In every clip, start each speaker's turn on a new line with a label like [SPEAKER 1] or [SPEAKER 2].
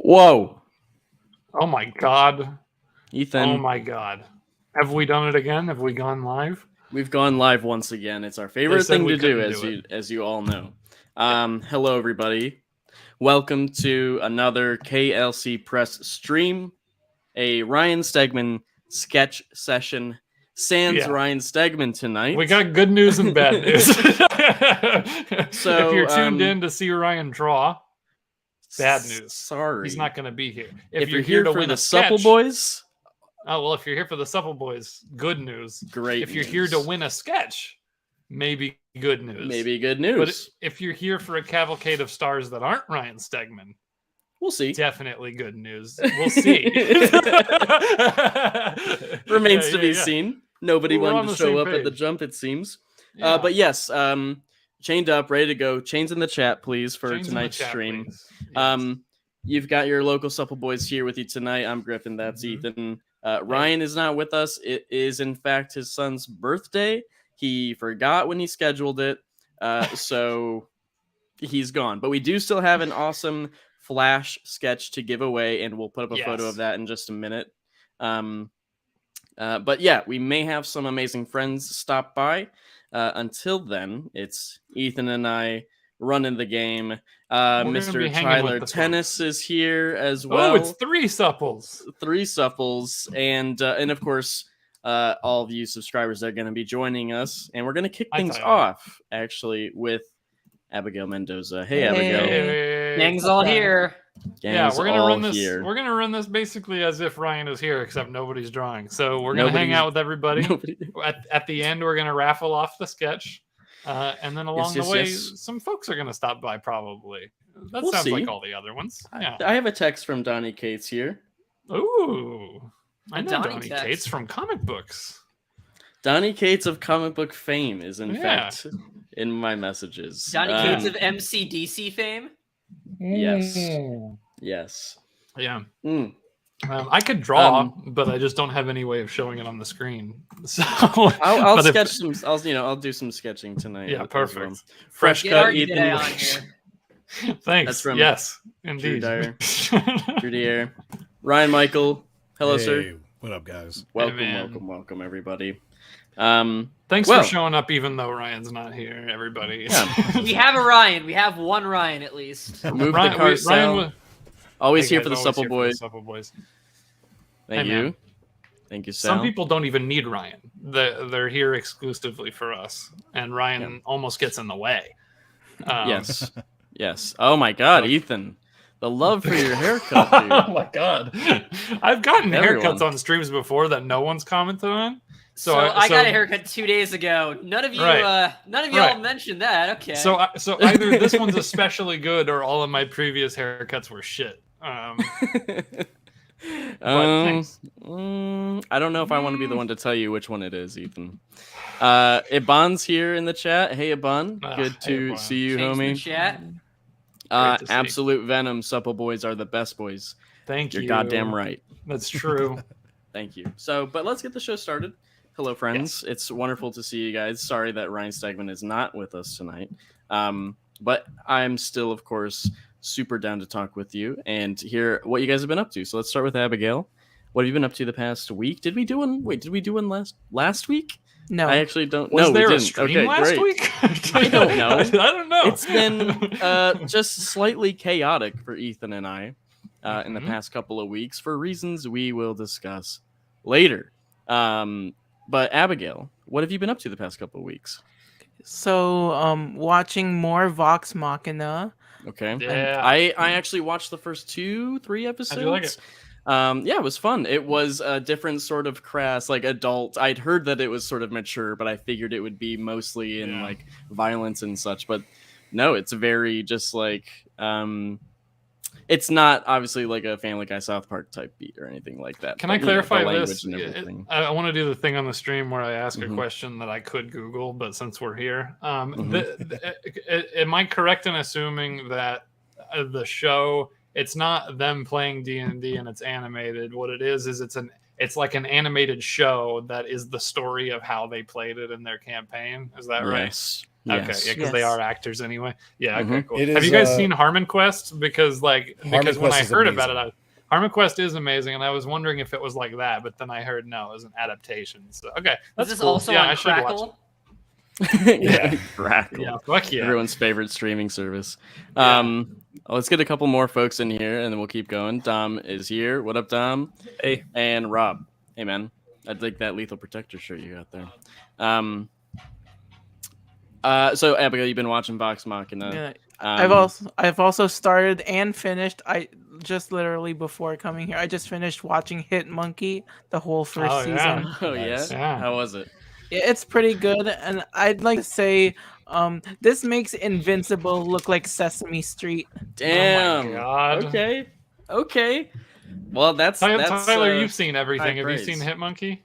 [SPEAKER 1] Whoa.
[SPEAKER 2] Oh my God.
[SPEAKER 1] Ethan.
[SPEAKER 2] Oh my God. Have we done it again? Have we gone live?
[SPEAKER 1] We've gone live once again. It's our favorite thing to do, as you all know. Hello, everybody. Welcome to another KLC Press stream, a Ryan Stegman sketch session. Sans Ryan Stegman tonight.
[SPEAKER 2] We got good news and bad news.
[SPEAKER 1] So
[SPEAKER 2] if you're tuned in to see Ryan draw, bad news.
[SPEAKER 1] Sorry.
[SPEAKER 2] He's not going to be here.
[SPEAKER 1] If you're here to win the Supple Boys...
[SPEAKER 2] Oh, well, if you're here for the Supple Boys, good news.
[SPEAKER 1] Great
[SPEAKER 2] If you're here to win a sketch, maybe good news.
[SPEAKER 1] Maybe good news.
[SPEAKER 2] But if you're here for a cavalcade of stars that aren't Ryan Stegman,
[SPEAKER 1] we'll see.
[SPEAKER 2] Definitely good news. We'll see.
[SPEAKER 1] Remains to be seen. Nobody wanted to show up at the jump, it seems. Yeah. But yes, chained up, ready to go. Chains in the chat, please, for tonight's stream. Yes. You've got your local Supple Boys here with you tonight. I'm Griffin. That's Ethan. Ryan is not with us. It is, in fact, his son's birthday. He forgot when he scheduled it, so he's gone. But we do still have an awesome Flash sketch to give away, and we'll put up a photo of that in just a minute. But yeah, we may have some amazing friends stop by. Until then, it's Ethan and I running the game. Mr. Tyler Tennis is here as well.
[SPEAKER 2] Oh, it's three supples.
[SPEAKER 1] And of course, all of you subscribers are going to be joining us, and we're going to kick things off actually with Abigail Mendoza. Hey, Abigail.
[SPEAKER 3] Gang's all here.
[SPEAKER 2] We're gonna run this. We're gonna run this basically as if Ryan is here, except nobody's drawing. So we're gonna hang out with everybody. At the end, we're gonna raffle off the sketch. And then along the way, some folks are going to stop by, probably. That sounds like all the other ones. Yeah.
[SPEAKER 1] I have a text from Donnie Cates here.
[SPEAKER 2] Ooh. I know Donnie Cates from comic books.
[SPEAKER 1] Donnie Cates of comic book fame is, in fact, in my messages.
[SPEAKER 3] Donnie Cates of MCDC fame?
[SPEAKER 1] Yes.
[SPEAKER 2] Yeah. I could draw, but I just don't have any way of showing it on the screen. So
[SPEAKER 1] I'll sketch some. I'll do some sketching tonight.
[SPEAKER 2] Yeah, perfect.
[SPEAKER 1] Fresh cut, Ethan.
[SPEAKER 2] Thanks.
[SPEAKER 1] That's from
[SPEAKER 2] indeed.
[SPEAKER 1] Drew Dyer. Ryan Michael. Hello, sir.
[SPEAKER 4] What up, guys?
[SPEAKER 1] Welcome, everybody.
[SPEAKER 2] Thanks for showing up, even though Ryan's not here. Everybody.
[SPEAKER 3] Yeah. We have a Ryan. We have one Ryan at least.
[SPEAKER 1] Move the carousel. Always here for the Supple Boys. Thank you. Thank you, Sal.
[SPEAKER 2] Some people don't even need Ryan. They're here exclusively for us. And Ryan almost gets in the way.
[SPEAKER 1] Yes. Oh, my God, Ethan. The love for your haircut, dude.
[SPEAKER 2] Oh, my God. I've gotten haircuts on streams before that no one's commented on.
[SPEAKER 3] So I got a haircut 2 days ago. None of you all mentioned that. Okay.
[SPEAKER 2] So either this one's especially good or all of my previous haircuts were shit.
[SPEAKER 1] I don't know if I want to be the one to tell you which one it is, Ethan. Iban's here in the chat. Hey, Iban. Good to see you, homie.
[SPEAKER 3] Chat.
[SPEAKER 1] Absolute Venom. Supple Boys are the best boys.
[SPEAKER 2] Thank you.
[SPEAKER 1] You're goddamn right.
[SPEAKER 2] That's true.
[SPEAKER 1] Thank you. But let's get the show started. Hello, friends. Yes. It's wonderful to see you guys. Sorry that Ryan Stegman is not with us tonight. But I'm still, of course, super down to talk with you and hear what you guys have been up to. So let's start with Abigail. What have you been up to the past week? Did we do one last week?
[SPEAKER 5] No.
[SPEAKER 1] I actually don't
[SPEAKER 2] know.
[SPEAKER 1] Was there
[SPEAKER 2] a stream last week?
[SPEAKER 1] I don't know.
[SPEAKER 2] I don't know.
[SPEAKER 1] It's been just slightly chaotic for Ethan and I in the past couple of weeks for reasons we will discuss later. But Abigail, what have you been up to the past couple of weeks?
[SPEAKER 5] So, watching more Vox Machina.
[SPEAKER 1] Okay.
[SPEAKER 2] Yeah.
[SPEAKER 1] I actually watched the first 2-3 episodes.
[SPEAKER 2] How'd you like it?
[SPEAKER 1] It was fun. It was a different sort of crass, like adult. I'd heard that it was sort of mature, but I figured it would be mostly in like violence and such. But no, it's very just like it's not obviously like a Family Guy South Park type beat or anything like that.
[SPEAKER 2] Can I clarify this? I want to do the thing on the stream where I ask a question that I could Google, but since we're here, am I correct in assuming that the show, it's not them playing D&D and it's animated? What it is it's like an animated show that is the story of how they played it in their campaign. Is that right? Okay, yeah, because they are actors anyway. Yeah, okay, cool.
[SPEAKER 4] Have
[SPEAKER 2] you guys seen Harmon Quest? Because when I heard about it, Harmon Quest is amazing, and I was wondering if it was like that, but then I heard no, it was an adaptation. So okay, that's
[SPEAKER 3] this
[SPEAKER 2] cool.
[SPEAKER 3] also on Crackle?
[SPEAKER 1] Crackle.
[SPEAKER 2] Yeah, fuck yeah.
[SPEAKER 1] Everyone's favorite streaming service. Let's get a couple more folks in here, and then we'll keep going. Dom is here. What up, Dom?
[SPEAKER 6] Hey.
[SPEAKER 1] And Rob. Hey, man. I'd like that Lethal Protector shirt you got there. So Abigail, you've been watching Vox Machina.
[SPEAKER 5] Yeah. I've also started and finished. I just literally before coming here, I just finished watching Hit Monkey, the whole first season.
[SPEAKER 2] Yeah.
[SPEAKER 1] Oh yeah? How was it?
[SPEAKER 5] It's pretty good, and I'd like to say, this makes Invincible look like Sesame Street.
[SPEAKER 1] Damn.
[SPEAKER 2] Oh my God.
[SPEAKER 1] Okay. Well, that's
[SPEAKER 2] Tyler. You've seen everything. Have
[SPEAKER 1] praise.
[SPEAKER 2] You seen Hit Monkey?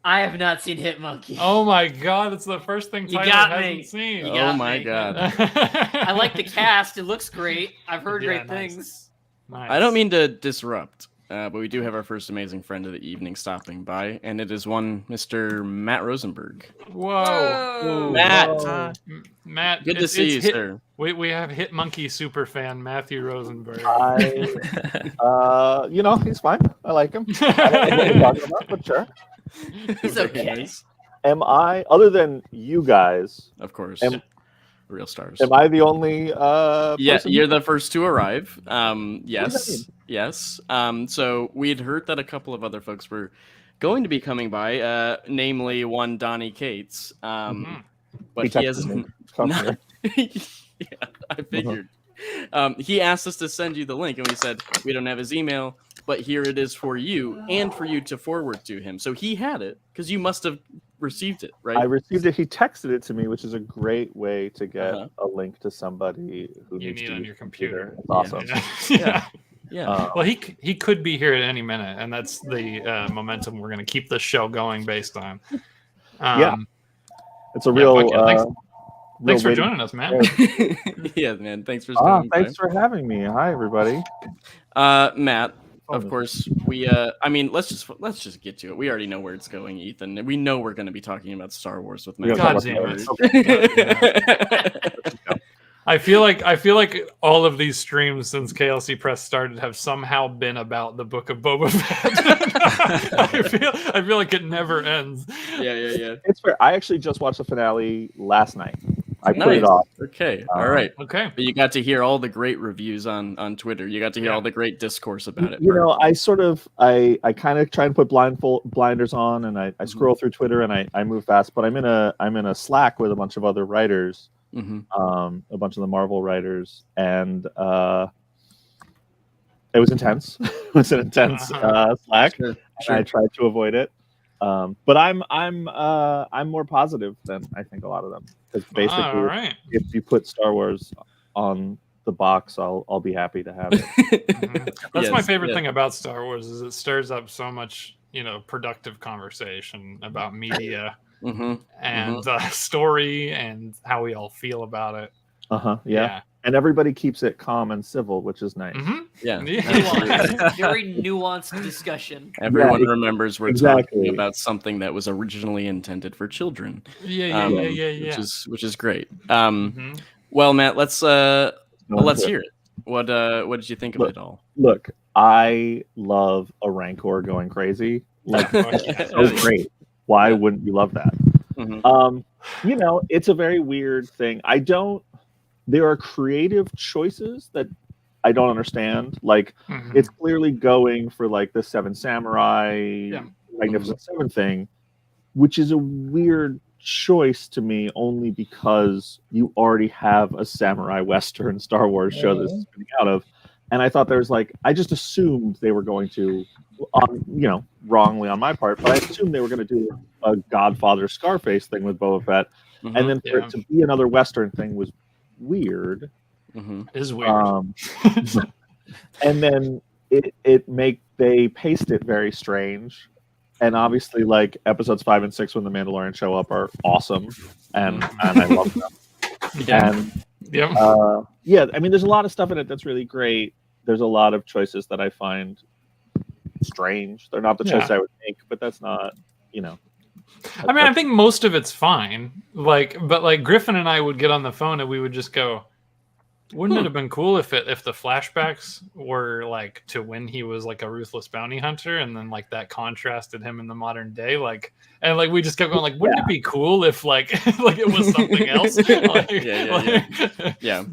[SPEAKER 3] I have not seen Hit Monkey.
[SPEAKER 2] Oh my God, it's the first thing Tyler hasn't seen.
[SPEAKER 1] Oh my God.
[SPEAKER 3] I like the cast. It looks great. I've heard great things.
[SPEAKER 2] Nice.
[SPEAKER 1] I don't mean to disrupt, but we do have our first amazing friend of the evening stopping by, and it is one Mr. Matt Rosenberg.
[SPEAKER 2] Whoa. Matt.
[SPEAKER 1] Good to see you, sir.
[SPEAKER 2] We have Hit Monkey super fan Matthew Rosenberg.
[SPEAKER 7] He's fine. I like him. I don't know what you're talking about, but sure.
[SPEAKER 3] He's okay.
[SPEAKER 7] Am I, other than you guys,
[SPEAKER 1] of course, real stars?
[SPEAKER 7] Am I the only?
[SPEAKER 1] Person? You're the first to arrive. Yes. So we'd heard that a couple of other folks were going to be coming by, namely one Donnie Cates. But he hasn't. Yeah, I figured. He asked us to send you the link, and we said we don't have his email, but here it is for you and for you to forward to him. So he had it because you must have received it, right?
[SPEAKER 7] I received it. He texted it to me, which is a great way to get a link to somebody who
[SPEAKER 2] you
[SPEAKER 7] needs
[SPEAKER 2] need
[SPEAKER 7] to
[SPEAKER 2] on your computer.
[SPEAKER 7] It's awesome.
[SPEAKER 2] Yeah. Well, he could be here at any minute, and that's the momentum we're going to keep the show going based on.
[SPEAKER 7] It's a real.
[SPEAKER 2] Thanks for joining us, Matt.
[SPEAKER 1] Yeah, man. Thanks for coming.
[SPEAKER 7] Thanks for having me. Hi, everybody.
[SPEAKER 1] Matt. Of course, let's just get to it. We already know where it's going, Ethan. We know we're going to be talking about Star Wars with Matt.
[SPEAKER 2] God damn it. I feel like all of these streams since KLC Press started have somehow been about the Book of Boba Fett. I feel like it never ends.
[SPEAKER 1] Yeah.
[SPEAKER 7] It's fair. I actually just watched the finale last night. I put it off.
[SPEAKER 1] Okay. All right.
[SPEAKER 2] Okay.
[SPEAKER 1] But you got to hear all the great reviews on Twitter. You got to hear all the great discourse about it.
[SPEAKER 7] I kind of try and put blinders on, and I scroll through Twitter, and I move fast. But I'm in a Slack with a bunch of other writers, a bunch of the Marvel writers, and it was intense. It was an intense Slack. Sure. And I tried to avoid it. But I'm more positive than I think a lot of them, because basically, if you put Star Wars on the box, I'll be happy to have it.
[SPEAKER 2] That's my favorite thing about Star Wars is it stirs up so much productive conversation about media and story and how we all feel about it.
[SPEAKER 7] Yeah. And everybody keeps it calm and civil, which is nice.
[SPEAKER 1] Yeah.
[SPEAKER 3] Very nuanced discussion.
[SPEAKER 1] Everyone remembers we're talking about something that was originally intended for children.
[SPEAKER 2] Yeah.
[SPEAKER 1] Which is great. Well, Matt, let's hear it. What did you think of it all?
[SPEAKER 7] Look, I love a Rancor going crazy. Like, it's great. Why wouldn't you love that? It's a very weird thing. There are creative choices that I don't understand. Like, it's clearly going for like the Seven Samurai, Magnificent Seven thing, which is a weird choice to me, only because you already have a samurai Western Star Wars show that's spinning out of. And I thought I just assumed they were going to, wrongly on my part, but I assumed they were going to do a Godfather Scarface thing with Boba Fett. And then for it to be another Western thing was weird.
[SPEAKER 2] Is weird.
[SPEAKER 7] And then they paced it very strange. And obviously, like, episodes 5 and 6 when the Mandalorian show up are awesome, and I love them. There's a lot of stuff in it that's really great. There's a lot of choices that I find strange. They're not the choice I would make, but that's not,
[SPEAKER 2] I mean, I think most of it's fine. But Griffin and I would get on the phone and we would just go, wouldn't it have been cool if the flashbacks were like to when he was like a ruthless bounty hunter, and then like that contrasted him in the modern day, and we just kept going like, wouldn't it be cool if like it was something else?
[SPEAKER 1] Yeah.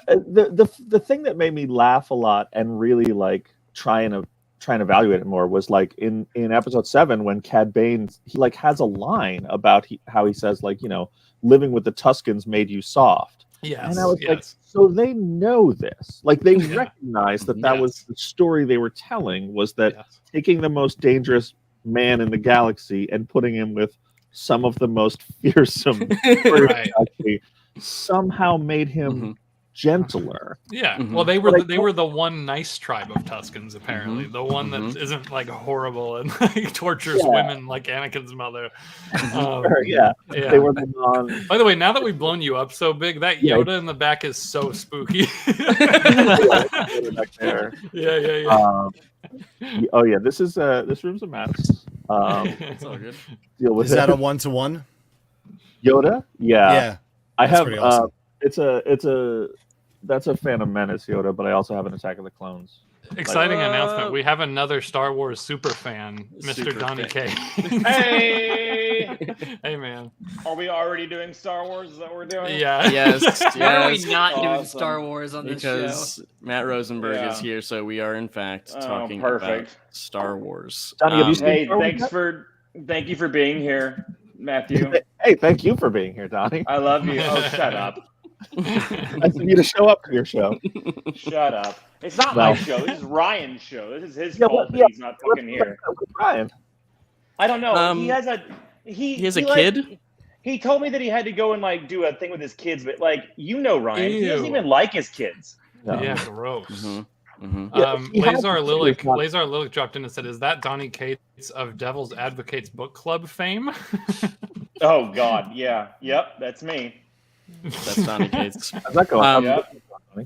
[SPEAKER 7] The thing that made me laugh a lot and really like try and evaluate it more was like in episode 7 when Cad Bane he like has a line about how he says like, living with the Tuskens made you soft.
[SPEAKER 2] Yes,
[SPEAKER 7] and I was like, so they know this. Like they recognize that was the story they were telling, was that taking the most dangerous man in the galaxy and putting him with some of the most fearsome somehow made him gentler.
[SPEAKER 2] Yeah. Well, they were the one nice tribe of Tuskens, apparently. The one that isn't like horrible and like tortures women like Anakin's mother.
[SPEAKER 7] They were the non.
[SPEAKER 2] By the way, now that we've blown you up so big, that Yoda in the back is so spooky.
[SPEAKER 7] Back there.
[SPEAKER 2] Yeah.
[SPEAKER 7] Oh yeah, this room's a mess.
[SPEAKER 1] It's all good.
[SPEAKER 7] Deal with
[SPEAKER 4] is that a 1-to-1?
[SPEAKER 7] Yoda?
[SPEAKER 4] Yeah.
[SPEAKER 7] I have
[SPEAKER 4] awesome.
[SPEAKER 7] That's a Phantom Menace Yoda, but I also have an Attack of the Clones.
[SPEAKER 2] Exciting announcement. We have another Star Wars super fan, Mr. Donnie K.
[SPEAKER 6] Hey!
[SPEAKER 2] Hey, man.
[SPEAKER 6] Are we already doing Star Wars? Is that what we're doing?
[SPEAKER 2] Yeah.
[SPEAKER 1] Yes.
[SPEAKER 3] Why are we not doing Star Wars on this show?
[SPEAKER 1] Because Matt Rosenberg is here, so we are in fact talking about Star Wars.
[SPEAKER 7] Donnie, have you seen
[SPEAKER 6] hey,
[SPEAKER 7] Star Wars
[SPEAKER 6] thank you for being here, Matthew.
[SPEAKER 7] Hey, thank you for being here, Donnie.
[SPEAKER 6] I love you. Oh, shut up.
[SPEAKER 7] I need you to show up to your show.
[SPEAKER 6] Shut up. It's not my show. This is Ryan's show. This is his fault that he's not fucking here.
[SPEAKER 7] Ryan.
[SPEAKER 6] I don't know. He has a
[SPEAKER 1] kid?
[SPEAKER 6] He told me that he had to go and like do a thing with his kids, but like Ryan, he doesn't
[SPEAKER 2] Ew.
[SPEAKER 6] even like his kids.
[SPEAKER 7] No.
[SPEAKER 2] Yeah, gross.
[SPEAKER 7] Yeah,
[SPEAKER 2] Lazar Lilic dropped in and said, "Is that Donnie Cates of Devil's Advocates Book Club fame?"
[SPEAKER 6] Oh God, yeah, yep, that's me.
[SPEAKER 1] That's Donnie Cates.
[SPEAKER 7] How's that going?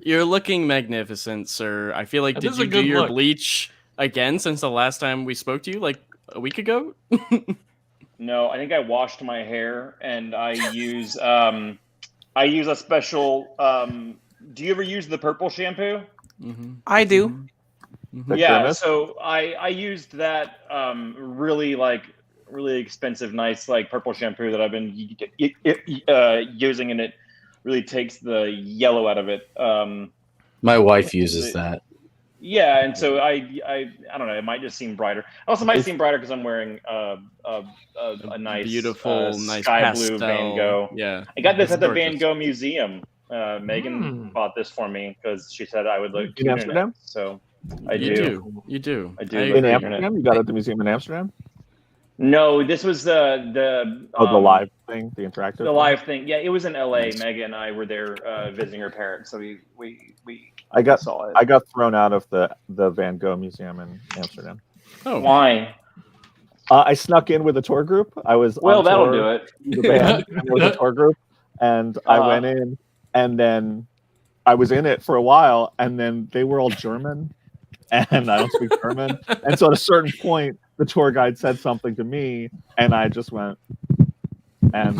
[SPEAKER 1] You're looking magnificent, sir. I feel like did you do your bleach again since the last time we spoke to you, like a week ago?
[SPEAKER 6] No, I think I washed my hair and I use a special. Do you ever use the purple shampoo?
[SPEAKER 5] I do.
[SPEAKER 6] Yeah, so I used that really expensive, nice like purple shampoo that I've been using, and it really takes the yellow out of it.
[SPEAKER 8] My wife uses that.
[SPEAKER 6] Yeah, and so I don't know. It might just seem brighter. Also, might seem brighter because I'm wearing a nice,
[SPEAKER 1] beautiful, nice
[SPEAKER 6] sky
[SPEAKER 1] pastel.
[SPEAKER 6] blue Van Gogh.
[SPEAKER 1] Yeah,
[SPEAKER 6] I got this at the Van Gogh Museum. Megan bought this for me because she said I would look
[SPEAKER 7] in Amsterdam.
[SPEAKER 6] So I
[SPEAKER 1] do. You do.
[SPEAKER 6] I do.
[SPEAKER 7] In Amsterdam, you got it at the museum in Amsterdam.
[SPEAKER 6] No, this was the
[SPEAKER 7] live thing, the interactive.
[SPEAKER 6] The live thing. Yeah, it was in LA. Megan and I were there visiting her parents, so we saw it.
[SPEAKER 7] I got thrown out of the Van Gogh Museum in Amsterdam.
[SPEAKER 6] Oh, why?
[SPEAKER 7] I snuck in with a tour group. I was
[SPEAKER 6] that'll do it.
[SPEAKER 7] The band with a tour group, and I went in, and then I was in it for a while, and then they were all German, and I don't speak German, and so at a certain point, the tour guide said something to me, and I just went, and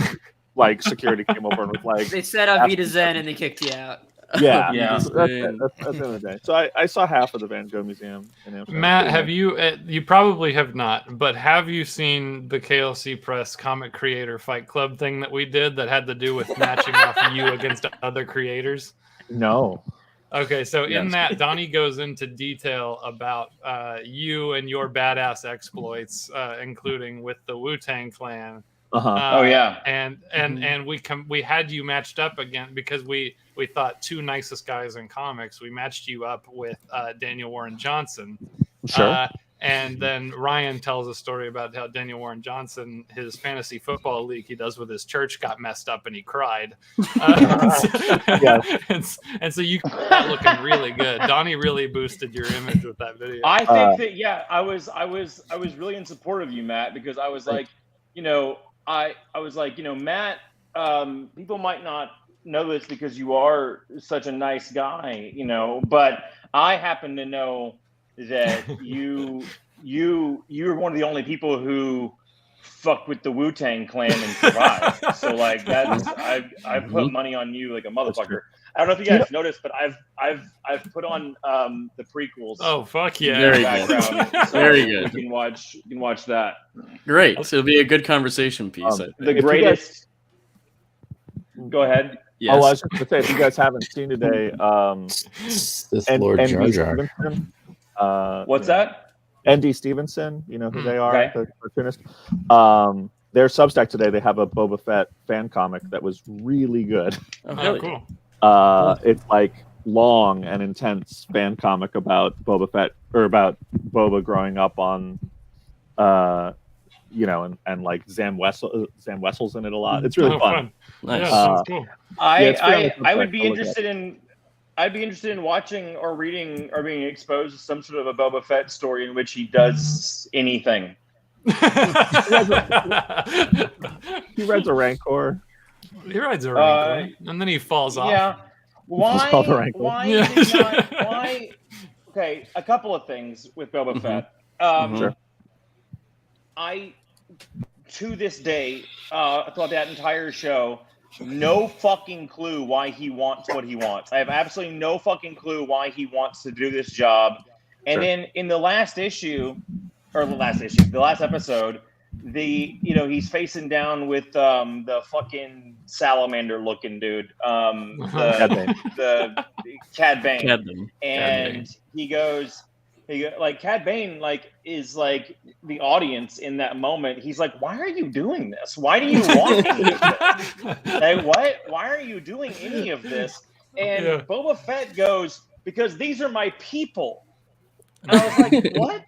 [SPEAKER 7] like security came over and was like,
[SPEAKER 3] they said Auf Wiedersehen and they kicked you out.
[SPEAKER 7] Yeah. That's the end of the day. So I saw half of the Van Gogh Museum in Amsterdam.
[SPEAKER 2] Matt, have you? You probably have not, but have you seen the KLC Press Comic Creator Fight Club thing that we did that had to do with matching off you against other creators?
[SPEAKER 7] No.
[SPEAKER 2] Okay, so in that, Donnie goes into detail about you and your badass exploits, including with the Wu-Tang Clan. And we had you matched up again because we thought two nicest guys in comics. We matched you up with Daniel Warren Johnson.
[SPEAKER 7] Sure.
[SPEAKER 2] And then Ryan tells a story about how Daniel Warren Johnson, his fantasy football league he does with his church, got messed up and he cried. And so you got looking really good. Donnie really boosted your image with that video.
[SPEAKER 6] I think that I was really in support of you, Matt, because I was like, I was like, Matt, people might not know this because you are such a nice guy, but I happen to know that you're one of the only people who fuck with the Wu-Tang Clan and survive. So like that's I put money on you like a motherfucker. I don't know if you guys noticed, but I've put on the prequels.
[SPEAKER 2] Oh fuck yeah!
[SPEAKER 1] Very good.
[SPEAKER 6] So
[SPEAKER 1] Very good.
[SPEAKER 6] You can watch that.
[SPEAKER 1] Great. So it'll be a good conversation piece.
[SPEAKER 6] The greatest. Go ahead.
[SPEAKER 7] Yes. Oh, I was just going to say, if you guys haven't seen today,
[SPEAKER 8] this Lord Jar Jar.
[SPEAKER 6] What's that?
[SPEAKER 7] N.D. Stevenson, you know who they are,
[SPEAKER 6] okay.
[SPEAKER 7] the cartoonist. Their Substack today, they have a Boba Fett fan comic that was really good.
[SPEAKER 2] Oh, cool.
[SPEAKER 7] It's like long and intense fan comic about Boba Fett, or about Boba growing up on, you know, and like Sam Wessel's in it a lot. It's really fun.
[SPEAKER 1] Nice.
[SPEAKER 2] Cool.
[SPEAKER 6] I would be interested in. I'd be interested in watching or reading or being exposed to some sort of a Boba Fett story in which he does anything.
[SPEAKER 7] He rides a Rancor.
[SPEAKER 2] He rides a Rancor, and then he falls off.
[SPEAKER 6] Yeah. Why? Okay, a couple of things with Boba Fett.
[SPEAKER 7] Sure.
[SPEAKER 6] I, to this day, throughout that entire show, no fucking clue why he wants what he wants. I have absolutely no fucking clue why he wants to do this job. And then in the last issue, the last episode, he's facing down with the fucking salamander looking dude, the Cad Bane, and he goes like Cad Bane is like the audience in that moment. He's like, why are you doing this? Why do you want any of this? Like, what? Why are you doing any of this? And Boba Fett goes, because these are my people. And I was like, what?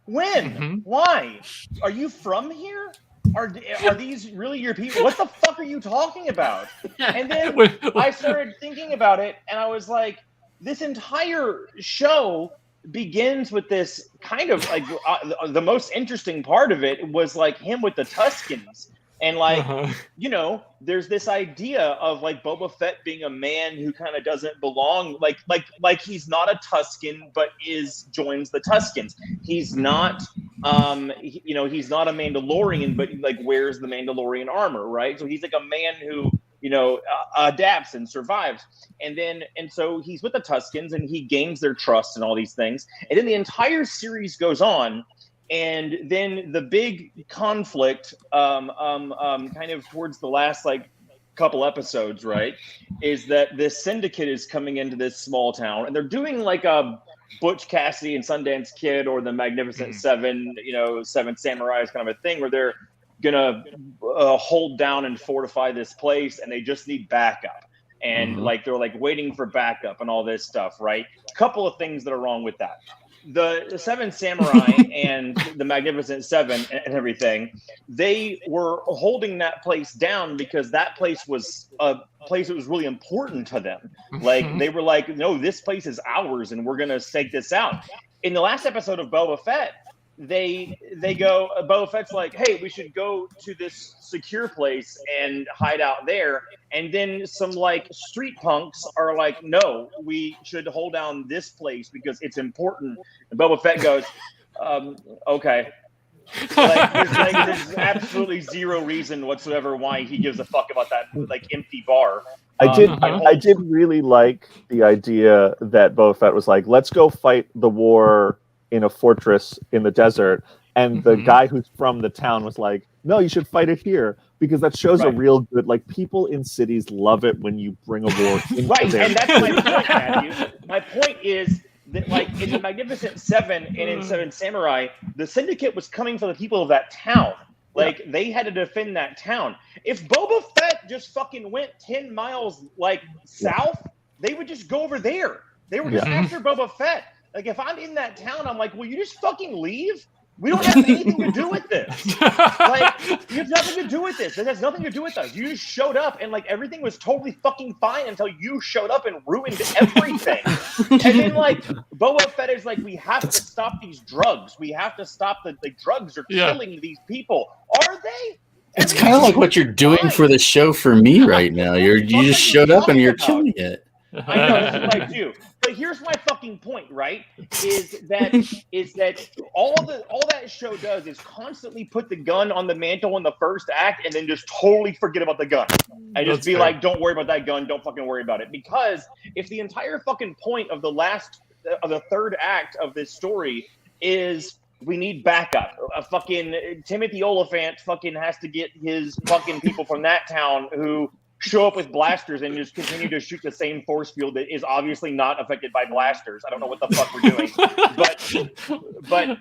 [SPEAKER 6] When? Why? Are you from here? Are these really your people? What the fuck are you talking about? And then I started thinking about it, and I was like, this entire show begins with this kind of like the most interesting part of it was like him with the Tuskens. And like, you know, there's this idea of like Boba Fett being a man who kind of doesn't belong, like he's not a Tusken, but joins the Tuskens. He's not, he's not a Mandalorian, but like wears the Mandalorian armor, right? So he's like a man who, you know, adapts and survives. And so he's with the Tuskens and he gains their trust and all these things. And then the entire series goes on. And then the big conflict, kind of towards the last like couple episodes, right, is that this syndicate is coming into this small town, and they're doing like a Butch Cassidy and Sundance Kid or the Magnificent Seven, you know, Seven Samurais kind of a thing, where they're gonna hold down and fortify this place, and they just need backup, and like they're like waiting for backup and all this stuff, right? A couple of things that are wrong with that. The Seven Samurai and the Magnificent Seven and everything, they were holding that place down because that place was a place that was really important to them. Like they were like, no, this place is ours and we're going to stake this out. In the last episode of Boba Fett, Boba Fett's like, hey, we should go to this secure place and hide out there. And then some like street punks are like, no, we should hold down this place because it's important. And Boba Fett goes, okay. There's absolutely zero reason whatsoever why he gives a fuck about that like empty bar.
[SPEAKER 7] I did really like the idea that Boba Fett was like, let's go fight the war in a fortress in the desert, and the guy who's from the town was like, no, you should fight it here, because that shows a real good, like, people in cities love it when you bring a war into their
[SPEAKER 6] and that's my point, Matthew. My point is that, like, in the Magnificent Seven and in Seven Samurai, the syndicate was coming for the people of that town. Like, they had to defend that town. If Boba Fett just fucking went 10 miles, like, south, they would just go over there. They were just after Boba Fett. Like, if I'm in that town, I'm like, will you just fucking leave? We don't have anything to do with this. Like, you have nothing to do with this. This has nothing to do with us. You just showed up, and, like, everything was totally fucking fine until you showed up and ruined everything. And then, like, Boba Fett is like, we have to stop these drugs. We have to stop the drugs are killing these people. Are they?
[SPEAKER 8] It's kind of like what you're doing for the show for me right now. You just showed up and you're killing it.
[SPEAKER 6] I know this is what I do. But here's my fucking point, right? Is that all that show does is constantly put the gun on the mantle in the first act and then just totally forget about the gun. And just be like, don't worry about that gun, don't fucking worry about it. Because if the entire fucking point of the third act of this story is we need backup. A fucking Timothy Oliphant fucking has to get his fucking people from that town who show up with blasters and just continue to shoot the same force field that is obviously not affected by blasters. I don't know what the fuck we're doing. But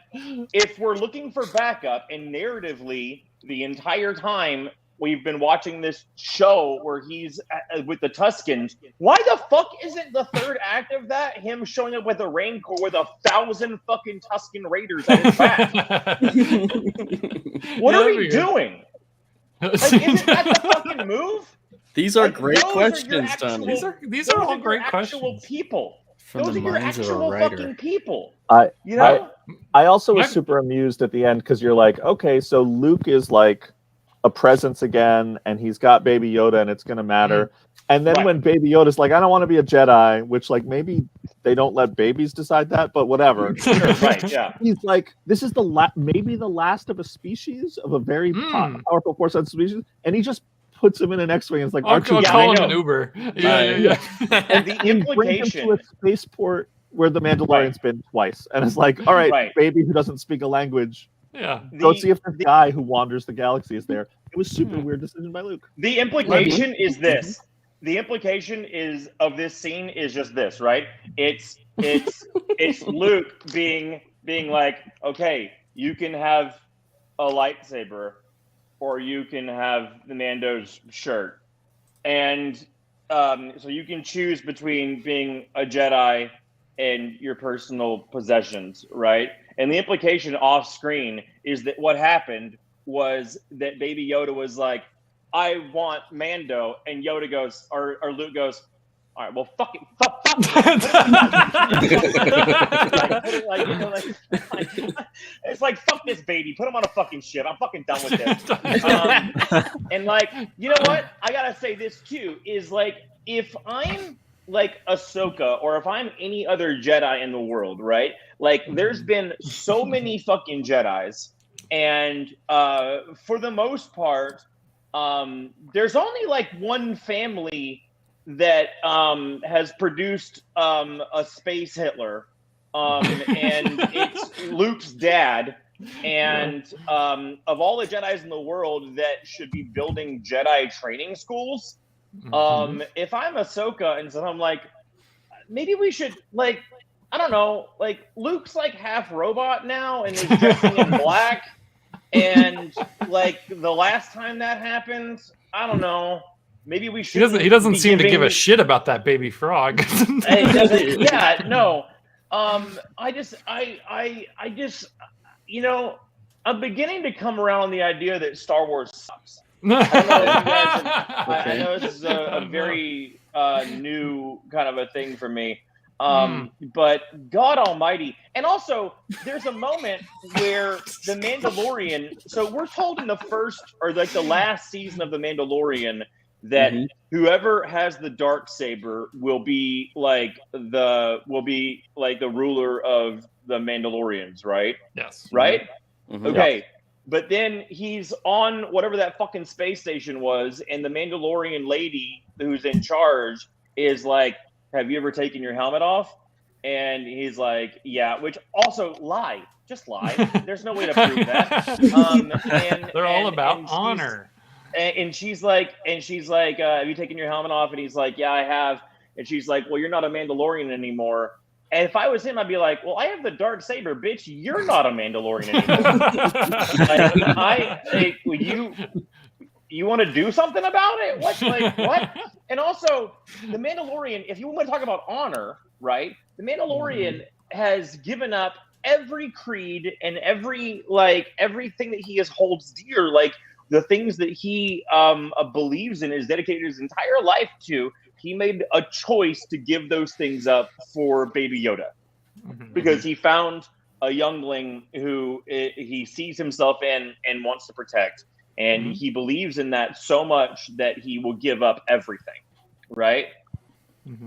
[SPEAKER 6] if we're looking for backup and narratively the entire time we've been watching this show where he's with the Tuskens, why the fuck isn't the third act of that him showing up with a Rancor with 1,000 fucking Tusken Raiders at his back? What are we doing? Like, isn't that the fucking move?
[SPEAKER 1] These are great questions, Tom.
[SPEAKER 2] These are all great questions.
[SPEAKER 6] People.
[SPEAKER 8] From
[SPEAKER 6] Those
[SPEAKER 8] the
[SPEAKER 6] are your
[SPEAKER 8] minds of a
[SPEAKER 6] actual
[SPEAKER 8] writer.
[SPEAKER 6] fucking people.
[SPEAKER 7] I also was
[SPEAKER 2] Mike-
[SPEAKER 7] super amused at the end because you're like, okay, so Luke is like a presence again, and he's got Baby Yoda, and it's gonna matter. And then when Baby Yoda's like, I don't want to be a Jedi, which like maybe they don't let babies decide that, but whatever.
[SPEAKER 6] Sure, right? Yeah.
[SPEAKER 7] He's like, this is maybe the last of a species of a very powerful force-sensitive species, and he just puts him in an X-wing. And it's like,
[SPEAKER 2] I'll call him an Uber. Yeah.
[SPEAKER 6] And the
[SPEAKER 7] bring him
[SPEAKER 6] implication.
[SPEAKER 7] to a spaceport where the Mandalorian's been twice, and it's like, all right, baby who doesn't speak a language.
[SPEAKER 2] Yeah.
[SPEAKER 7] Go see if the guy who wanders the galaxy is there. It was super weird decision by Luke.
[SPEAKER 6] The implication is this. The implication is of this scene is just this, right? It's Luke being like, okay, you can have a lightsaber, or you can have the Mando's shirt, and so you can choose between being a Jedi and your personal possessions, right? And the implication off screen is that what happened was that Baby Yoda was like, I want Mando, and Yoda goes, or Luke goes, all right, well, fuck. It's like, fuck this baby. Put him on a fucking ship. I'm fucking done with this. And like, you know what? I gotta say this too, is like, if I'm like Ahsoka, or if I'm any other Jedi in the world, right? Like, there's been so many fucking Jedis, and for the most part, there's only like one family that has produced a space Hitler, and it's Luke's dad. And of all the Jedis in the world that should be building Jedi training schools, if I'm Ahsoka and so I'm like, maybe we should, like, I don't know, like, Luke's like half robot now and is dressing in black, and like the last time that happened, I don't know, maybe we should.
[SPEAKER 2] He doesn't seem to give a shit about that baby frog.
[SPEAKER 6] Yeah, no. I just, you know, I'm beginning to come around on the idea that Star Wars sucks. I know this is a very new kind of a thing for me. But God Almighty. And also, there's a moment where the Mandalorian, so we're told in the first, or like the last season of the Mandalorian, that whoever has the Darksaber will be like the ruler of the Mandalorians, right?
[SPEAKER 2] Yes.
[SPEAKER 6] Right? Okay.
[SPEAKER 7] Yeah.
[SPEAKER 6] But then he's on whatever that fucking space station was, and the Mandalorian lady who's in charge is like, have you ever taken your helmet off? And he's like, yeah, which also lie. Just lie. There's no way to prove that.
[SPEAKER 2] They're all about honor.
[SPEAKER 6] And she's like, have you taken your helmet off? And he's like, yeah, I have. And she's like, well, you're not a Mandalorian anymore. And if I was him, I'd be like, well, I have the Darksaber, bitch. You're not a Mandalorian anymore. You want to do something about it? What? Like, what? And also, the Mandalorian, if you want to talk about honor, right? The Mandalorian has given up every creed and everything that he holds dear, like the things that he believes in, is dedicated his entire life to. He made a choice to give those things up for Baby Yoda, because he found a youngling who he sees himself in and wants to protect. And he believes in that so much that he will give up everything, right?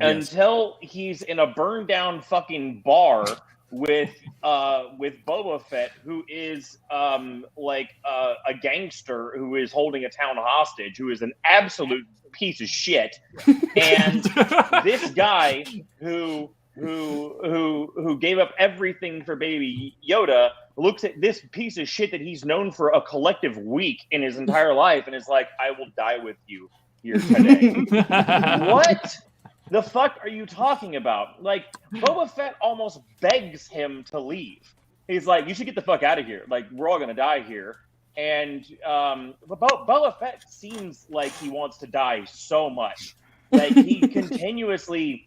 [SPEAKER 6] until he's in a burned down fucking bar with Boba Fett, who is like a gangster who is holding a town hostage, who is an absolute piece of shit, and this guy who gave up everything for Baby Yoda looks at this piece of shit that he's known for a collective week in his entire life and is like, I will die with you here today. What the fuck are you talking about? Like, Boba Fett almost begs him to leave. He's like, you should get the fuck out of here. Like, we're all gonna die here. And Boba Fett seems like he wants to die so much. Like, he continuously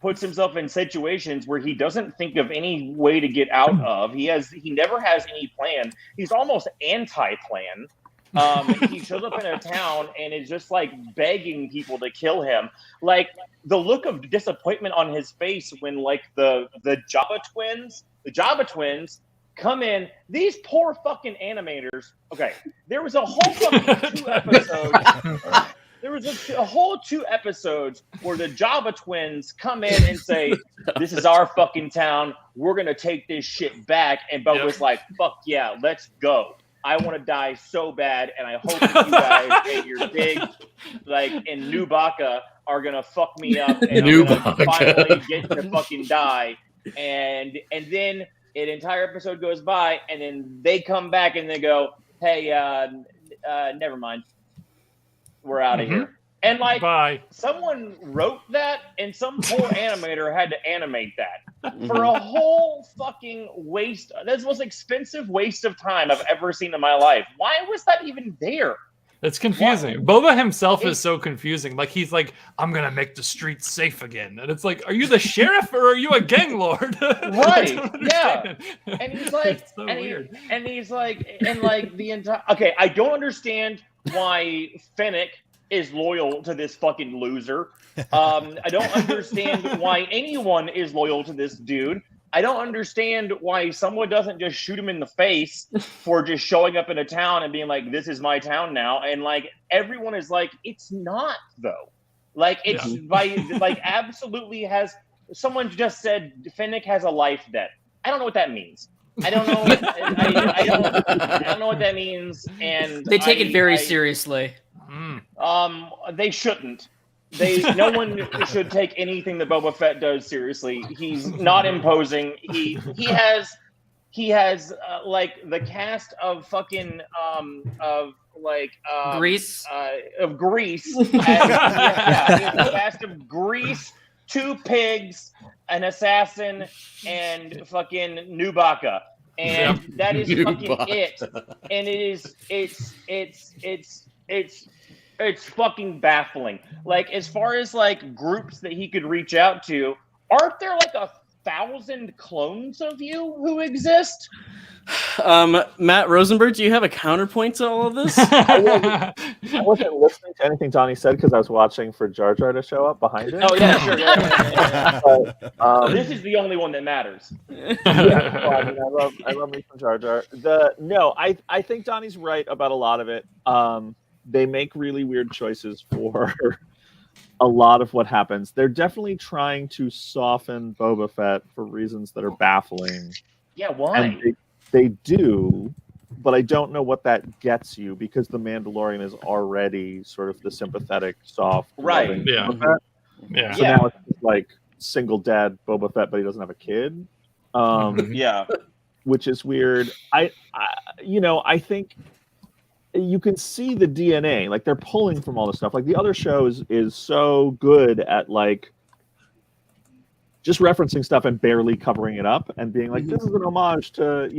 [SPEAKER 6] puts himself in situations where he doesn't think of any way to get out of. He never has any plan. He's almost anti-plan. He shows up in a town and is just like begging people to kill him. Like, the look of disappointment on his face when like the Jabba twins come in. These poor fucking animators. Okay, there was a whole fucking 2 episodes. There was a whole 2 episodes where the Jabba twins come in and say, this is our fucking town. We're going to take this shit back. And Boba was like, fuck yeah, let's go. I want to die so bad. And I hope that you guys and your big, like, in Nubaka are going to fuck me up. And I'm going to finally get to fucking die. And then an entire episode goes by. And then they come back and they go, hey, never mind. We're out of here. And like, someone wrote that, and some poor animator had to animate that for a whole fucking waste. That's the most expensive waste of time I've ever seen in my life. Why was that even there?
[SPEAKER 2] It's confusing. Boba himself is so confusing. Like, he's like, I'm gonna make the streets safe again, and it's like, are you the sheriff or are you a gang lord?
[SPEAKER 6] Right? Yeah. And he's like, so weird. He's like, and like the entire. Okay, I don't understand why Fennec is loyal to this fucking loser. I don't understand why anyone is loyal to this dude. I don't understand why someone doesn't just shoot him in the face for just showing up in a town and being like, this is my town now. And like, everyone is like, it's not though. Like, it's like absolutely has. Someone just said Fennec has a life debt. I don't know what that means. I don't know. I don't know what that means, and
[SPEAKER 3] they take it very seriously.
[SPEAKER 6] They shouldn't. No one should take anything that Boba Fett does seriously. He's not imposing. He has like the cast of fucking
[SPEAKER 3] Grease.
[SPEAKER 6] Of Grease. He has the cast of Grease, 2 pigs, an assassin, and fucking Nubaka, and that is fucking it. And it's fucking baffling. Like, as far as like groups that he could reach out to, aren't there like 1,000 clones of you who exist?
[SPEAKER 1] Matt Rosenberg, do you have a counterpoint to all of this?
[SPEAKER 7] I wasn't listening to anything Donnie said because I was watching for Jar Jar to show up behind it.
[SPEAKER 6] Oh yeah, sure. Yeah. But, this is the only one that matters.
[SPEAKER 7] I love me some Jar Jar. I think Donnie's right about a lot of it. They make really weird choices for a lot of what happens. They're definitely trying to soften Boba Fett for reasons that are baffling.
[SPEAKER 6] Yeah, why?
[SPEAKER 7] And they do, but I don't know what that gets you because the Mandalorian is already sort of the sympathetic, soft,
[SPEAKER 6] right?
[SPEAKER 2] Yeah.
[SPEAKER 7] Yeah. So now it's just like single dad Boba Fett, but he doesn't have a kid.
[SPEAKER 6] Yeah,
[SPEAKER 7] which is weird. I think you can see the DNA, like they're pulling from all this stuff. Like the other show is so good at like just referencing stuff and barely covering it up and being like, this is an homage to,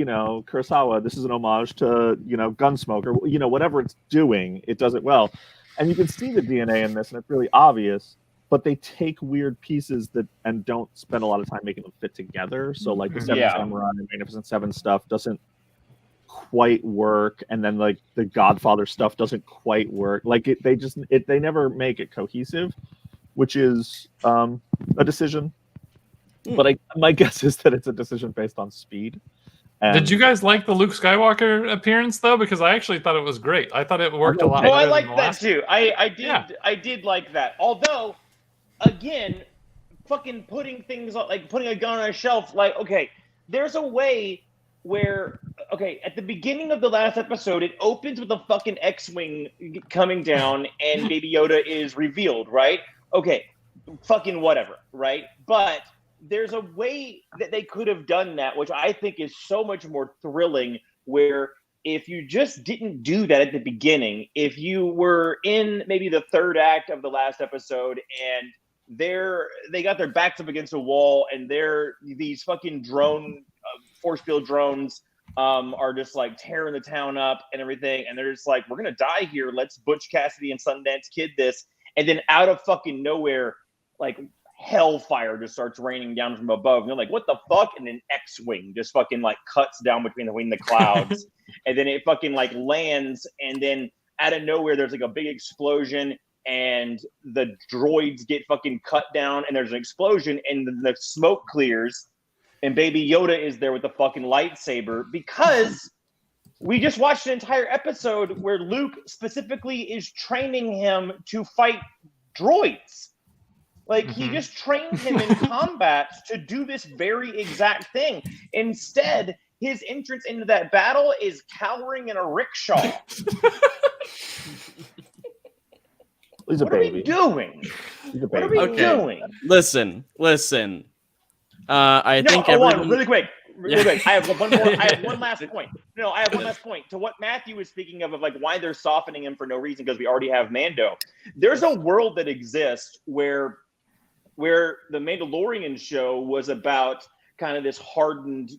[SPEAKER 7] Kurosawa. This is an homage to, Gunsmoke, or, whatever it's doing, it does it well. And you can see the DNA in this and it's really obvious, but they take weird pieces and don't spend a lot of time making them fit together. So like the Seven Samurai and Magnificent Seven stuff doesn't quite work. And then like the Godfather stuff doesn't quite work. Like they never make it cohesive, which is a decision. But my guess is that it's a decision based on speed.
[SPEAKER 2] Did you guys like the Luke Skywalker appearance though? Because I actually thought it was great. I thought it worked a lot better.
[SPEAKER 6] I liked that too. I did like that. Although, again, fucking putting things on, like putting a gun on a shelf. Like, okay, there's a way where, okay, at the beginning of the last episode, it opens with a fucking X-Wing coming down and Baby Yoda is revealed, right? Okay, fucking whatever, right? But there's a way that they could have done that, which I think is so much more thrilling, where if you just didn't do that at the beginning, if you were in maybe the third act of the last episode and they got their backs up against a wall and these fucking drone force field drones are just like tearing the town up and everything, and they're just like, we're gonna die here, let's Butch Cassidy and Sundance Kid this, and then out of fucking nowhere, like hellfire just starts raining down from above, and they're like, what the fuck? And then X-Wing just fucking like cuts down between the clouds and then it fucking like lands, and then out of nowhere there's like a big explosion and the droids get fucking cut down and there's an explosion and the smoke clears and Baby Yoda is there with the fucking lightsaber, because we just watched an entire episode where Luke specifically is training him to fight droids. Like, he just trained him in combat to do this very exact thing. Instead, his entrance into that battle is cowering in a rickshaw.
[SPEAKER 7] He's a
[SPEAKER 6] what
[SPEAKER 7] baby.
[SPEAKER 6] Are we doing?
[SPEAKER 7] He's a
[SPEAKER 6] What are
[SPEAKER 7] baby.
[SPEAKER 6] we doing?
[SPEAKER 1] Listen. I think
[SPEAKER 6] everyone... really quick. I have one more. I have one last point. No, I have one last point to what Matthew was speaking of like why they're softening him for no reason, because we already have Mando. There's a world that exists where the Mandalorian show was about kind of this hardened,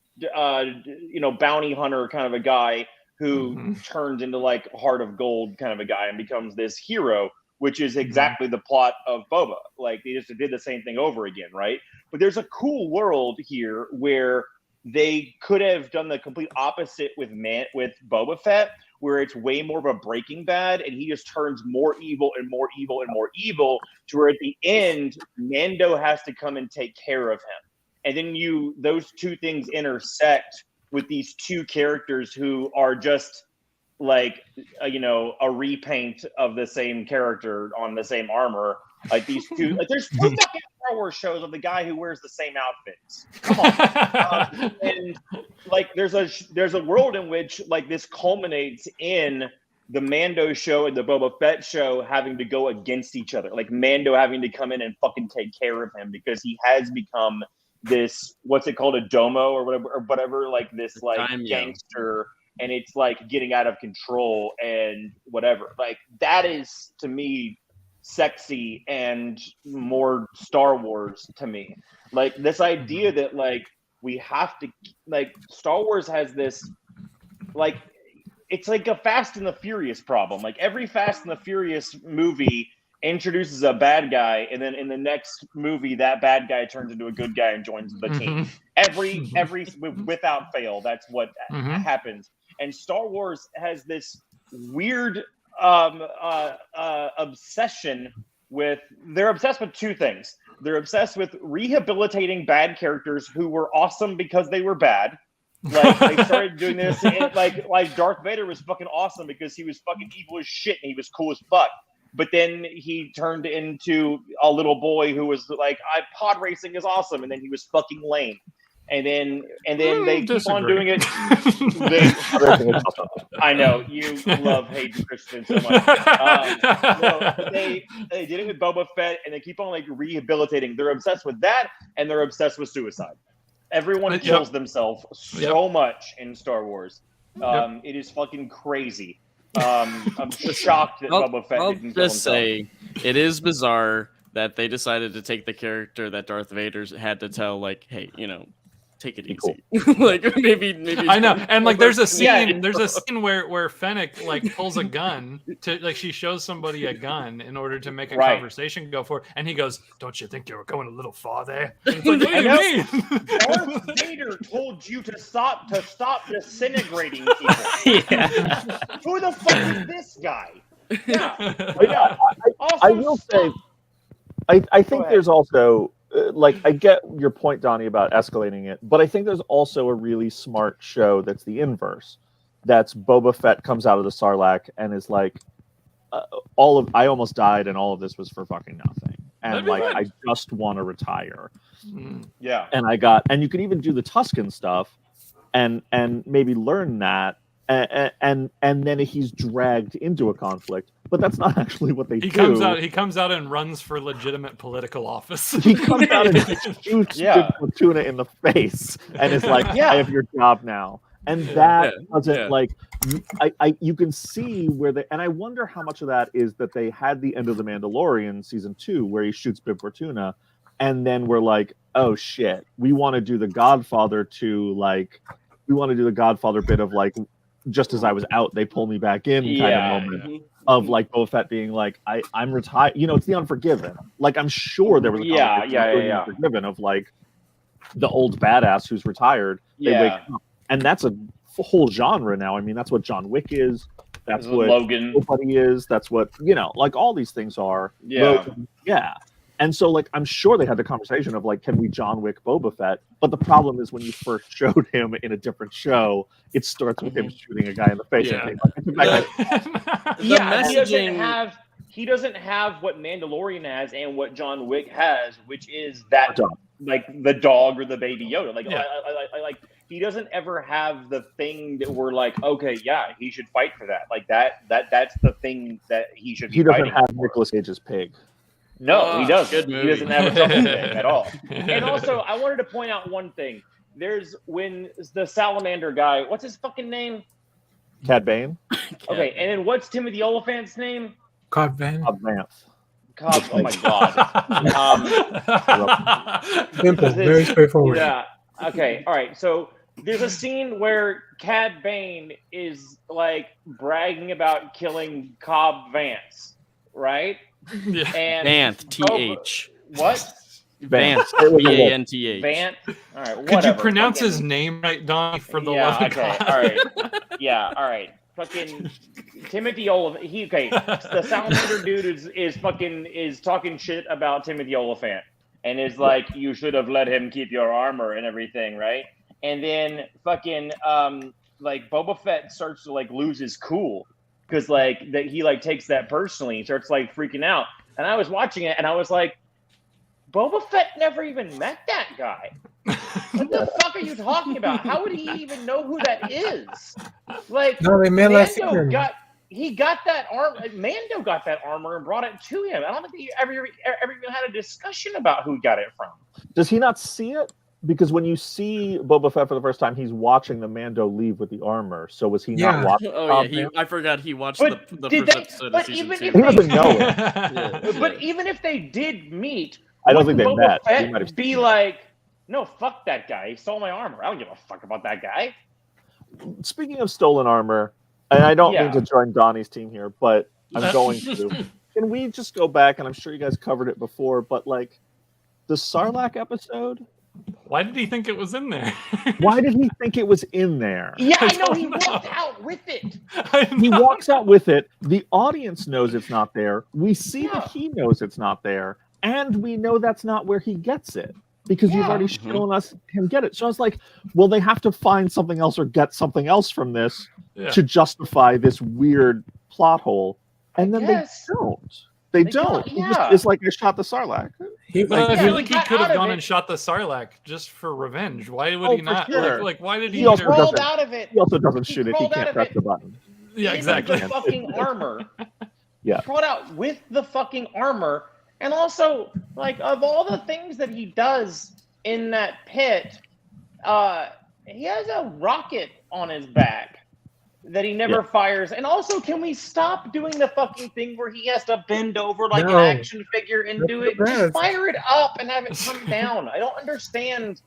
[SPEAKER 6] bounty hunter kind of a guy who turns into like Heart of Gold kind of a guy and becomes this hero, which is exactly the plot of Boba. Like, they just did the same thing over again, right? But there's a cool world here where they could have done the complete opposite with Boba Fett, where it's way more of a Breaking Bad, and he just turns more evil and more evil and more evil, to where at the end, Mando has to come and take care of him. And then those two things intersect with these two characters who are just like, a repaint of the same character on the same armor. Like these two, like there's two fucking Star Wars shows of the guy who wears the same outfits. Come on. And like there's a world in which like this culminates in the Mando show and the Boba Fett show having to go against each other. Like Mando having to come in and fucking take care of him because he has become this, what's it called, a domo or whatever, like this like gangster, and it's like getting out of control and whatever. Like that is, to me, sexy and more Star Wars to me. Like this idea that like we have to, like, Star Wars has this, like, it's like a Fast and the Furious problem. Like every Fast and the Furious movie introduces a bad guy, and then in the next movie that bad guy turns into a good guy and joins the team. Every without fail, that's what happens. And Star Wars has this weird obsession with, they're obsessed with two things. They're obsessed with rehabilitating bad characters who were awesome because they were bad. Like they started doing this, and like Darth Vader was fucking awesome because he was fucking evil as shit and he was cool as fuck. But then he turned into a little boy who was like, pod racing is awesome, and then he was fucking lame. And then they keep on doing it. I know you love Hayden Christensen so much. They did it with Boba Fett, and they keep on like rehabilitating. They're obsessed with that, and they're obsessed with suicide. Everyone kills themselves so much in Star Wars. It is fucking crazy. I'm shocked that Boba Fett didn't kill himself.
[SPEAKER 1] Say it is bizarre that they decided to take the character that Darth Vader had to tell, like, hey, take it easy. Like maybe I
[SPEAKER 2] know. And like there's a scene where Fennec like pulls a gun to, like, she shows somebody a gun in order to make a conversation go forward, and he goes, "Don't you think you were going a little far there?" And it's like, what do you mean?
[SPEAKER 6] Darth Vader told you to stop disintegrating people. Who the fuck is this guy?
[SPEAKER 7] I will say I think there's also like, I get your point, Donnie, about escalating it, but I think there's also a really smart show that's the inverse. That's Boba Fett comes out of the Sarlacc and is like, I almost died, and all of this was for fucking nothing. and like I just want to retire.
[SPEAKER 6] Yeah.
[SPEAKER 7] And you can even do the Tusken stuff and maybe learn that. And then he's dragged into a conflict, but that's not actually what they do.
[SPEAKER 2] He comes out and runs for legitimate political office.
[SPEAKER 7] He comes out and shoots Tuna in the face and is like, I have your job now. And that doesn't like you can see where they, and I wonder how much of that is that they had the end of The Mandalorian season 2 where he shoots Bib Fortuna, and then we're like, oh shit, we want to do the Godfather bit of like, just as I was out, they pull me back in kind of moment of like Boba Fett being like, I'm retired. You know, it's the Unforgiven. Like, I'm sure there was a Unforgiven of like the old badass who's retired. They wake up. And that's a whole genre now. I mean, that's what John Wick is. That's what
[SPEAKER 6] Logan
[SPEAKER 7] Nobody is. That's what, you know, like all these things are. Logan, And so, like, I'm sure they had the conversation of, like, can we John Wick Boba Fett? But the problem is when you first showed him in a different show, it starts with him shooting a guy in the face.
[SPEAKER 6] He doesn't have what Mandalorian has and what John Wick has, which is that, like, the dog or the baby Yoda. Like, like he doesn't ever have the thing that we're like, okay, he should fight for that. Like, that's the thing that he should be fighting for.
[SPEAKER 7] He doesn't have Nicolas Cage's pig.
[SPEAKER 6] No, he doesn't. He doesn't have a trouble with it at all. And also, I wanted to point out one thing. There's when the salamander guy, what's his fucking name?
[SPEAKER 7] Cad Bane.
[SPEAKER 6] Okay, and then what's Timothy Oliphant's name?
[SPEAKER 4] Cobb Vance.
[SPEAKER 6] Oh my god.
[SPEAKER 4] Simple, very straightforward.
[SPEAKER 6] Yeah. Okay. All right. So there's a scene where Cad Bane is like bragging about killing Cobb Vance, right?
[SPEAKER 2] Yeah.
[SPEAKER 6] And
[SPEAKER 1] Vance, TH.
[SPEAKER 6] What?
[SPEAKER 1] Vance, VANTH.
[SPEAKER 6] Vance. All right.
[SPEAKER 2] Could you pronounce his name right, Don? For the love of God.
[SPEAKER 6] All right. Yeah. All right. Fucking Timothy Oliphant. The salamander dude is talking shit about Timothy Oliphant and is like, you should have let him keep your armor and everything, right? And then fucking like Boba Fett starts to like lose his cool. Because like that he like takes that personally, he starts like freaking out. And I was watching it and I was like, Boba Fett never even met that guy. What the fuck are you talking about? How would he even know who that is? Like,
[SPEAKER 4] no, they met last year.
[SPEAKER 6] Mando got that armor and brought it to him. I don't think he ever even had a discussion about who got it from.
[SPEAKER 7] Does he not see it? Because when you see Boba Fett for the first time, he's watching the Mando leave with the armor. So was he not watching?
[SPEAKER 1] I forgot he watched the first episode of season 2.
[SPEAKER 7] He doesn't know it.
[SPEAKER 6] But even if they did meet,
[SPEAKER 7] I don't think they met.
[SPEAKER 6] Fett be like, no, fuck that guy. He stole my armor. I don't give a fuck about that guy.
[SPEAKER 7] Speaking of stolen armor, and I don't mean to join Donnie's team here, but I'm going to. Can we just go back? And I'm sure you guys covered it before, but like the Sarlacc episode.
[SPEAKER 2] Why did he think it was in there?
[SPEAKER 7] Why did he think it was in there?
[SPEAKER 6] Yeah, I know. He walked out with it.
[SPEAKER 7] He walks out with it. The audience knows it's not there. We see that he knows it's not there. And we know that's not where he gets it. Because you've already shown us him get it. So I was like, well, they have to find something else or get something else from this to justify this weird plot hole. And then they don't. They don't. It's like they shot the Sarlacc.
[SPEAKER 2] I feel like he could have gone and shot the Sarlacc just for revenge. Why would he not?
[SPEAKER 7] Sure.
[SPEAKER 2] Like, why did he?
[SPEAKER 6] He crawled out of it.
[SPEAKER 7] He also doesn't shoot if he can't press the button.
[SPEAKER 2] Yeah, exactly.
[SPEAKER 6] The fucking armor. He crawled out with the fucking armor, and also, like, of all the things that he does in that pit, he has a rocket on his back that he never fires. And also, can we stop doing the fucking thing where he has to bend over like an action figure and do it? Just fire it up and have it come down. I don't understand.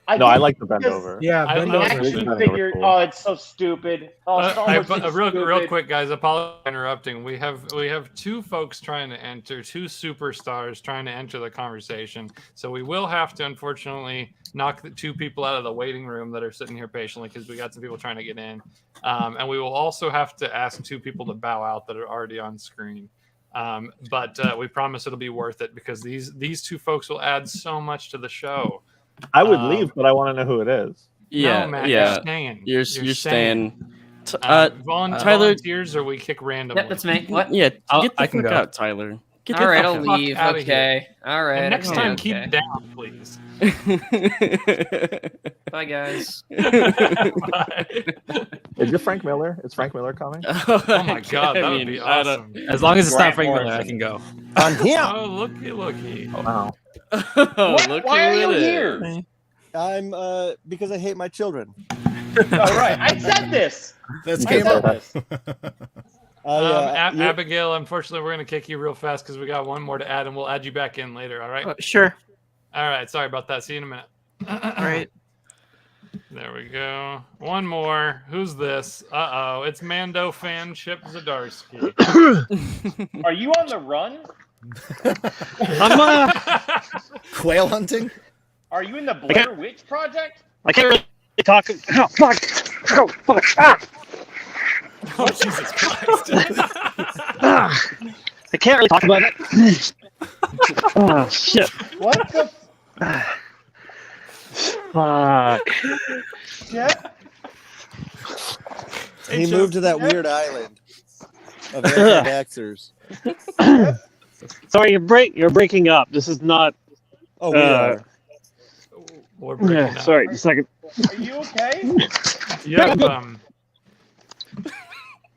[SPEAKER 7] I like the bend over.
[SPEAKER 4] Yeah,
[SPEAKER 6] bend over. Action figure. Oh, it's so stupid.
[SPEAKER 2] Real quick, guys. Apologize for interrupting. We have two folks trying to enter, two superstars trying to enter the conversation. So we will have to, unfortunately, knock the two people out of the waiting room that are sitting here patiently because we got some people trying to get in. And we will also have to ask two people to bow out that are already on screen. But we promise it'll be worth it because these two folks will add so much to the show.
[SPEAKER 7] I would leave, but I want to know who it is.
[SPEAKER 1] Yeah,
[SPEAKER 2] no, Matt, you're staying.
[SPEAKER 1] You're staying.
[SPEAKER 2] Tyler, volunteers or we kick random.
[SPEAKER 3] Yep, that's me. What?
[SPEAKER 1] Yeah,
[SPEAKER 4] I
[SPEAKER 1] get the
[SPEAKER 4] can
[SPEAKER 1] fuck
[SPEAKER 4] go.
[SPEAKER 1] out, Tyler.
[SPEAKER 3] All right, I'll leave. Okay. All right.
[SPEAKER 2] And next time, keep down, please.
[SPEAKER 3] Bye, guys.
[SPEAKER 2] Bye.
[SPEAKER 7] Is it Frank Miller? Is Frank Miller coming?
[SPEAKER 2] Oh my god, that would be awesome.
[SPEAKER 9] As long as it's not Frank Miller, I can go.
[SPEAKER 10] On him.
[SPEAKER 2] Oh, looky.
[SPEAKER 7] Wow.
[SPEAKER 6] Why are you here?
[SPEAKER 10] I'm because I hate my children.
[SPEAKER 6] All right, I said this.
[SPEAKER 10] That's
[SPEAKER 2] Abigail, unfortunately, we're going to kick you real fast because we got one more to add, and we'll add you back in later, all right?
[SPEAKER 5] Sure.
[SPEAKER 2] All right, sorry about that. See you in a minute.
[SPEAKER 5] All right.
[SPEAKER 2] There we go. One more. Who's this? Uh-oh. It's Mando fan Chip Zdarsky.
[SPEAKER 6] Are you on the run?
[SPEAKER 9] I'm
[SPEAKER 10] quail hunting.
[SPEAKER 6] Are you in the Blair Witch Project?
[SPEAKER 9] I can't really talk. Oh, fuck. Oh, fuck. Ah.
[SPEAKER 2] Oh, Jesus Christ.
[SPEAKER 9] I can't really talk about it. Oh, shit.
[SPEAKER 6] What the?
[SPEAKER 9] Fuck.
[SPEAKER 6] Yeah.
[SPEAKER 10] He moved to that weird island of anti-vaxxers.
[SPEAKER 9] Sorry, you're breaking up. This is not.
[SPEAKER 10] Oh, we are.
[SPEAKER 2] We're breaking up.
[SPEAKER 9] Sorry, just a second.
[SPEAKER 6] Are you okay?
[SPEAKER 2] Yep.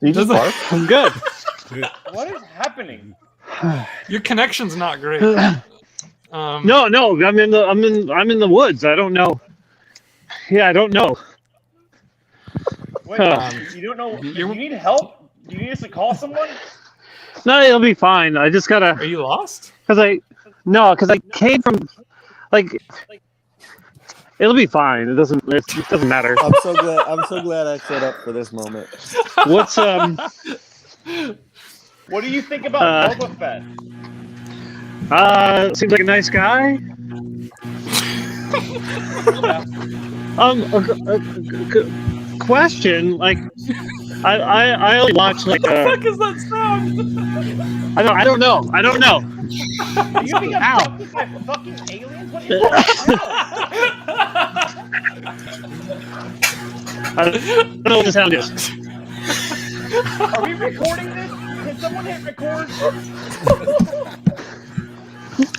[SPEAKER 7] You just bark?
[SPEAKER 9] I'm good.
[SPEAKER 6] What is happening?
[SPEAKER 2] Your connection's not great.
[SPEAKER 9] No, I'm in the woods. I don't know. Yeah, I don't know.
[SPEAKER 6] Wait, you don't know? You need help? Do you need us to call someone?
[SPEAKER 9] No, it'll be fine. I just gotta.
[SPEAKER 2] Are you lost?
[SPEAKER 9] Because I came from, it'll be fine. It doesn't matter.
[SPEAKER 10] I'm so glad I showed up for this moment.
[SPEAKER 9] What's
[SPEAKER 6] What do you think about Boba Fett?
[SPEAKER 9] Seems like a nice guy. Question, I only watch
[SPEAKER 2] What the fuck is that sound?
[SPEAKER 9] I don't know.
[SPEAKER 6] Are you being abducted by fucking aliens? What is that?
[SPEAKER 9] I don't know what the sound is.
[SPEAKER 6] Are we recording this? Can someone hit record?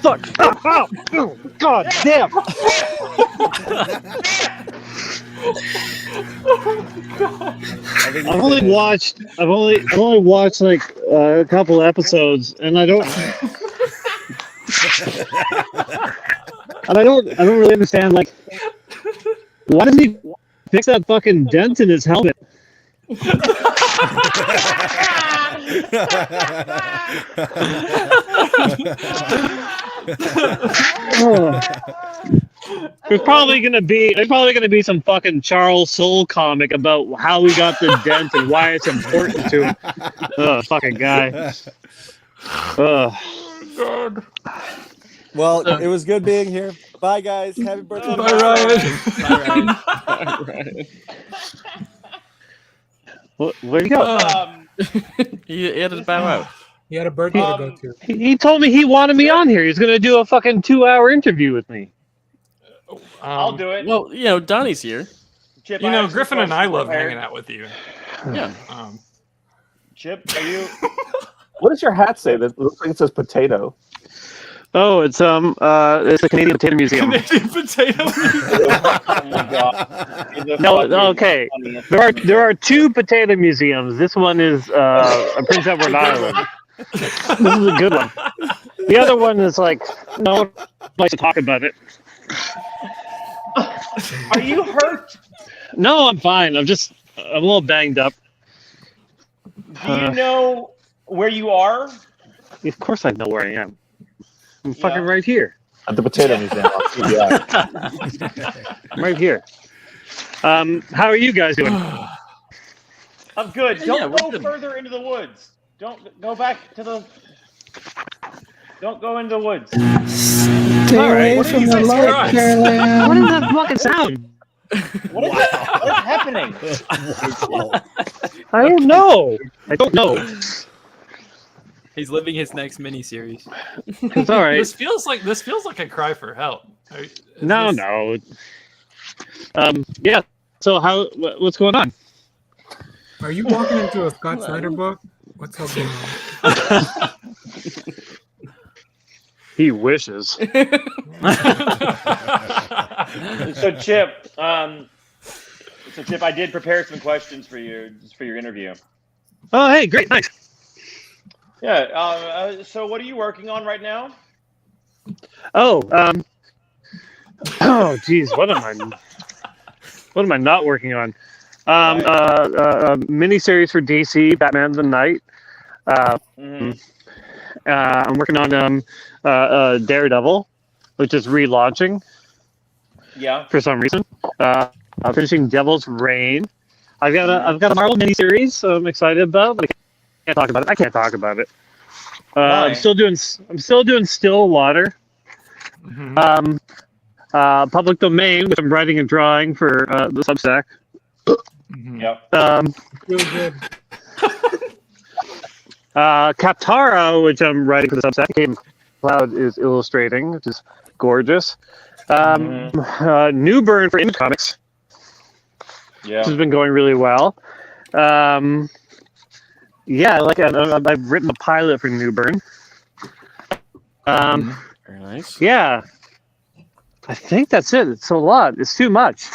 [SPEAKER 9] Fuck! Oh, God damn! I've only watched like a couple episodes, and I don't really understand, why doesn't he fix that fucking dent in his helmet? There's probably gonna be some fucking Charles Soule comic about how he got the dent and why it's important to him. Oh, fucking guy.
[SPEAKER 2] God.
[SPEAKER 10] Well, it was good being here. Bye, guys. Happy birthday.
[SPEAKER 2] Bye, Ryan.
[SPEAKER 1] Bye, Ryan.
[SPEAKER 9] Where'd he go?
[SPEAKER 1] He had to bow out.
[SPEAKER 4] He had a birthday to go to.
[SPEAKER 9] He told me he wanted me on here. He's gonna do a fucking 2-hour interview with me.
[SPEAKER 6] I'll do it.
[SPEAKER 1] Well, Donnie's here.
[SPEAKER 6] Chip,
[SPEAKER 2] Griffin and I love hanging out with you.
[SPEAKER 1] Yeah.
[SPEAKER 6] Chip, are you?
[SPEAKER 7] What does your hat say? That looks like it says potato.
[SPEAKER 9] Oh, it's the Canadian Potato Museum.
[SPEAKER 2] Canadian Potato Museum.
[SPEAKER 6] Oh my god.
[SPEAKER 9] No, okay. There are 2 potato museums. This one is Prince Edward Island. This is a good one. The other one is no one likes to talk about it.
[SPEAKER 6] Are you hurt?
[SPEAKER 9] No, I'm fine. I'm a little banged up.
[SPEAKER 6] Do you know where you are?
[SPEAKER 9] Of course I know where I am. I'm fucking right here.
[SPEAKER 7] At the Potato Museum. Yeah.
[SPEAKER 9] I'm right here. How are you guys doing?
[SPEAKER 6] I'm good. Don't go
[SPEAKER 1] good.
[SPEAKER 6] further into the woods. Don't go back to the. Don't go into the woods.
[SPEAKER 5] Stay away from the light, Caroline.
[SPEAKER 9] What is that fucking sound?
[SPEAKER 6] What is happening?
[SPEAKER 9] I don't know.
[SPEAKER 11] He's living his next mini-series.
[SPEAKER 9] It's all right.
[SPEAKER 2] This feels like a cry for help.
[SPEAKER 9] No. Yeah. So what's going on?
[SPEAKER 4] Are you walking into a Scott Snyder book? What's up going on?
[SPEAKER 9] He wishes.
[SPEAKER 6] So Chip, I did prepare some questions for you just for your interview.
[SPEAKER 9] Oh, hey, great, nice.
[SPEAKER 6] Yeah. So what are you working on right now?
[SPEAKER 9] Oh, oh, geez, what am I not working on? A miniseries for DC, Batman the Knight. I'm working on Daredevil, which is relaunching.
[SPEAKER 6] Yeah.
[SPEAKER 9] For some reason, I'm finishing Devil's Reign. I've got a Marvel miniseries I'm excited about, but I can't talk about it. I can't talk about it. I'm still doing Stillwater. Public Domain, which I'm writing and drawing for the Substack.
[SPEAKER 6] Yep.
[SPEAKER 4] Really good.
[SPEAKER 9] Kaptara, which I'm writing for the Substack. Game Cloud is illustrating, which is gorgeous. New Burn for Image Comics.
[SPEAKER 6] Yeah.
[SPEAKER 9] Which has been going really well. Yeah, I've written a pilot for New Burn.
[SPEAKER 1] Very nice.
[SPEAKER 9] Yeah. I think that's it. It's a lot. It's too much.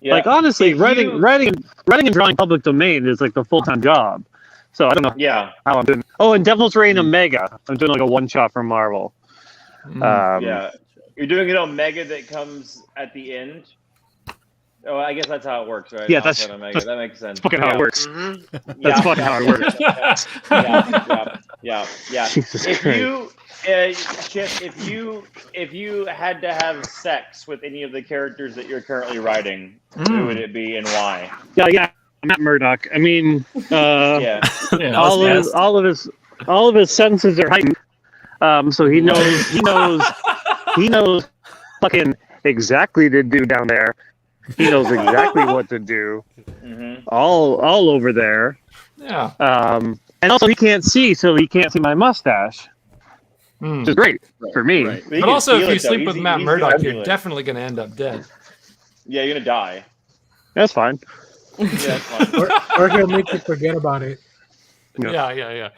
[SPEAKER 6] Yeah.
[SPEAKER 9] Like honestly, writing and drawing public domain is like the full-time job. So I don't know how I'm doing. Oh, and Devil's Reign Omega. I'm doing like a one-shot from Marvel.
[SPEAKER 6] Yeah. You're doing an Omega that comes at the end. Oh, I guess that's how it works, right?
[SPEAKER 9] Yeah,
[SPEAKER 6] Omega. That makes sense.
[SPEAKER 9] Fucking how it works.
[SPEAKER 6] Mm-hmm.
[SPEAKER 9] That's fucking how it works.
[SPEAKER 6] Yeah.
[SPEAKER 9] Jesus
[SPEAKER 6] If
[SPEAKER 9] Christ.
[SPEAKER 6] you, Chip, if you had to have sex with any of the characters that you're currently writing, who would it be and why?
[SPEAKER 9] Yeah. Matt Murdock. I mean, all of his senses are heightened. So he knows fucking exactly to do down there. He knows exactly what to do. All over there.
[SPEAKER 2] Yeah.
[SPEAKER 9] And also he can't see, so he can't see my mustache. Which is great for me.
[SPEAKER 6] Right.
[SPEAKER 2] But also, if you sleep with Matt Murdock, you're definitely going to end up dead.
[SPEAKER 6] Yeah, you're going to die.
[SPEAKER 9] That's fine.
[SPEAKER 6] Yeah, that's fine.
[SPEAKER 4] or he'll make you forget about it.
[SPEAKER 2] Yeah.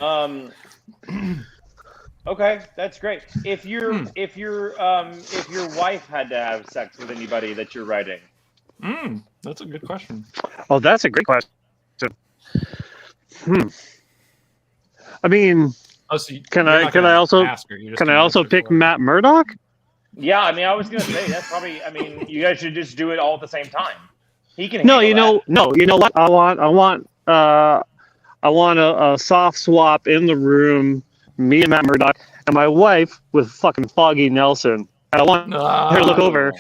[SPEAKER 6] Okay, that's great. If your wife had to have sex with anybody that you're writing,
[SPEAKER 2] that's a good question.
[SPEAKER 9] Oh, that's a great question. I mean, can I also pick Matt Murdock?
[SPEAKER 6] Yeah, I mean, I was gonna say that's probably. I mean, you guys should just do it all at the same time. He can.
[SPEAKER 9] No, you know what? I want a soft swap in the room. Me and Matt Murdock, and my wife with fucking Foggy Nelson. And I want her to look over.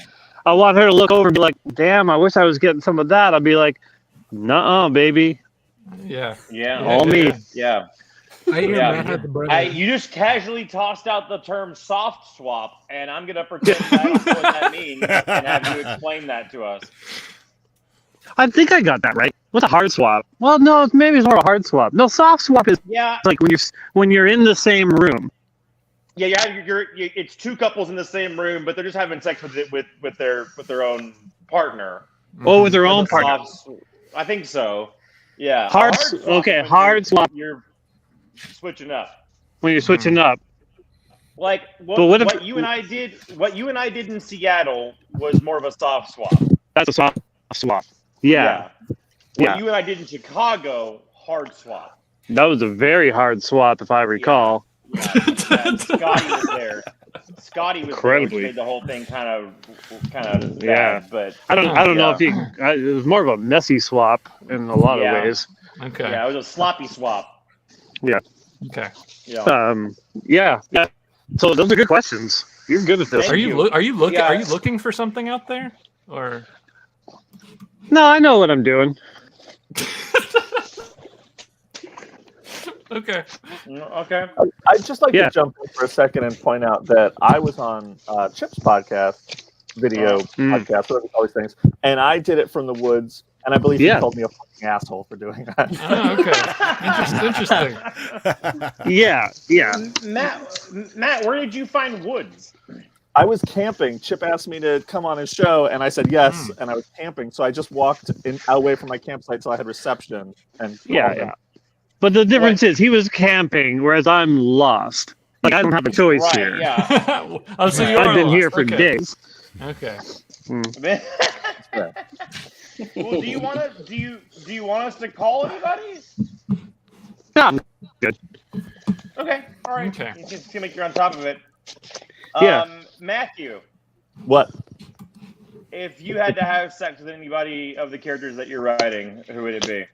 [SPEAKER 9] I want her to look over and be like, "Damn, I wish I was getting some of that." I'd be like, "Nuh-uh, baby."
[SPEAKER 6] Yeah.
[SPEAKER 9] All me.
[SPEAKER 6] Yeah.
[SPEAKER 4] I hear Matt had the brother.
[SPEAKER 6] You just casually tossed out the term soft swap, and I'm going to pretend I don't know what that means and have you explain that to us.
[SPEAKER 9] I think I got that right. What's a hard swap? Well, no, maybe it's more a hard swap. No, soft swap is like when you're in the same room.
[SPEAKER 6] Yeah, it's two couples in the same room, but they're just having sex with their own partner.
[SPEAKER 9] Oh, with their own partner.
[SPEAKER 6] I think so. Yeah.
[SPEAKER 9] Hard swap.
[SPEAKER 6] You're switching up.
[SPEAKER 9] When you're switching up.
[SPEAKER 6] Like what you and I did in Seattle was more of a soft swap.
[SPEAKER 9] That's a soft swap. Yeah.
[SPEAKER 6] What you and I did in Chicago, hard swap.
[SPEAKER 9] That was a very hard swap, if I recall.
[SPEAKER 6] Yeah. Scotty was there.
[SPEAKER 9] Incredibly.
[SPEAKER 6] There, which made the whole thing kind of
[SPEAKER 9] bad,
[SPEAKER 6] but
[SPEAKER 9] I don't know if it was more of a messy swap in a lot of ways.
[SPEAKER 2] Okay.
[SPEAKER 6] Yeah, it was a sloppy swap.
[SPEAKER 9] Yeah.
[SPEAKER 2] Okay.
[SPEAKER 6] Yeah.
[SPEAKER 9] So those are good questions. You're good at this.
[SPEAKER 2] Are you looking for something out there, or?
[SPEAKER 9] No, I know what I'm doing.
[SPEAKER 2] Okay.
[SPEAKER 7] I'd just like to jump in for a second and point out that I was on Chip's podcast, podcast, whatever you call these things, and I did it from the woods, and I believe he called me a fucking asshole for doing that.
[SPEAKER 2] Oh, okay. Interesting.
[SPEAKER 9] Yeah.
[SPEAKER 6] Matt, where did you find woods?
[SPEAKER 7] I was camping. Chip asked me to come on his show, and I said yes, and I was camping, so I just walked away from my campsite so I had reception. And
[SPEAKER 9] But the difference is he was camping, whereas I'm lost. Like I don't have a choice
[SPEAKER 6] Right,
[SPEAKER 9] here.
[SPEAKER 6] yeah.
[SPEAKER 2] Oh, so you are
[SPEAKER 9] I've been here
[SPEAKER 2] lost.
[SPEAKER 9] for
[SPEAKER 2] Okay.
[SPEAKER 9] days.
[SPEAKER 2] Okay.
[SPEAKER 6] Well, do you want us to call anybody?
[SPEAKER 9] No, I'm good.
[SPEAKER 6] Okay, all right.
[SPEAKER 2] Okay.
[SPEAKER 6] You seem like you're on top of it.
[SPEAKER 9] Yeah.
[SPEAKER 6] Matthew,
[SPEAKER 7] What?
[SPEAKER 6] if you had to have sex with anybody of the characters that you're writing, who would it be?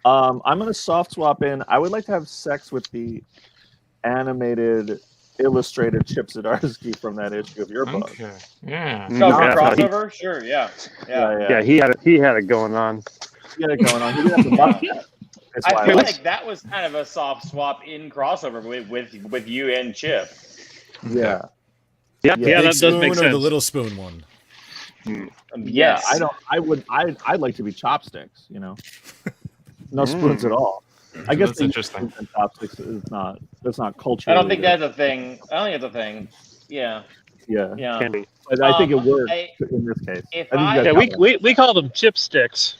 [SPEAKER 7] I'm gonna soft swap in. I would like to have sex with the animated, illustrated Chip Zdarsky from that issue of your book.
[SPEAKER 2] Okay. Yeah.
[SPEAKER 6] So
[SPEAKER 9] Yeah.
[SPEAKER 6] crossover? Sure, yeah.
[SPEAKER 9] Yeah, he had it going on.
[SPEAKER 7] He had it going on. He didn't have to buck that. That's why
[SPEAKER 6] I feel
[SPEAKER 7] like
[SPEAKER 6] like that was kind of a soft swap in crossover with you and Chip.
[SPEAKER 7] yeah.
[SPEAKER 9] Yeah,
[SPEAKER 12] Big
[SPEAKER 9] that does
[SPEAKER 12] spoon
[SPEAKER 9] make
[SPEAKER 12] or
[SPEAKER 9] sense.
[SPEAKER 12] the little spoon one?
[SPEAKER 6] Yes.
[SPEAKER 7] I'd like to be chopsticks, you know. No spoons at all. I guess
[SPEAKER 2] That's interesting.
[SPEAKER 7] Chopsticks is not. That's not culture.
[SPEAKER 6] I don't think that's a thing. I don't think that's a thing. Yeah.
[SPEAKER 7] Yeah.
[SPEAKER 6] Yeah.
[SPEAKER 9] Can be.
[SPEAKER 7] But I think it works in this case.
[SPEAKER 6] If
[SPEAKER 7] I think
[SPEAKER 6] I-
[SPEAKER 7] you
[SPEAKER 9] Yeah,
[SPEAKER 7] guys got one.
[SPEAKER 9] we call them chipsticks.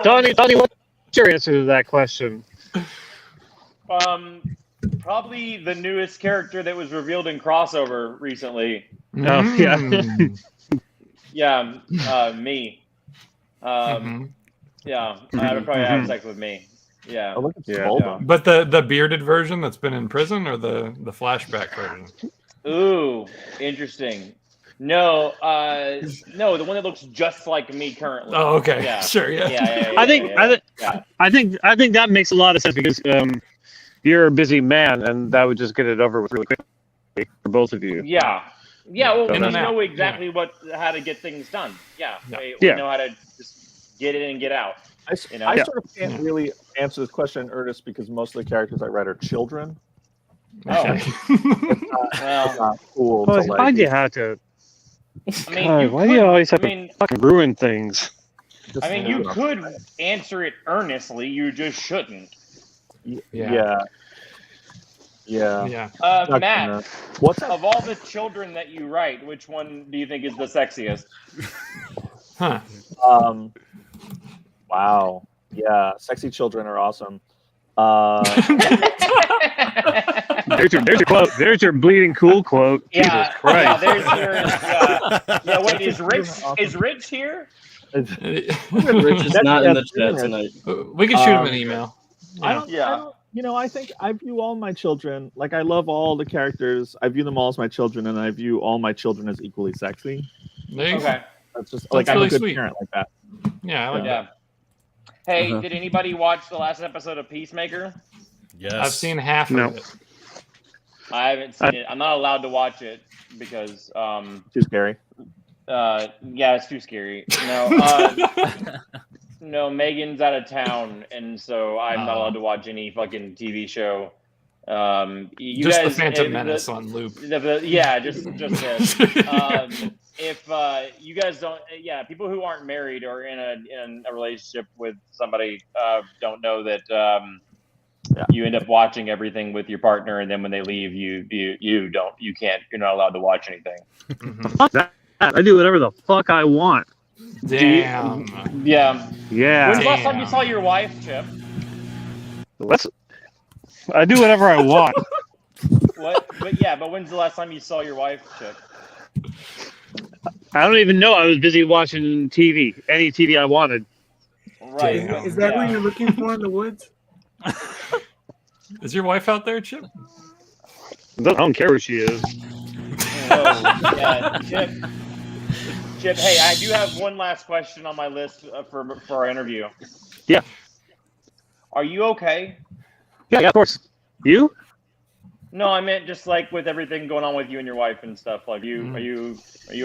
[SPEAKER 9] Donnie, what's your answer to that question?
[SPEAKER 6] Probably the newest character that was revealed in crossover recently.
[SPEAKER 9] Oh, yeah.
[SPEAKER 6] Yeah, me. Yeah, I would probably have sex with me. Yeah.
[SPEAKER 7] Oh, look at
[SPEAKER 9] Yeah.
[SPEAKER 7] Boba.
[SPEAKER 2] But the bearded version that's been in prison, or the flashback version?
[SPEAKER 6] Ooh, interesting. No, no, the one that looks just like me currently.
[SPEAKER 2] Oh, okay.
[SPEAKER 6] Yeah.
[SPEAKER 2] Sure. Yeah.
[SPEAKER 9] I think that makes a lot of sense because you're a busy man, and that would just get it over with really quickly for both of you.
[SPEAKER 6] Yeah. Well, we
[SPEAKER 2] In and
[SPEAKER 6] know
[SPEAKER 2] out.
[SPEAKER 6] exactly how to get things done. Yeah.
[SPEAKER 2] Yeah.
[SPEAKER 6] We know how to just get in and get out.
[SPEAKER 7] I sort of can't really answer this question in earnest because most of the characters I write are children.
[SPEAKER 6] Oh.
[SPEAKER 7] It's not cool.
[SPEAKER 9] Oh,
[SPEAKER 7] to, like,
[SPEAKER 9] why'd you have to?
[SPEAKER 6] I mean,
[SPEAKER 9] God, why do you always have
[SPEAKER 6] to
[SPEAKER 9] fucking ruin things?
[SPEAKER 7] just
[SPEAKER 6] I mean,
[SPEAKER 7] do
[SPEAKER 6] you
[SPEAKER 7] it.
[SPEAKER 6] could answer it earnestly. You just shouldn't.
[SPEAKER 7] Yeah. Not
[SPEAKER 6] Matt,
[SPEAKER 7] gonna- what's up?
[SPEAKER 6] of all the children that you write, which one do you think is the sexiest?
[SPEAKER 2] Huh.
[SPEAKER 7] Wow. Yeah, sexy children are awesome.
[SPEAKER 9] There's your quote. There's your bleeding cool quote.
[SPEAKER 6] Yeah,
[SPEAKER 9] Jesus Christ.
[SPEAKER 6] there's your. Wait, is Rich here?
[SPEAKER 1] Rich is not in the chat tonight.
[SPEAKER 2] We can shoot him an email.
[SPEAKER 7] I don't. You know, I think I view all my children like I love all the characters. I view them all as my children, and I view all my children as equally sexy.
[SPEAKER 2] There you go.
[SPEAKER 6] Okay.
[SPEAKER 7] That's just
[SPEAKER 2] That's
[SPEAKER 7] like I'm
[SPEAKER 2] really
[SPEAKER 7] a good
[SPEAKER 2] sweet.
[SPEAKER 7] parent like that.
[SPEAKER 2] Yeah, I like
[SPEAKER 6] Yeah.
[SPEAKER 2] that.
[SPEAKER 6] Hey, did anybody watch the last episode of Peacemaker?
[SPEAKER 12] Yes.
[SPEAKER 2] I've seen half
[SPEAKER 9] No.
[SPEAKER 2] of it.
[SPEAKER 6] I haven't seen it. I'm not allowed to watch it because
[SPEAKER 7] Too scary.
[SPEAKER 6] yeah, it's too scary. No, no, Megan's out of town, and so I'm not allowed to watch any fucking TV show. You
[SPEAKER 2] Just
[SPEAKER 6] guys,
[SPEAKER 2] the Phantom Menace on loop.
[SPEAKER 6] Yeah, just this. If you guys don't, people who aren't married or in a relationship with somebody don't know that you end up watching everything with your partner, and then when they leave, you're not allowed to watch anything.
[SPEAKER 9] Fuck that. I do whatever the fuck I want.
[SPEAKER 2] Damn.
[SPEAKER 6] Yeah.
[SPEAKER 9] Yeah.
[SPEAKER 6] When's the last time you saw your wife, Chip?
[SPEAKER 9] I do whatever I want.
[SPEAKER 6] What? But when's the last time you saw your wife, Chip?
[SPEAKER 9] I don't even know. I was busy watching TV. Any TV I wanted.
[SPEAKER 6] Right.
[SPEAKER 4] Is that what you're looking for in the woods?
[SPEAKER 2] Is your wife out there, Chip?
[SPEAKER 9] I don't care where she is.
[SPEAKER 6] Yeah, Chip. Hey, I do have one last question on my list for our interview.
[SPEAKER 9] Yeah.
[SPEAKER 6] Are you okay?
[SPEAKER 9] Yeah, of course. You?
[SPEAKER 6] No, I meant just like with everything going on with you and your wife and stuff. Like, are you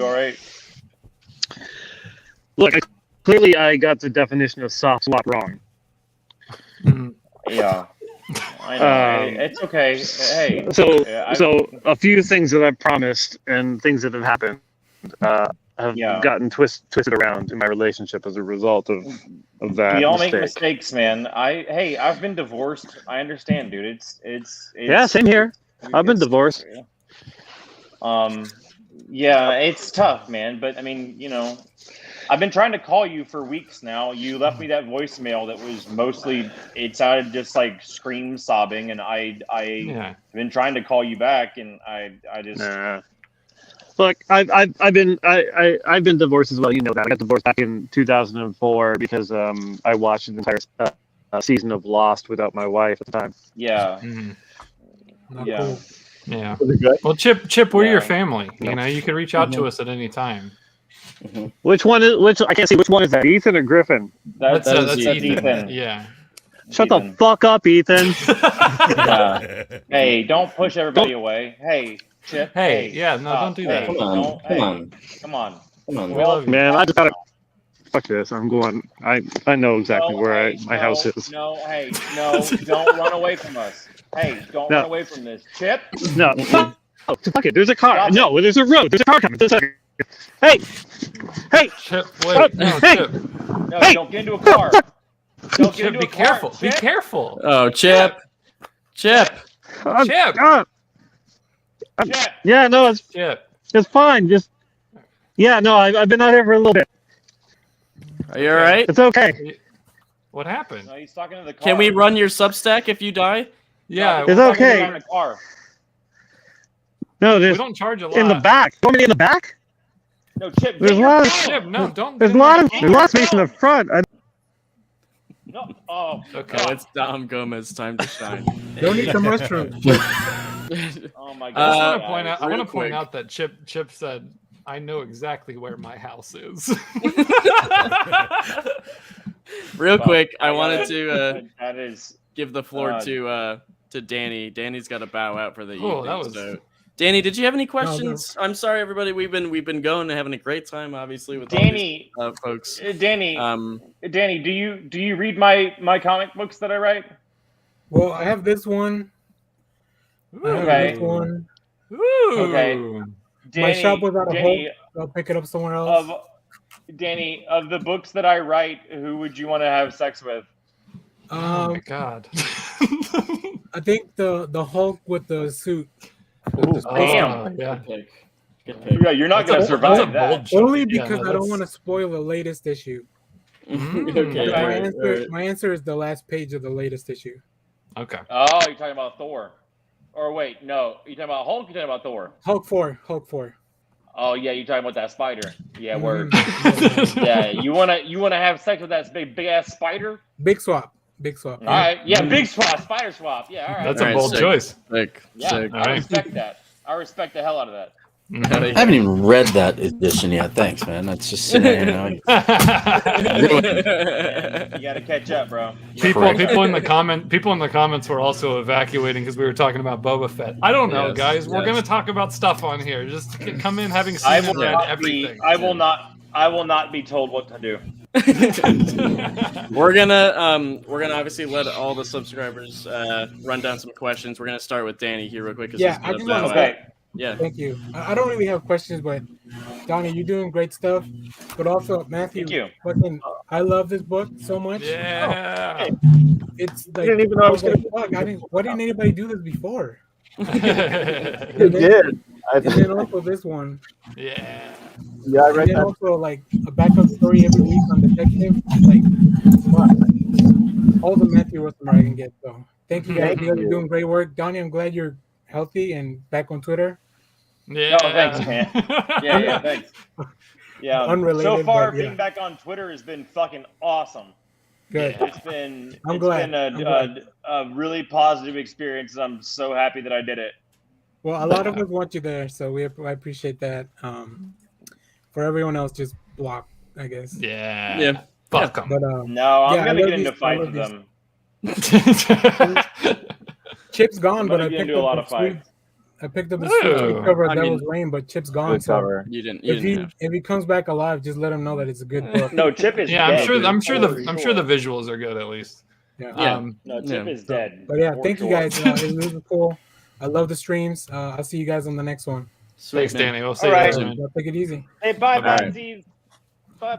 [SPEAKER 6] all right?
[SPEAKER 9] Look, clearly I got the definition of soft swap wrong.
[SPEAKER 6] Yeah. I know. It's okay. Hey.
[SPEAKER 9] So a few things that I've promised and things that have happened have gotten twisted around in my relationship as a result of that.
[SPEAKER 6] We all
[SPEAKER 9] mistake.
[SPEAKER 6] make mistakes, man. I've been divorced. I understand, dude. It's
[SPEAKER 9] Yeah, same here. I've been divorced.
[SPEAKER 6] Yeah, it's tough, man. But I mean, I've been trying to call you for weeks now. You left me that voicemail that was mostly, it sounded just like scream sobbing, and I've been trying to call you back, and I just.
[SPEAKER 9] Look, I've been divorced as well. You know that I got divorced back in 2004 because I watched an entire season of Lost without my wife at the time.
[SPEAKER 6] Yeah.
[SPEAKER 2] Yeah.
[SPEAKER 6] Cool.
[SPEAKER 2] Yeah. Well, Chip, we're your family. You know, you can reach out to us at any time.
[SPEAKER 9] Which one is which? I can't see which one is that. Ethan or Griffin?
[SPEAKER 6] That's Ethan.
[SPEAKER 2] Yeah.
[SPEAKER 9] Shut the fuck up, Ethan.
[SPEAKER 6] Hey, don't push everybody away. Hey, Chip.
[SPEAKER 2] Hey, yeah, no, don't do that.
[SPEAKER 6] Come on.
[SPEAKER 9] Man, I just gotta. Fuck this. I'm going. I know exactly where my house is.
[SPEAKER 6] No, don't run away from us. Hey, don't run away from this. Chip?
[SPEAKER 9] No. Oh, fuck it. There's a car. No, there's a road. There's a car coming. Hey!
[SPEAKER 2] Chip, wait. No,
[SPEAKER 9] hey!
[SPEAKER 2] Chip.
[SPEAKER 6] No, don't get into a car. Don't get into
[SPEAKER 2] Be
[SPEAKER 6] a car.
[SPEAKER 2] careful.
[SPEAKER 6] Chip?
[SPEAKER 2] Be careful.
[SPEAKER 1] Oh, Chip.
[SPEAKER 2] Chip.
[SPEAKER 9] Yeah, no, it's fine. I've been out here for a little bit.
[SPEAKER 1] Are you all right?
[SPEAKER 9] It's okay.
[SPEAKER 2] What happened?
[SPEAKER 6] No, he's talking to the car.
[SPEAKER 1] Can we run your Substack if you die?
[SPEAKER 2] Yeah,
[SPEAKER 9] it's okay.
[SPEAKER 6] In the car.
[SPEAKER 9] No,
[SPEAKER 2] we don't charge a lot.
[SPEAKER 9] In the back. You want me in the back?
[SPEAKER 6] No, Chip.
[SPEAKER 9] There's a lot of
[SPEAKER 2] Chip, no, don't.
[SPEAKER 9] There's a lot of space in the front.
[SPEAKER 6] No. Oh.
[SPEAKER 1] Okay, it's Dom Gomez time to shine.
[SPEAKER 4] Don't eat the mushroom.
[SPEAKER 6] Oh my God.
[SPEAKER 2] I want to point out that Chip said, "I know exactly where my house is."
[SPEAKER 1] Real quick, I wanted to
[SPEAKER 6] that is
[SPEAKER 1] give the floor to Danny. Danny's got to bow out for the evening.
[SPEAKER 2] That was...
[SPEAKER 1] So, Danny, did you have any questions? No. I'm sorry, everybody. We've been going and having a great time, obviously, with
[SPEAKER 6] Danny,
[SPEAKER 1] all these, folks.
[SPEAKER 6] Danny, do you read my comic books that I write?
[SPEAKER 4] Well, I have this one.
[SPEAKER 6] Okay.
[SPEAKER 4] This one.
[SPEAKER 6] Okay. Danny,
[SPEAKER 4] my shop was out of Hope. So I'll pick it up somewhere else.
[SPEAKER 6] Danny, of the books that I write, who would you want to have sex with?
[SPEAKER 2] Oh my God.
[SPEAKER 4] I think the Hulk with the suit.
[SPEAKER 6] Damn.
[SPEAKER 2] Yeah.
[SPEAKER 6] Good pick. Yeah, you're not going to survive that.
[SPEAKER 4] Only because I don't want to spoil the latest issue.
[SPEAKER 1] Okay.
[SPEAKER 4] My answer is the last page of the latest issue.
[SPEAKER 2] Okay.
[SPEAKER 6] Oh, you're talking about Thor. Or wait, no. You talking about Hulk? You talking about Thor?
[SPEAKER 4] Hulk 4.
[SPEAKER 6] Oh yeah, you talking about that spider? Yeah, word. Yeah, you wanna have sex with that big ass spider?
[SPEAKER 4] Big swap.
[SPEAKER 6] All right, yeah, big swap, spider swap. Yeah, all right.
[SPEAKER 2] That's a bold choice.
[SPEAKER 1] Sick.
[SPEAKER 6] I respect that. I respect the hell out of that.
[SPEAKER 8] I haven't even read that edition yet. Thanks, man. That's just sitting here now.
[SPEAKER 6] You gotta catch up, bro.
[SPEAKER 2] People in the comments were also evacuating because we were talking about Boba Fett. I don't know, guys. We're gonna talk about stuff on here. Just come in having seen and read everything.
[SPEAKER 6] I will not be told what to do.
[SPEAKER 1] We're gonna obviously let all the subscribers run down some questions. We're gonna start with Danny here real quick.
[SPEAKER 6] Okay.
[SPEAKER 1] Yeah.
[SPEAKER 4] Thank you. I don't really have questions, but Donnie, you're doing great stuff. But also, Matthew, I love this book so much.
[SPEAKER 2] Yeah.
[SPEAKER 4] It's like,
[SPEAKER 7] didn't even know I was gonna.
[SPEAKER 4] Why didn't anybody do this before?
[SPEAKER 7] You did.
[SPEAKER 4] And then also this one.
[SPEAKER 2] Yeah.
[SPEAKER 7] Yeah, I read
[SPEAKER 4] and then
[SPEAKER 7] that.
[SPEAKER 4] also like a backup story every week on Detective. Like, all the Matthew Rosenberg I can get. So thank you guys. You guys are doing great work. Donnie, I'm glad you're healthy and back on Twitter.
[SPEAKER 2] Yeah.
[SPEAKER 6] Oh, thanks, man. Yeah, thanks. Yeah.
[SPEAKER 4] Unrelated,
[SPEAKER 6] so far,
[SPEAKER 4] but yeah.
[SPEAKER 6] being back on Twitter has been fucking awesome.
[SPEAKER 4] Good.
[SPEAKER 6] It's been
[SPEAKER 4] glad.
[SPEAKER 6] a really positive experience. I'm so happy that I did it.
[SPEAKER 4] Well, a lot of us want you there, so I appreciate that. For everyone else, just block, I guess.
[SPEAKER 2] Yeah. Fuck them.
[SPEAKER 4] But
[SPEAKER 6] no, I'm gonna get into fights with them.
[SPEAKER 4] Chip's gone, but I picked
[SPEAKER 6] up a lot of fights.
[SPEAKER 4] I picked up the sweet cover of Devil's Reign, but Chip's gone.
[SPEAKER 7] Good cover.
[SPEAKER 1] You didn't.
[SPEAKER 4] If he comes back alive, just let him know that it's a good book.
[SPEAKER 6] No, Chip is dead.
[SPEAKER 2] I'm sure the visuals are good at least.
[SPEAKER 4] Yeah.
[SPEAKER 6] No, Chip is dead.
[SPEAKER 4] But yeah, thank you guys. It was really cool. I love the streams. I'll see you guys on the next one.
[SPEAKER 2] Thanks, Danny. We'll see you
[SPEAKER 6] right.
[SPEAKER 2] soon.
[SPEAKER 4] Take it easy.
[SPEAKER 6] Hey, bye, Steve. Bye.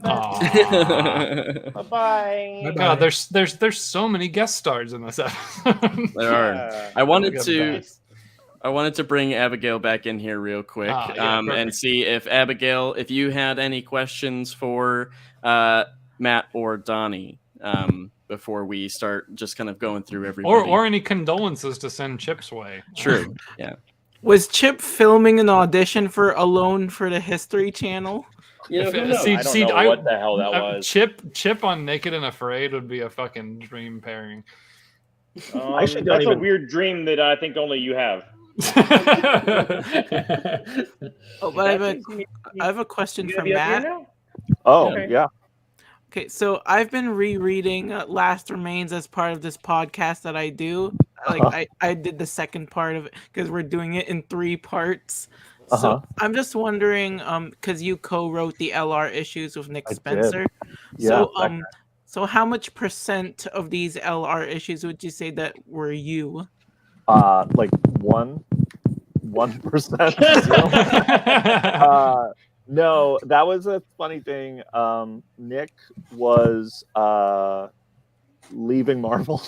[SPEAKER 2] God, there's so many guest stars in this episode.
[SPEAKER 1] There are. I wanted to I wanted to bring Abigail back in here real quick and see if Abigail, if you had any questions for Matt or Donnie before we start just kind of going through everybody.
[SPEAKER 2] Or any condolences to send Chip's way.
[SPEAKER 1] True, yeah.
[SPEAKER 5] Was Chip filming an audition for Alone for the History Channel?
[SPEAKER 6] I don't know what the hell that was.
[SPEAKER 2] Chip on Naked and Afraid would be a fucking dream pairing.
[SPEAKER 6] That's a weird dream that I think only you have.
[SPEAKER 5] But I have a question for Matt.
[SPEAKER 7] Oh, yeah.
[SPEAKER 5] Okay, so I've been rereading Last Remains as part of this podcast that I do. Like I did the second part of it because we're doing it in 3 parts. So I'm just wondering, because you co-wrote the LR issues with Nick Spencer.
[SPEAKER 7] Yeah,
[SPEAKER 5] so how much % of these LR issues would you say that were you?
[SPEAKER 7] Like 1%. No, that was a funny thing. Nick was leaving Marvel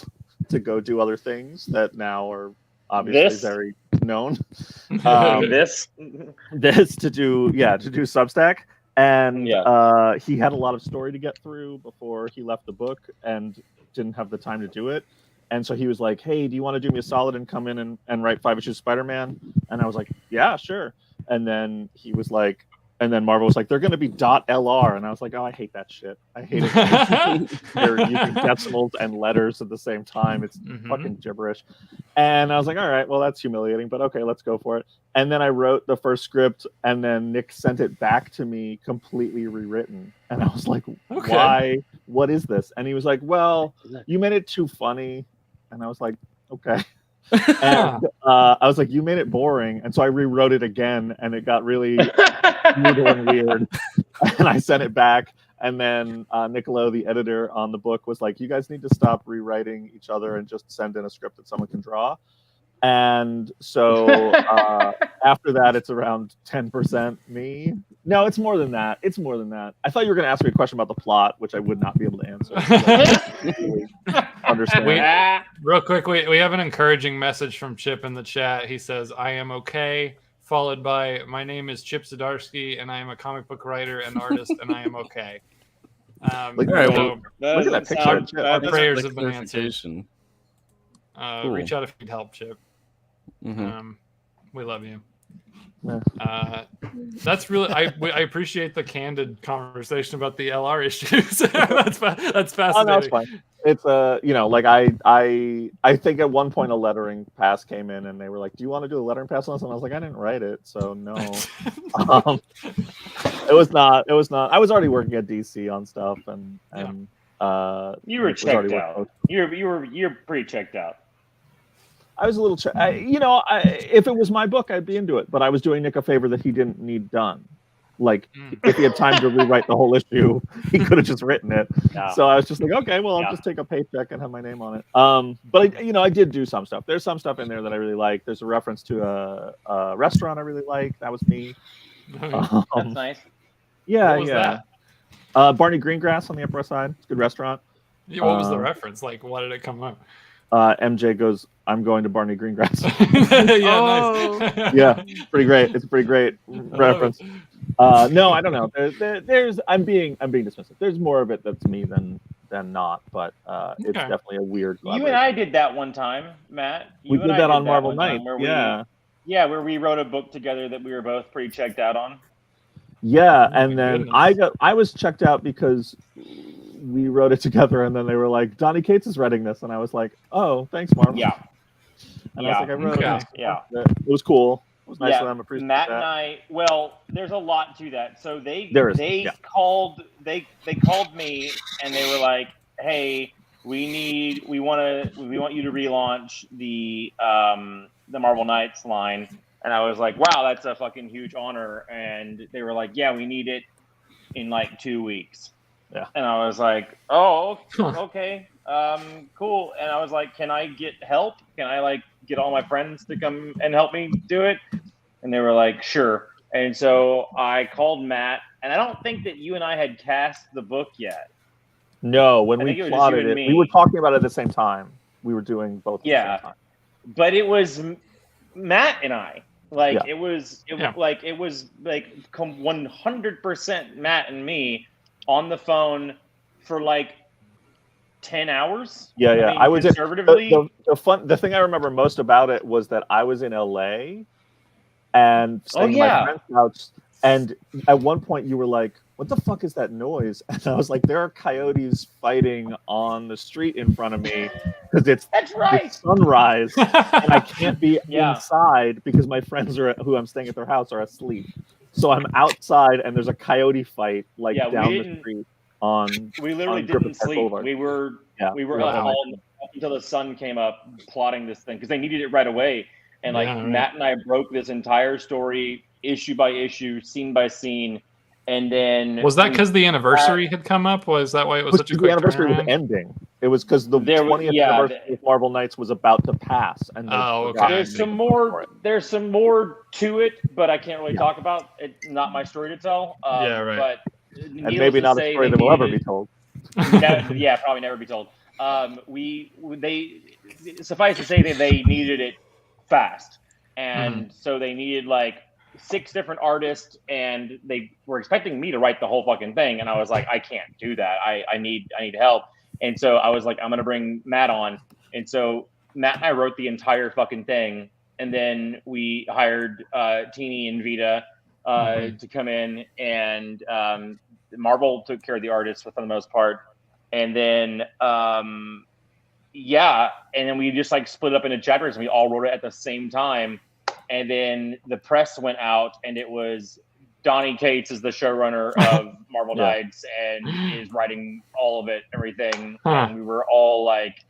[SPEAKER 7] to go do other things that now are obviously very known.
[SPEAKER 6] This
[SPEAKER 7] to do Substack, and he had a lot of story to get through before he left the book and didn't have the time to do it. And so he was like, hey, do you want to do me a solid and come in and write 5 issues of Spider-Man? And I was like, yeah, sure. And then he was like, and then Marvel was like, they're going to be .lr. And I was like, oh, I hate that shit. I hate it. They're using decimals and letters at the same time. It's fucking gibberish. And I was like, all right, well, that's humiliating, but okay, let's go for it. And then I wrote the first script, and then Nick sent it back to me completely rewritten. And I was like, why? What is this? And he was like, well, you made it too funny. And I was like, okay. And I was like, you made it boring. And so I rewrote it again, and it got really brutal and weird. And I sent it back. And then Niccolo, the editor on the book, was like, you guys need to stop rewriting each other and just send in a script that someone can draw. And so after that, it's around 10% me. No, it's more than that. It's more than that. I thought you were going to ask me a question about the plot, which I would not be able to answer. Understand.
[SPEAKER 2] Real quick, we have an encouraging message from Chip in the chat. He says, I am okay, followed by, my name is Chip Zdarsky, and I am a comic book writer and artist, and I am okay.
[SPEAKER 7] Look at that picture.
[SPEAKER 2] Our prayers have been answered. Reach out if you need help, Chip. We love you. That's really I appreciate the candid conversation about the LR issues. that's fascinating.
[SPEAKER 7] Oh, no, it's fine. It's like I think at one point a lettering pass came in and they were like, do you want to do a lettering pass on this? And I was like, I didn't write it, so no. It was not. I was already working at DC on stuff, and
[SPEAKER 6] you were checked out. You're pretty checked out.
[SPEAKER 7] I was a little, if it was my book, I'd be into it. But I was doing Nick a favor that he didn't need done. Like, if he had time to rewrite the whole issue, he could have just written it. Yeah. So I was just like, okay, well, I'll just take a paycheck and have my name on it. But I did do some stuff. There's some stuff in there that I really like. There's a reference to a restaurant I really like. That was me.
[SPEAKER 6] That's nice.
[SPEAKER 7] Yeah, yeah. Barney Greengrass on the Upper West Side. It's a good restaurant.
[SPEAKER 2] Yeah, what was the reference? Like, why did it come up?
[SPEAKER 7] MJ goes, I'm going to Barney Greengrass.
[SPEAKER 2] Nice.
[SPEAKER 7] Yeah, pretty great. It's a pretty great reference. No, I don't know. There's I'm being dismissive. There's more of it that's me than not, but it's definitely a weird
[SPEAKER 6] collaboration. You and I did that one time, Matt.
[SPEAKER 7] We did that on Marvel Night.
[SPEAKER 6] Where we wrote a book together that we were both pretty checked out on.
[SPEAKER 7] Yeah, and then I was checked out because we wrote it together, and then they were like, Donnie Cates is writing this, and I was like, oh, thanks, Marvel.
[SPEAKER 6] Yeah.
[SPEAKER 7] And I was like, I wrote it. Yeah. It was cool. It was nice for them. Appreciate
[SPEAKER 6] Matt
[SPEAKER 7] that.
[SPEAKER 6] And I. Well, there's a lot to that. So they called me and they were like, hey, we want you to relaunch the Marvel Knights line. And I was like, wow, that's a fucking huge honor. And they were like, yeah, we need it in like 2 weeks.
[SPEAKER 7] Yeah.
[SPEAKER 6] And I was like, oh, okay, cool. And I was like, can I get help? Can I get all my friends to come and help me do it? And they were like, sure. And so I called Matt, and I don't think that you and I had cast the book yet.
[SPEAKER 7] No, when we plotted it, we were talking about it at the same time. We were doing both at the same time.
[SPEAKER 6] But it was Matt and I. Like it was like 100% Matt and me on the phone for like 10 hours.
[SPEAKER 7] Yeah. I mean, I was
[SPEAKER 6] conservatively.
[SPEAKER 7] The thing I remember most about it was that I was in LA and staying at my friend's house, and at one point you were like, "What the fuck is that noise?" And I was like, "There are coyotes fighting on the street in front of me because it's sunrise, and I can't be inside because my friends who I'm staying at their house are asleep. So I'm outside, and there's a coyote fight down the street."
[SPEAKER 6] We literally didn't sleep. Boulevard. We were up until the sun came up, plotting this thing because they needed it right away. And Matt and I broke this entire story issue by issue, scene by scene, and then
[SPEAKER 2] was that because the anniversary had come up? Was that why it was such a quick
[SPEAKER 7] anniversary
[SPEAKER 2] turnaround?
[SPEAKER 7] was ending? It was because the 20th anniversary of Marvel Knights was about to pass, and
[SPEAKER 6] there's some more to it, but I can't really talk about it. Not my story to tell. But
[SPEAKER 7] and maybe not a story that will ever be told.
[SPEAKER 6] Probably never be told. They suffice to say that they needed it fast, and so they needed like 6 different artists, and they were expecting me to write the whole fucking thing, and I was like, I can't do that. I need help, and so I was like, I'm gonna bring Matt on, and so Matt and I wrote the entire fucking thing, and then we hired Teeny and Vita to come in, and Marvel took care of the artists for the most part, and then and then we just like split up into chapters, and we all wrote it at the same time, and then the press went out, and it was Donnie Cates is the showrunner of Marvel Knights and is writing all of it, everything, and we were all like,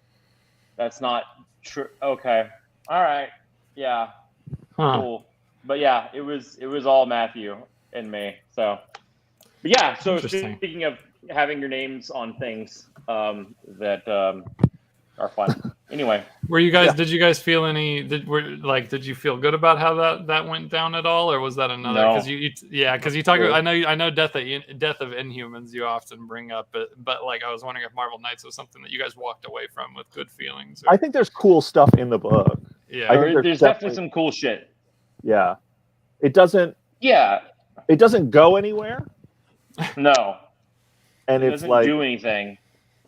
[SPEAKER 6] "That's not true." Okay, all right, cool, but it was all Matthew and me, so. But so speaking of having your names on things that are fun. Anyway,
[SPEAKER 2] were you guys? Did you guys feel any? Did you feel good about how that went down at all, or was that another? Because because you talk. I know Death of Inhumans you often bring up, but like I was wondering if Marvel Knights was something that you guys walked away from with good feelings.
[SPEAKER 7] I think there's cool stuff in the book.
[SPEAKER 2] Yeah,
[SPEAKER 6] there's definitely some cool shit.
[SPEAKER 7] Yeah, it doesn't. Yeah, it doesn't go anywhere.
[SPEAKER 6] No,
[SPEAKER 7] and
[SPEAKER 6] it
[SPEAKER 7] it's like
[SPEAKER 6] do anything.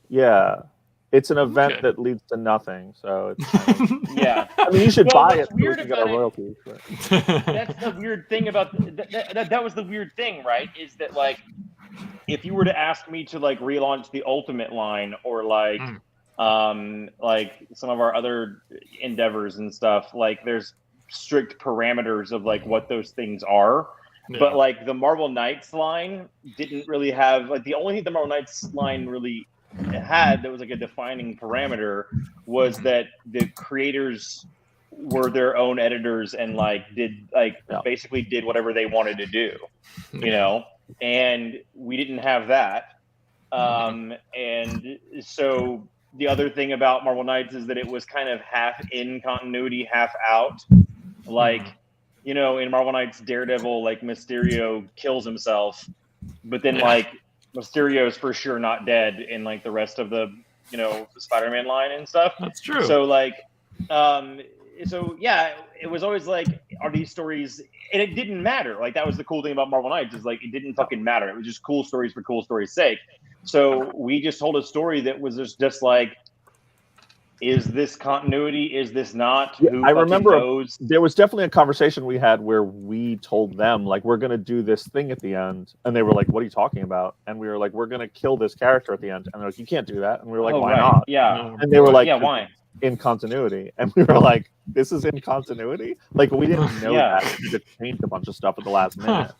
[SPEAKER 7] Yeah, it's an event that leads to nothing. So it's I mean, you should buy it so you get a royalty. But.
[SPEAKER 6] That's the weird thing about that was the weird thing, right? Is that like if you were to ask me to like relaunch the Ultimate line or like some of our other endeavors and stuff, like there's strict parameters of like what those things are. Yeah. But like the Marvel Knights line didn't really have like the only thing the Marvel Knights line really had that was like a defining parameter was that the creators were their own editors and like basically did whatever they wanted to do, you know, and we didn't have that. And so the other thing about Marvel Knights is that it was kind of half in continuity, half out, like. You know, in Marvel Knights, Daredevil, like Mysterio kills himself, but then like Mysterio is for sure not dead in like the rest of the, you know, Spider-Man line and stuff.
[SPEAKER 2] That's true.
[SPEAKER 6] So like, it was always like, are these stories? And it didn't matter. Like that was the cool thing about Marvel Knights is like it didn't fucking matter. It was just cool stories for cool stories' sake. So we just told a story that was just like. Is this continuity? Is this not?
[SPEAKER 7] I remember there was definitely a conversation we had where we told them, like, we're going to do this thing at the end. And they were like, what are you talking about? And we were like, we're going to kill this character at the end. And they're like, you can't do that. And we were like, why not?
[SPEAKER 6] Yeah.
[SPEAKER 7] And they were like,
[SPEAKER 6] why?
[SPEAKER 7] In continuity. And we were like, this is in continuity? Like, we didn't know that. We just changed a bunch of stuff at the last minute.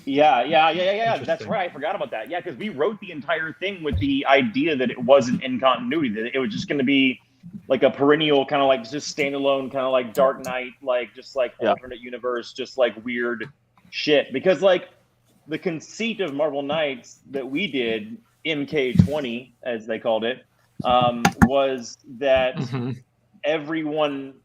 [SPEAKER 6] Yeah. That's right. I forgot about that. Yeah, because we wrote the entire thing with the idea that it wasn't in continuity, that it was just going to be like a perennial kind of like just standalone kind of like Dark Knight, like just like alternate universe, just like weird shit. Because like the conceit of Marvel Knights that we did, MK20 as they called it, was that everyone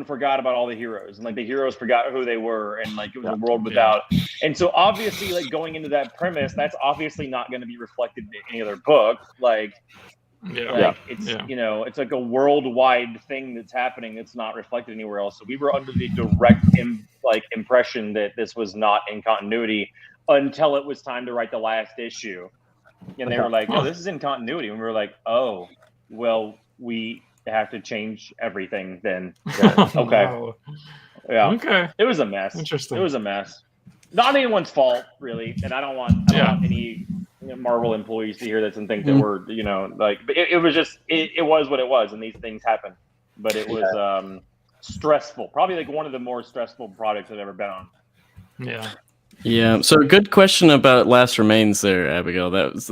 [SPEAKER 6] forgot about all the heroes, and like the heroes forgot who they were, and like it was a world without. And so obviously, like going into that premise, that's obviously not going to be reflected in any other book. Like It's it's like a worldwide thing that's happening that's not reflected anywhere else. So we were under the direct impression that this was not in continuity until it was time to write the last issue, and they were like, "Oh, this is in continuity," and we were like, "Oh, well, we have to change everything then." Okay,
[SPEAKER 2] okay,
[SPEAKER 6] it was a mess.
[SPEAKER 2] Interesting.
[SPEAKER 6] It was a mess. Not anyone's fault, really, and I don't want any Marvel employees to hear this and think that we're, but it was just, it was what it was, and these things happen. But it was stressful, probably like one of the more stressful projects I've ever been on.
[SPEAKER 2] Yeah.
[SPEAKER 1] Yeah. So good question about Last Remains there, Abigail. That was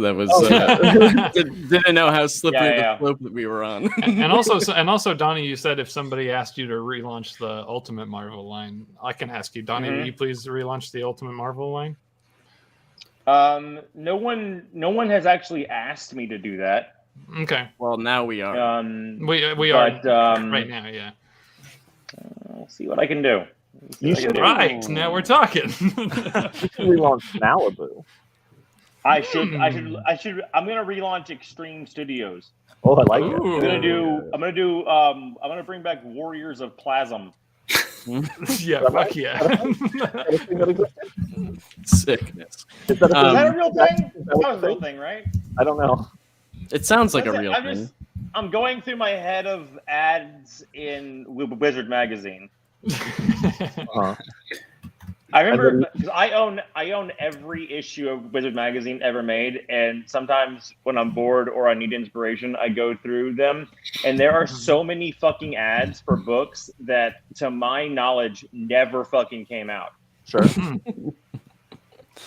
[SPEAKER 1] didn't know how slippery the slope that we were on.
[SPEAKER 2] and also, Donnie, you said if somebody asked you to relaunch the Ultimate Marvel line, I can ask you, Donnie, will you please relaunch the Ultimate Marvel line?
[SPEAKER 6] No one has actually asked me to do that.
[SPEAKER 2] Okay.
[SPEAKER 1] Well, now we are.
[SPEAKER 2] We are right now. Yeah.
[SPEAKER 6] I'll see what I can do.
[SPEAKER 2] Right, now we're talking.
[SPEAKER 7] You should relaunch Malibu.
[SPEAKER 6] I should. I'm gonna relaunch Extreme Studios.
[SPEAKER 7] Oh, I like it.
[SPEAKER 6] I'm gonna bring back Warriors of Plasm.
[SPEAKER 2] Yeah, fuck yeah.
[SPEAKER 1] Sickness.
[SPEAKER 6] Is that a real thing? That was a real thing, right?
[SPEAKER 7] I don't know.
[SPEAKER 1] It sounds like a real thing.
[SPEAKER 6] I'm going through my head of ads in Wizard magazine. I remember because I own every issue of Wizard magazine ever made, and sometimes when I'm bored or I need inspiration, I go through them, and there are so many fucking ads for books that, to my knowledge, never fucking came out.
[SPEAKER 7] Sure.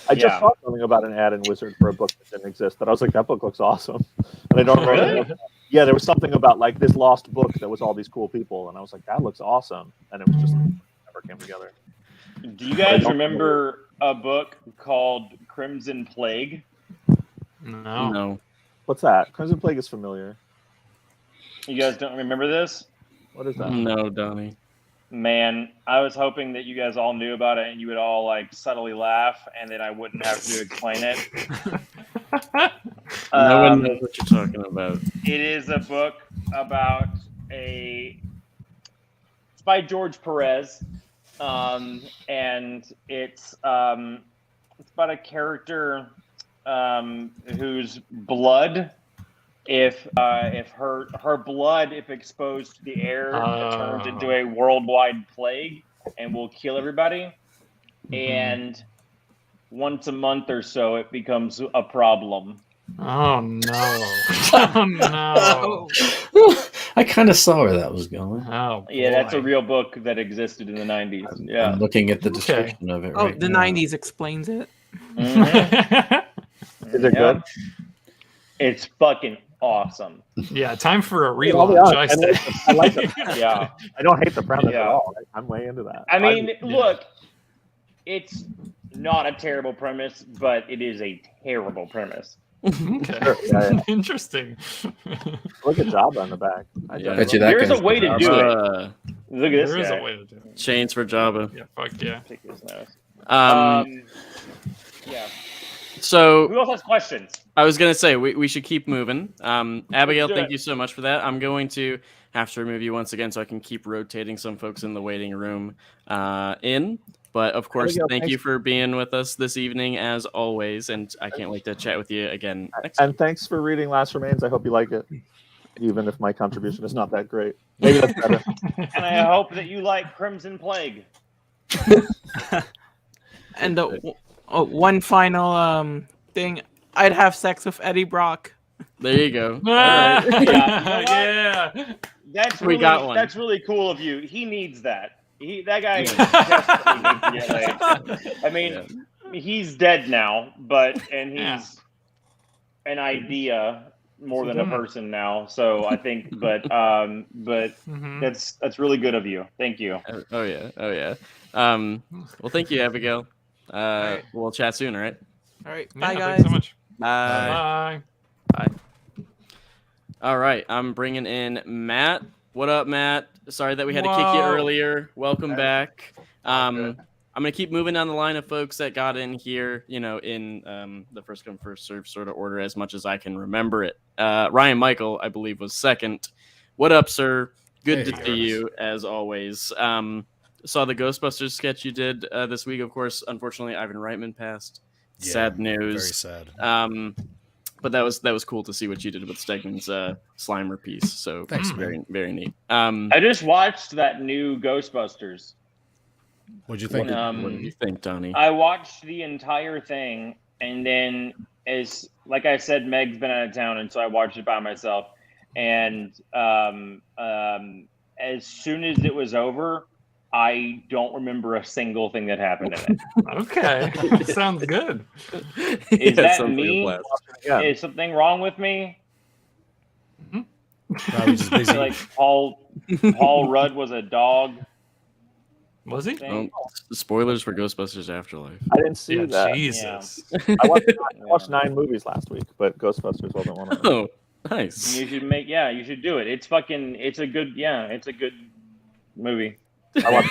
[SPEAKER 7] I just saw something about an ad in Wizard for a book that didn't exist, but I was like, that book looks awesome, and I don't remember. Yeah, there was something about like this lost book that was all these cool people, and I was like, that looks awesome, and it was just never came together.
[SPEAKER 6] Do you guys remember a book called Crimson Plague?
[SPEAKER 2] No.
[SPEAKER 7] What's that? Crimson Plague is familiar.
[SPEAKER 6] You guys don't remember this?
[SPEAKER 7] What is that?
[SPEAKER 1] No, Donnie.
[SPEAKER 6] Man, I was hoping that you guys all knew about it and you would all like subtly laugh, and then I wouldn't have to explain it.
[SPEAKER 1] No one knows what you're talking about.
[SPEAKER 6] It is a book about it's by George Perez, and it's about a character whose blood, if her blood, if exposed to the air, turns into a worldwide plague and will kill everybody, and once a month or so it becomes a problem.
[SPEAKER 2] Oh no! Oh no!
[SPEAKER 8] I kind of saw where that was going.
[SPEAKER 2] Oh
[SPEAKER 6] yeah, that's a real book that existed in the 90s. Yeah,
[SPEAKER 8] I'm looking at the description of it.
[SPEAKER 5] The 90s explains it.
[SPEAKER 6] Mm-hmm.
[SPEAKER 7] Is it good?
[SPEAKER 6] It's fucking awesome.
[SPEAKER 2] Yeah, time for a relaunch.
[SPEAKER 7] I like it.
[SPEAKER 6] Yeah,
[SPEAKER 7] I don't hate the premise at all. I'm way into that.
[SPEAKER 6] I mean, look, it's not a terrible premise, but it is a terrible premise.
[SPEAKER 2] Okay.
[SPEAKER 7] Sure. Yeah.
[SPEAKER 2] Interesting.
[SPEAKER 7] Look at Jabba on the back.
[SPEAKER 6] There's a way to do it. Look at this.
[SPEAKER 2] There is a way to do it.
[SPEAKER 1] Chains for Jabba.
[SPEAKER 2] Yeah, fuck yeah.
[SPEAKER 6] Take his nose. Yeah.
[SPEAKER 1] So
[SPEAKER 6] who else has questions?
[SPEAKER 1] I was gonna say we should keep moving. Abigail, thank you so much for that. I'm going to have to remove you once again so I can keep rotating some folks in the waiting room in. But of course, thank you for being with us this evening as always, and I can't wait to chat with you again next
[SPEAKER 7] time. Thanks for reading Last Remains. I hope you like it, even if my contribution is not that great. Maybe that's better.
[SPEAKER 6] And I hope that you like Crimson Plague.
[SPEAKER 5] And one final thing, I'd have sex with Eddie Brock.
[SPEAKER 1] There you go.
[SPEAKER 6] Right.
[SPEAKER 2] Yeah.
[SPEAKER 6] That's
[SPEAKER 1] we got one.
[SPEAKER 6] That's really cool of you. He needs that. That guy desperately needs to get laid. I mean, he's dead now, and he's an idea more than a person now. So I think, but that's really good of you. Thank you.
[SPEAKER 1] Oh yeah. Well, thank you, Abigail. We'll chat soon, all right?
[SPEAKER 5] All right.
[SPEAKER 2] Yeah,
[SPEAKER 5] bye, guys.
[SPEAKER 2] Thanks so much.
[SPEAKER 1] Bye. All right. I'm bringing in Matt. What up, Matt? Sorry that we had to kick you earlier. Welcome back. I'm gonna keep moving down the line of folks that got in here, in the first come first serve sort of order as much as I can remember it. Ryan Michael, I believe, was second. What up, sir? Good to see you as always. Saw the Ghostbusters sketch you did this week. Of course, unfortunately, Ivan Reitman passed. Sad news.
[SPEAKER 12] Very sad.
[SPEAKER 1] But that was cool to see what you did with Stegman's Slimer piece. So
[SPEAKER 12] thanks,
[SPEAKER 1] very very neat.
[SPEAKER 6] I just watched that new Ghostbusters.
[SPEAKER 12] What'd you think?
[SPEAKER 1] What did you think, Donnie?
[SPEAKER 6] I watched the entire thing, and then like I said, Meg's been out of town, and so I watched it by myself. And as soon as it was over, I don't remember a single thing that happened in it.
[SPEAKER 2] Okay, sounds good.
[SPEAKER 6] Is that me? Is something wrong with me?
[SPEAKER 12] Probably just busy.
[SPEAKER 6] Like Paul Rudd was a dog.
[SPEAKER 2] Was he?
[SPEAKER 1] Well, spoilers for Ghostbusters Afterlife.
[SPEAKER 7] I didn't see that.
[SPEAKER 2] Jesus.
[SPEAKER 7] Yeah. I watched 9 movies last week, but Ghostbusters wasn't one of them.
[SPEAKER 1] Oh, nice.
[SPEAKER 6] You should do it. It's a good movie.
[SPEAKER 2] A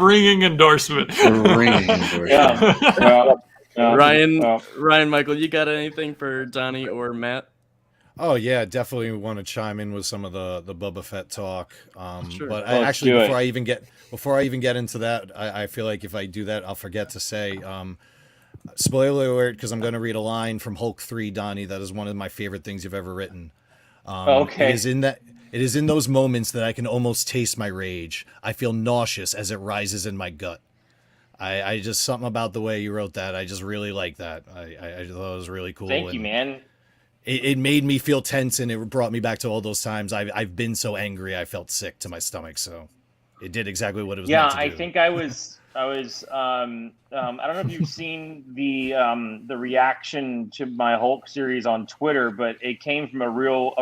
[SPEAKER 2] ringing endorsement.
[SPEAKER 1] Ryan Michael, you got anything for Donnie or Matt?
[SPEAKER 12] Oh yeah, definitely want to chime in with some of the Boba Fett talk.
[SPEAKER 1] Sure.
[SPEAKER 12] But before I even get into that, I feel like if I do that, I'll forget to say, spoiler alert, because I'm going to read a line from Hulk 3, Donnie. That is one of my favorite things you've ever written.
[SPEAKER 6] Okay.
[SPEAKER 12] It is in those moments that I can almost taste my rage. I feel nauseous as it rises in my gut. I just something about the way you wrote that. I just really like that. I thought it was really cool.
[SPEAKER 6] Thank you, man.
[SPEAKER 12] It made me feel tense, and it brought me back to all those times I've been so angry I felt sick to my stomach. So it did exactly what it was meant to do.
[SPEAKER 6] I think I was I don't know if you've seen the reaction to my Hulk series on Twitter, but it came from a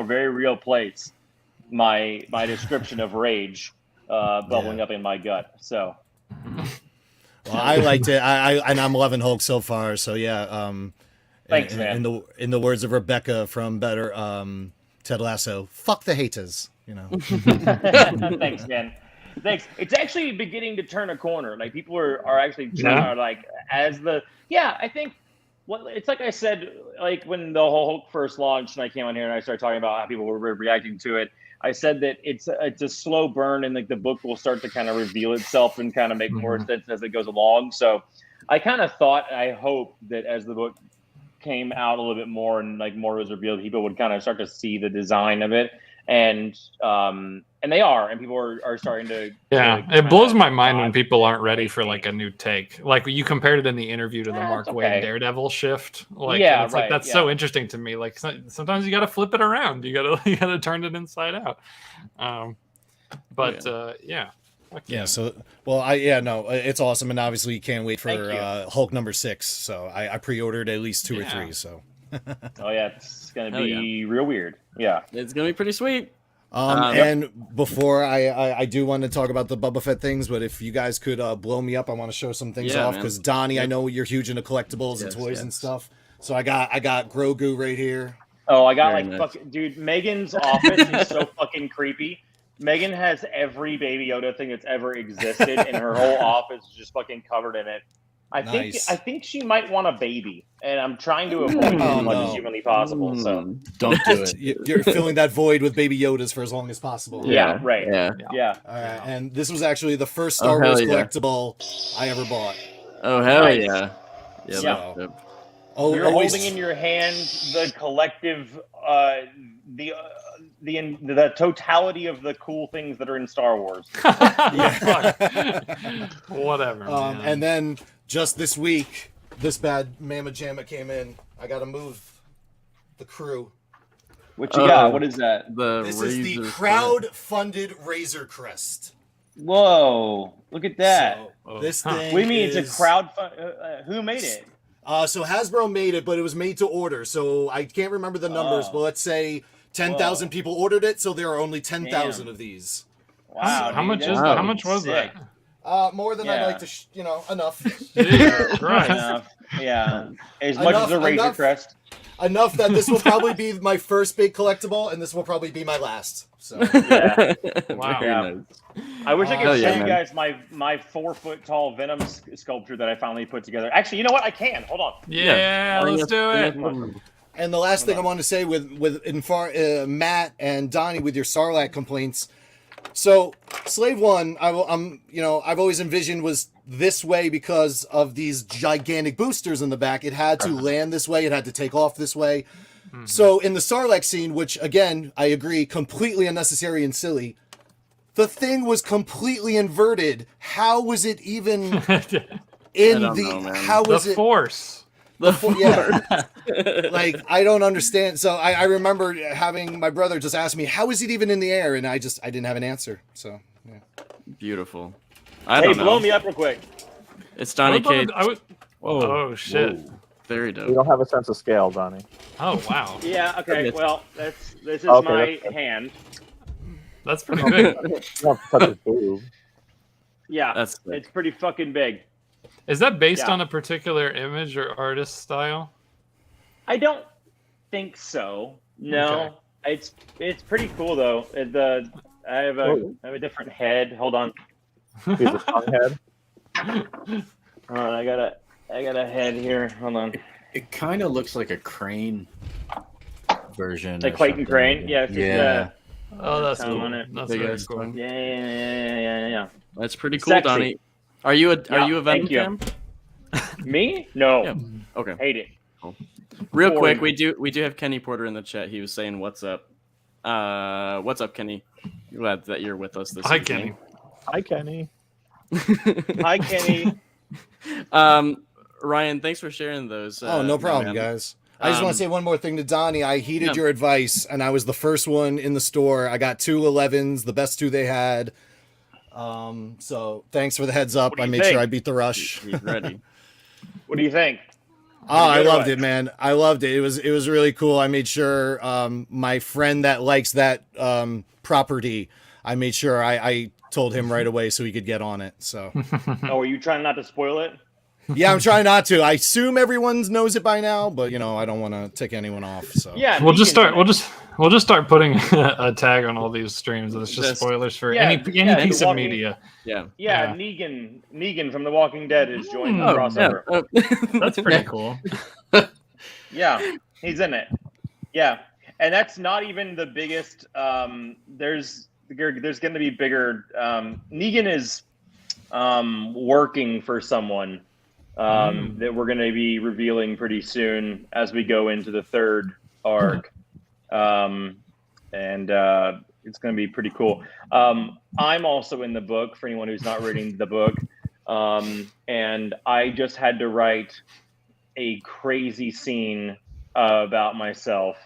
[SPEAKER 6] very real place. My description of rage bubbling up in my gut. So
[SPEAKER 12] well, I liked it. And I'm loving Hulk so far. So yeah.
[SPEAKER 6] Thanks, man.
[SPEAKER 12] In the words of Rebecca from Better Ted Lasso, fuck the haters.
[SPEAKER 6] Thanks, man. Thanks. It's actually beginning to turn a corner. Like people are actually trying I think it's like I said, like when the whole Hulk first launched and I came on here and I started talking about how people were reacting to it. I said that it's a slow burn and like the book will start to kind of reveal itself and kind of make more sense as it goes along. So I kind of I hope that as the book came out a little bit more and like more was revealed, people would kind of start to see the design of it. And they are, and people are starting to.
[SPEAKER 2] Yeah, it blows my mind when people aren't ready for like a new take. Like you compared it in the interview to the Mark Waid Daredevil shift. Like, it's like that's so interesting to me. Like sometimes you got to flip it around. You got to turn it inside out.
[SPEAKER 12] So it's awesome, and obviously you can't wait for Hulk number 6. So I pre-ordered at least 2 or 3. So.
[SPEAKER 6] Oh yeah, it's gonna be real weird. Yeah,
[SPEAKER 1] it's gonna be pretty sweet.
[SPEAKER 12] And before I do want to talk about the Boba Fett things, but if you guys could blow me up, I want to show some things off because Donnie, I know you're huge into collectibles and toys and stuff. So I got Grogu right here.
[SPEAKER 6] Oh, I got dude. Megan's office is so fucking creepy. Megan has every Baby Yoda thing that's ever existed, and her whole office is just fucking covered in it. I think she might want a baby, and I'm trying to avoid it as much as humanly possible. So
[SPEAKER 12] don't do it. You're filling that void with Baby Yodas for as long as possible.
[SPEAKER 6] Yeah, right.
[SPEAKER 12] Yeah. All right, and this was actually the first Star Wars collectible I ever bought.
[SPEAKER 1] Oh hell yeah!
[SPEAKER 6] Yeah. You're holding in your hand the collective, the totality of the cool things that are in Star Wars.
[SPEAKER 2] Whatever.
[SPEAKER 12] And then just this week, this bad mamma jamma came in. I got to move the crew.
[SPEAKER 6] What you got? What is that?
[SPEAKER 12] This is the crowd-funded Razor Crest.
[SPEAKER 6] Whoa! Look at that.
[SPEAKER 12] So, this thing.
[SPEAKER 6] What do you mean it's a crowd? Who made it?
[SPEAKER 12] So Hasbro made it, but it was made to order. So I can't remember the numbers, but let's say 10,000 people ordered it, so there are only 10,000 of these.
[SPEAKER 6] Wow!
[SPEAKER 2] How much was that?
[SPEAKER 12] More than I'd like to, enough.
[SPEAKER 6] Enough. Yeah. As much as a Razor Crest.
[SPEAKER 12] Enough that this will probably be my first big collectible, and this will probably be my last. So yeah.
[SPEAKER 6] Wow. Yeah. I wish I could show you guys my 4-foot tall Venom sculpture that I finally put together. Actually, you know what? I can. Hold on.
[SPEAKER 2] Yeah, let's do it.
[SPEAKER 12] And the last thing I want to say with Matt and Donnie with your Sarlacc complaints. So Slave One, I've always envisioned was this way because of these gigantic boosters in the back. It had to land this way. It had to take off this way. Mm-hmm. So in the Sarlacc scene, which again, I agree, completely unnecessary and silly, the thing was completely inverted. How was it even in how was
[SPEAKER 2] the force?
[SPEAKER 12] Yeah. Like, I don't understand. So I remember having my brother just ask me, how is it even in the air? And I didn't have an answer. So, yeah.
[SPEAKER 1] Beautiful.
[SPEAKER 6] Hey, blow me up real quick.
[SPEAKER 1] It's Donnie Cage.
[SPEAKER 2] Oh, shit.
[SPEAKER 1] Whoa. Very dope.
[SPEAKER 7] You don't have a sense of scale, Donnie.
[SPEAKER 2] Oh, wow.
[SPEAKER 6] Yeah, okay. Well, this is my hand.
[SPEAKER 2] That's pretty big.
[SPEAKER 6] Yeah, it's pretty fucking big.
[SPEAKER 2] Is that based on a particular image or artist style?
[SPEAKER 6] I don't think so. No, it's pretty cool though. I have a different head. Hold on.
[SPEAKER 7] He's a tongue head.
[SPEAKER 6] Hold on, I got a head here. Hold on.
[SPEAKER 8] It kind of looks like a Crane version.
[SPEAKER 6] Like Clayton Crane. Yeah.
[SPEAKER 2] Yeah. Oh, that's cool.
[SPEAKER 6] That's very cool. Yeah.
[SPEAKER 1] That's pretty cool, Sexy. Donnie. Are you a Venom fan?
[SPEAKER 6] Me? No.
[SPEAKER 1] Yeah. Okay.
[SPEAKER 6] Hate it.
[SPEAKER 1] Cool. Real quick, we do have Kenny Porter in the chat. He was saying, "What's up? What's up, Kenny? Glad that you're with us this evening."
[SPEAKER 7] Hi, Kenny.
[SPEAKER 6] Hi, Kenny.
[SPEAKER 1] Ryan, thanks for sharing those.
[SPEAKER 12] No problem, guys. I just want to say one more thing to Donnie. I heeded your advice, and I was the first one in the store. I got 2 11s, the best 2 they had. So thanks for the heads up. I made sure I beat the rush.
[SPEAKER 1] He's ready.
[SPEAKER 6] What do you think?
[SPEAKER 12] I loved it, man. I loved it. It was really cool. I made sure my friend that likes that property, I made sure I told him right away so he could get on it. So.
[SPEAKER 6] Oh, are you trying not to spoil it?
[SPEAKER 12] Yeah, I'm trying not to. I assume everyone knows it by now, but I don't want to tick anyone off. So
[SPEAKER 6] yeah,
[SPEAKER 2] we'll just start putting a tag on all these streams. It's just spoilers for any piece of media.
[SPEAKER 6] Yeah. Negan from The Walking Dead is joining the crossover.
[SPEAKER 2] Yeah. That's pretty cool.
[SPEAKER 6] Yeah, he's in it. Yeah, and that's not even the biggest. There's going to be bigger. Negan is working for someone. That we're going to be revealing pretty soon as we go into the 3rd arc. And it's going to be pretty cool. I'm also in the book for anyone who's not reading the book. And I just had to write a crazy scene about myself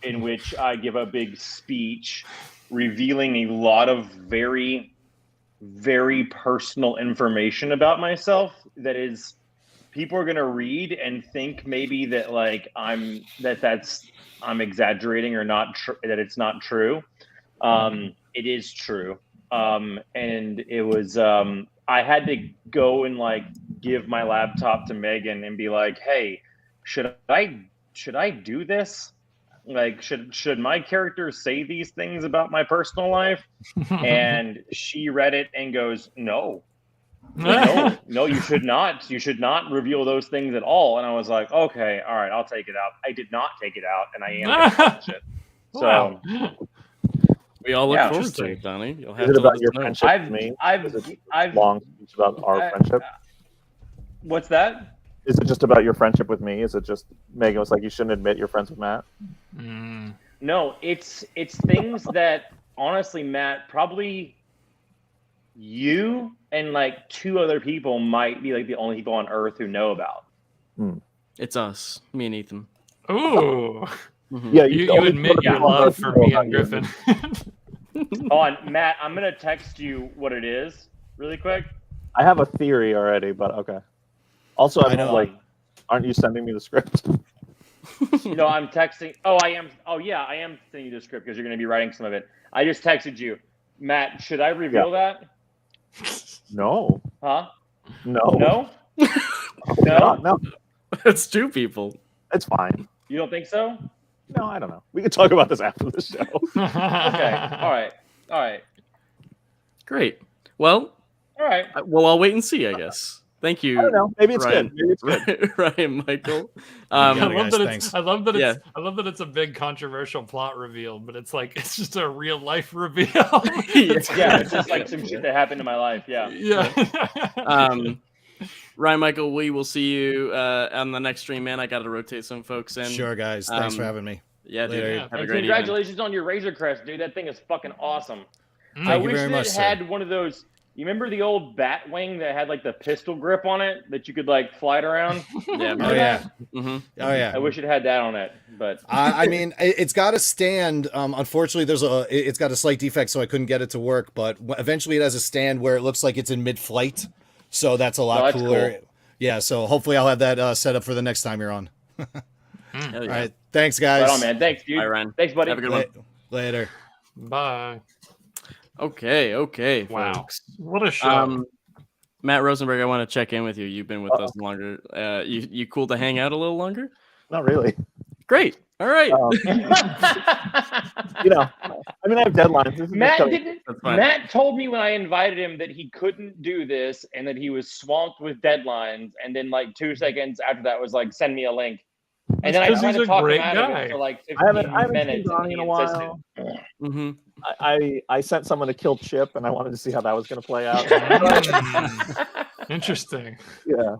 [SPEAKER 6] in which I give a big speech revealing a lot of very, very personal information about myself that is people are going to read and think maybe that like I'm exaggerating or not that it's not true. It is true. And it was I had to go and like give my laptop to Megan and be like, hey, should I do this? Like, should my character say these things about my personal life? And she read it and goes, no, you should not. You should not reveal those things at all. And I was like, okay, all right, I'll take it out. I did not take it out, and I am going to watch it. So
[SPEAKER 2] wow.
[SPEAKER 1] We all look forward to it, Donnie. You'll have
[SPEAKER 7] Is it
[SPEAKER 1] to
[SPEAKER 7] about your friendship with me? I've long speech about our friendship.
[SPEAKER 6] What's that?
[SPEAKER 7] Is it just about your friendship with me? Is it just Megan was like, you shouldn't admit you're friends with Matt?
[SPEAKER 6] No, it's things that honestly, Matt, probably you and like 2 other people might be like the only people on Earth who know about.
[SPEAKER 1] It's us, me and Ethan.
[SPEAKER 2] Ooh.
[SPEAKER 7] Yeah,
[SPEAKER 2] you admit your love for me and Griffin.
[SPEAKER 6] Hold on, Matt, I'm going to text you what it is really quick.
[SPEAKER 7] I have a theory already, but okay. Also, I know, like, aren't you sending me the script?
[SPEAKER 6] No, I'm texting. Oh, I am. Oh, yeah, I am sending you the script because you're going to be writing some of it. I just texted you. Matt, should I reveal that?
[SPEAKER 7] No.
[SPEAKER 6] Huh?
[SPEAKER 7] No.
[SPEAKER 6] No.
[SPEAKER 7] No.
[SPEAKER 1] That's two people.
[SPEAKER 7] It's fine.
[SPEAKER 6] You don't think so?
[SPEAKER 7] No, I don't know. We can talk about this after the show.
[SPEAKER 6] Okay. All right.
[SPEAKER 1] Great. Well.
[SPEAKER 6] All right.
[SPEAKER 1] Well, I'll wait and see, I guess. Thank you.
[SPEAKER 7] I don't know. Maybe it's
[SPEAKER 1] Ryan.
[SPEAKER 7] good. Maybe it's good.
[SPEAKER 1] Ryan, Michael.
[SPEAKER 2] I love that it's a big controversial plot reveal, but it's like it's just a real life reveal.
[SPEAKER 6] It's just like some shit that happened in my life. Yeah.
[SPEAKER 1] Ryan, Michael, we will see you on the next stream, man. I got to rotate some folks in.
[SPEAKER 12] Sure, guys. Thanks for having me.
[SPEAKER 1] Yeah, dude. Have a great
[SPEAKER 6] congratulations on your Razor Crest, dude. That thing is fucking awesome.
[SPEAKER 12] Thank you very much,
[SPEAKER 6] it had one of those. You remember the old bat wing that had like the pistol grip on it that you could like fly it around?
[SPEAKER 1] Yeah.
[SPEAKER 12] Oh yeah.
[SPEAKER 1] Mm-hmm.
[SPEAKER 12] Oh yeah.
[SPEAKER 6] I wish it had that on it, but
[SPEAKER 12] I mean, it's got a stand. Unfortunately, it's got a slight defect, so I couldn't get it to work. But eventually, it has a stand where it looks like it's in mid-flight, so that's a lot cooler. Cool. Yeah. So hopefully, I'll have that set up for the next time you're on. All right. Thanks, guys.
[SPEAKER 6] Right on, man. Thanks, dude.
[SPEAKER 1] Bye, Ryan.
[SPEAKER 6] Thanks, buddy.
[SPEAKER 1] Have a good one.
[SPEAKER 12] Later.
[SPEAKER 2] Bye.
[SPEAKER 1] Okay.
[SPEAKER 2] Wow.
[SPEAKER 1] Folks.
[SPEAKER 2] What a show.
[SPEAKER 1] Matt Rosenberg, I want to check in with you. You've been with us longer. You cool to hang out a little longer?
[SPEAKER 7] Not really.
[SPEAKER 1] Great. All right.
[SPEAKER 7] I mean, I have deadlines.
[SPEAKER 6] Matt told me when I invited him that he couldn't do this and that he was swamped with deadlines. And then like 2 seconds after that was like, send me a link. And then I tried to talk him out of it for like 15 minutes.
[SPEAKER 7] Seen in a while.
[SPEAKER 1] Mm-hmm.
[SPEAKER 7] I sent someone to kill Chip, and I wanted to see how that was going to play out.
[SPEAKER 2] Interesting.
[SPEAKER 7] Yeah.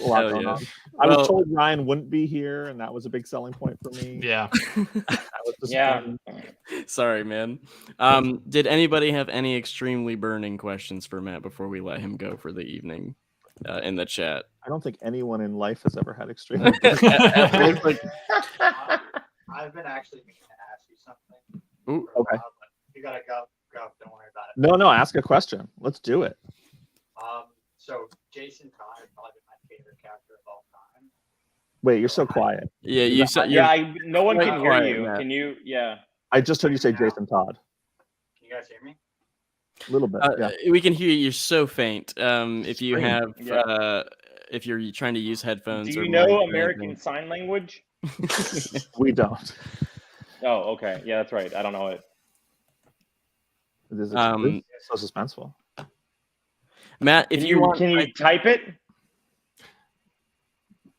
[SPEAKER 7] A lot going on. I was told Ryan wouldn't be here, and that was a big selling point for me.
[SPEAKER 2] Yeah.
[SPEAKER 1] Sorry, man. Did anybody have any extremely burning questions for Matt before we let him go for the evening in the chat?
[SPEAKER 7] I don't think anyone in life has ever had extremely
[SPEAKER 13] I've been actually meaning to ask you something.
[SPEAKER 7] Ooh, okay.
[SPEAKER 13] You gotta go. Don't worry about it.
[SPEAKER 7] No, ask a question. Let's do it.
[SPEAKER 13] So Jason Todd is probably my favorite character of all time.
[SPEAKER 7] Wait, you're so quiet.
[SPEAKER 1] Yeah, you said.
[SPEAKER 6] No one can hear you. Matt. Can you? Yeah.
[SPEAKER 7] I just heard you say Jason Todd.
[SPEAKER 13] Can you guys hear me?
[SPEAKER 7] A little bit. Yeah.
[SPEAKER 1] We can hear you. You're so faint. If you have, if you're trying to use headphones.
[SPEAKER 6] Do you know American Sign Language?
[SPEAKER 7] We don't.
[SPEAKER 6] Oh, okay. Yeah, that's right. I don't know it.
[SPEAKER 7] This is so suspenseful.
[SPEAKER 1] Matt, if you want,
[SPEAKER 6] can you type it?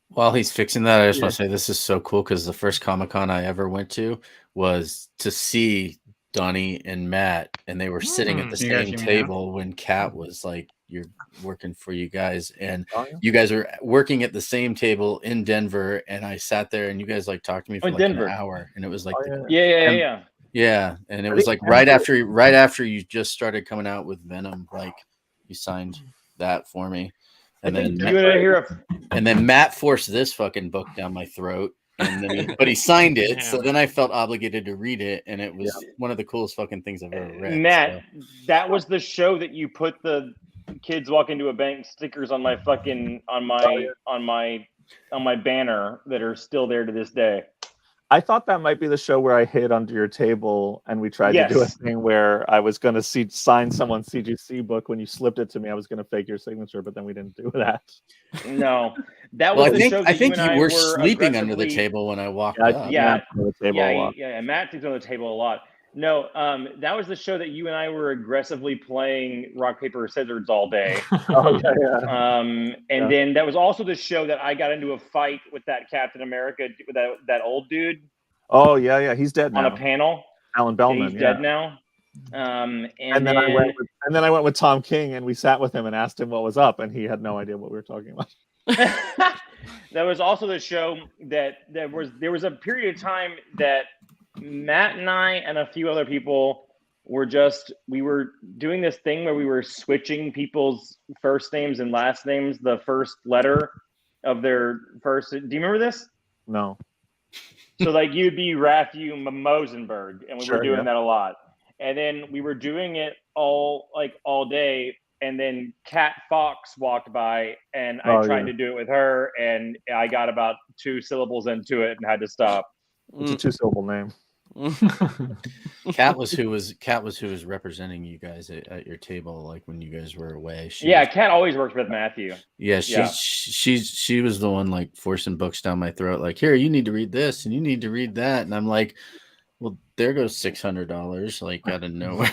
[SPEAKER 8] While he's fixing that, I just want to say this is so cool because the first Comic-Con I ever went to was to see Donnie and Matt, and they were sitting at the same table when Kat was like, "You're working for you guys," and you guys are working at the same table in Denver, and I sat there, and you guys like talked to me for like an hour, and it was like, yeah, and it was like right after you just started coming out with Venom, like you signed that for me, and then Matt forced this fucking book down my throat. And then he signed it, so then I felt obligated to read it, and it was one of the coolest fucking things I've ever read.
[SPEAKER 6] Matt, that was the show that you put the kids walk into a bank stickers on my fucking on my banner that are still there to this day.
[SPEAKER 7] I thought that might be the show where I hid under your table and we tried to do a thing where I was going to sign someone's CGC book. When you slipped it to me, I was going to fake your signature, but then we didn't do that.
[SPEAKER 6] No, that was the show.
[SPEAKER 8] I think you were sleeping under the table when I walked up.
[SPEAKER 6] Matt sleeps on the table a lot. No, that was the show that you and I were aggressively playing rock, paper, scissors all day. And then that was also the show that I got into a fight with that Captain America, with that old dude.
[SPEAKER 7] Oh yeah, he's dead now.
[SPEAKER 6] On a panel.
[SPEAKER 7] Alan Bellman.
[SPEAKER 6] He's dead now. And then
[SPEAKER 7] I went with Tom King, and we sat with him and asked him what was up, and he had no idea what we were talking about.
[SPEAKER 6] That was also the show that there was a period of time that Matt and I and a few other people we were doing this thing where we were switching people's first names and last names, the first letter of their first. Do you remember this?
[SPEAKER 7] No.
[SPEAKER 6] So like you'd be Matthew Mosenberg, and we were doing that a lot. And then we were doing it all day. And then Kat Fox walked by, and I tried to do it with her, and I got about 2 syllables into it and had to stop.
[SPEAKER 7] It's a 2-syllable name.
[SPEAKER 8] Kat was who was representing you guys at your table, like when you guys were away.
[SPEAKER 6] Kat always works with Matthew.
[SPEAKER 8] Yeah, she was the one like forcing books down my throat, like, here, you need to read this and you need to read that, and I'm like, well, there goes $600, like, out of nowhere.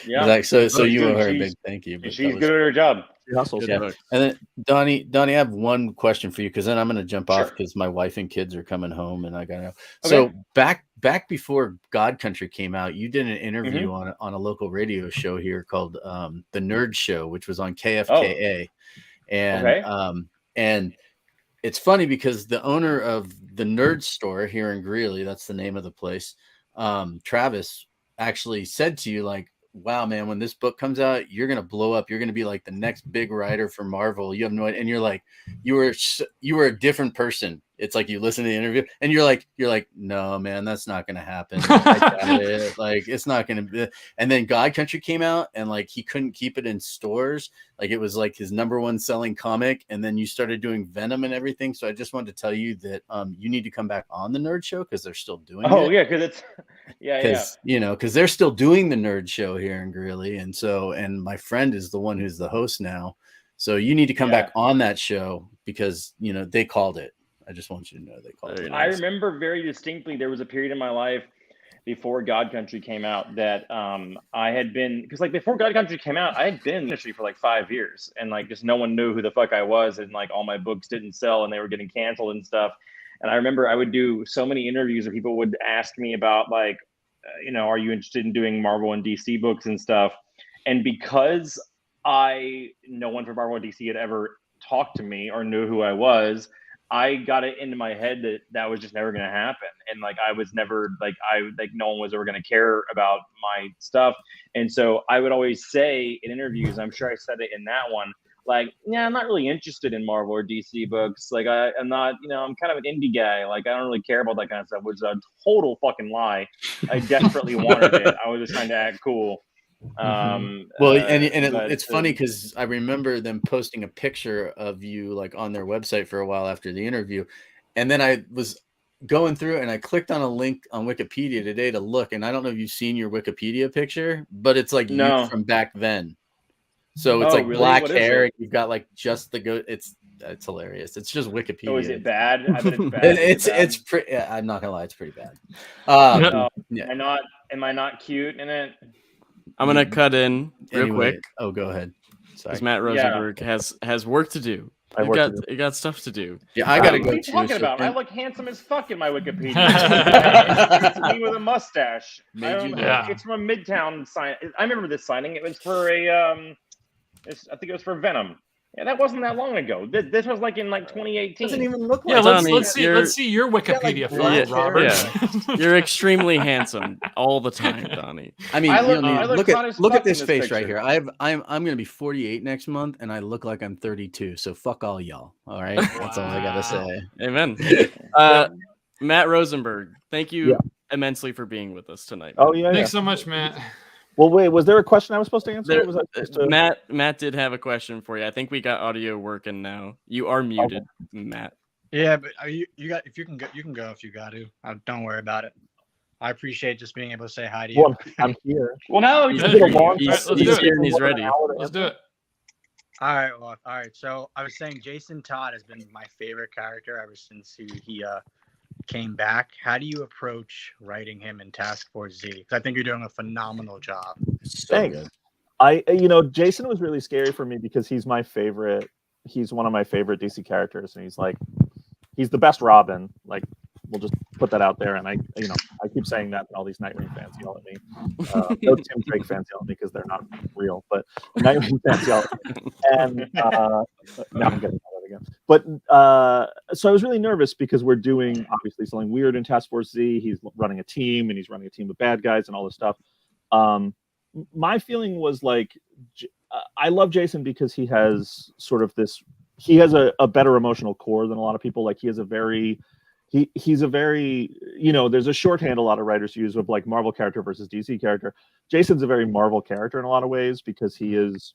[SPEAKER 6] Yeah.
[SPEAKER 8] Like, so you owe her a big thank you. But
[SPEAKER 6] she's good at her job.
[SPEAKER 8] Yeah. And then Donnie, I have one question for you, because then I'm going to jump off because my wife and kids are coming home and I got to know. Okay. So back before God Country came out, you did an interview on a local radio show here called The Nerd Show, which was on KFKA. And it's funny because the owner of the Nerd Store here in Greeley, that's the name of the place, Travis, actually said to you, like, wow, man, when this book comes out, you're going to blow up. You're going to be like the next big writer for Marvel. You have no idea. And you're like, you were a different person. It's like you listen to the interview and you're like, no, man, that's not going to happen. Like, it's not going to be. And then God Country came out and like, he couldn't keep it in stores. Like, it was like his #1 selling comic. And then you started doing Venom and everything. So I just wanted to tell you that you need to come back on the Nerd Show, because they're still doing it.
[SPEAKER 6] Oh yeah. Cause it's,
[SPEAKER 8] because they're still doing the Nerd Show here in Greeley. And my friend is the one who's the host now. So you need to come back on that show, because, they called it. I just want you to know they called it.
[SPEAKER 6] I remember very distinctly, there was a period in my life before God Country came out that I had been, because like before God Country came out, I had been in the industry for like 5 years, and like just no one knew who the fuck I was, and like all my books didn't sell and they were getting canceled and stuff. And I remember I would do so many interviews where people would ask me about like, are you interested in doing Marvel and DC books and stuff? And because no one from Marvel and DC had ever talked to me or knew who I was, I got it into my head that was just never going to happen. And like, I was never no one was ever going to care about my stuff. And so I would always say in interviews, I'm sure I said it in that one, like, yeah, I'm not really interested in Marvel or DC books. Like I'm not, I'm kind of an indie guy. Like, I don't really care about that kind of stuff, which is a total fucking lie. I desperately wanted it. I was just trying to act cool.
[SPEAKER 8] It's funny because I remember them posting a picture of you like on their website for a while after the interview, and then I was going through and I clicked on a link on Wikipedia today to look, and I don't know if you've seen your Wikipedia picture, but it's like you from back then. So it's really? Black hair, and you've got like just the goat. It's hilarious. It's just Wikipedia.
[SPEAKER 6] Oh, is it bad? I bet it's bad.
[SPEAKER 8] It's pretty. I'm not gonna lie, it's pretty bad.
[SPEAKER 6] Am I not cute in it?
[SPEAKER 1] I'm gonna cut in real quick.
[SPEAKER 8] Oh, go ahead.
[SPEAKER 1] Because Matt Rosenberg has work to do. You got stuff to do.
[SPEAKER 8] Yeah, I gotta go.
[SPEAKER 6] What are you talking about? I look handsome as fuck in my Wikipedia. It's me with a mustache. It's from a Midtown sign. I remember this signing. It was for I think it was for Venom. Yeah, that wasn't that long ago. This was like in like 2018.
[SPEAKER 12] Doesn't even look like.
[SPEAKER 2] Yeah, let's see your Wikipedia photo, Robert.
[SPEAKER 1] Yeah. You're extremely handsome all the time, Donnie.
[SPEAKER 8] I mean, look at this face right here. I'm gonna be 48 next month, and I look like I'm 32. So fuck all y'all. All right, that's all I gotta say.
[SPEAKER 1] Amen. Matt Rosenberg, thank you immensely for being with us tonight.
[SPEAKER 7] Oh yeah,
[SPEAKER 2] thanks so much, Matt.
[SPEAKER 7] Well, wait, was there a question I was supposed to answer?
[SPEAKER 1] Matt did have a question for you. I think we got audio working now. You are muted, Matt.
[SPEAKER 13] Yeah, but you got, if you can go if you got to. Don't worry about it. I appreciate just being able to say hi to you.
[SPEAKER 7] Well, I'm here.
[SPEAKER 6] Well, now
[SPEAKER 1] he's here and he's ready.
[SPEAKER 2] Let's do it.
[SPEAKER 13] All right. So I was saying Jason Todd has been my favorite character ever since he came back. How do you approach writing him in Task Force Z? Because I think you're doing a phenomenal job.
[SPEAKER 7] Thanks. Jason was really scary for me because he's my favorite. He's one of my favorite DC characters, and he's the best Robin. Like, we'll just put that out there. And I keep saying that, and all these Nightwing fans yell at me. No Tim Drake fans yell at me because they're not real, but Nightwing fans yell at me. And now I'm getting that again. But so I was really nervous because we're doing obviously something weird in Task Force Z. He's running a team, and he's running a team of bad guys and all this stuff. My feeling was like, I love Jason because he has sort of this. He has a better emotional core than a lot of people. Like, he has a very. He's a very, there's a shorthand a lot of writers use of like Marvel character versus DC character. Jason's a very Marvel character in a lot of ways because he is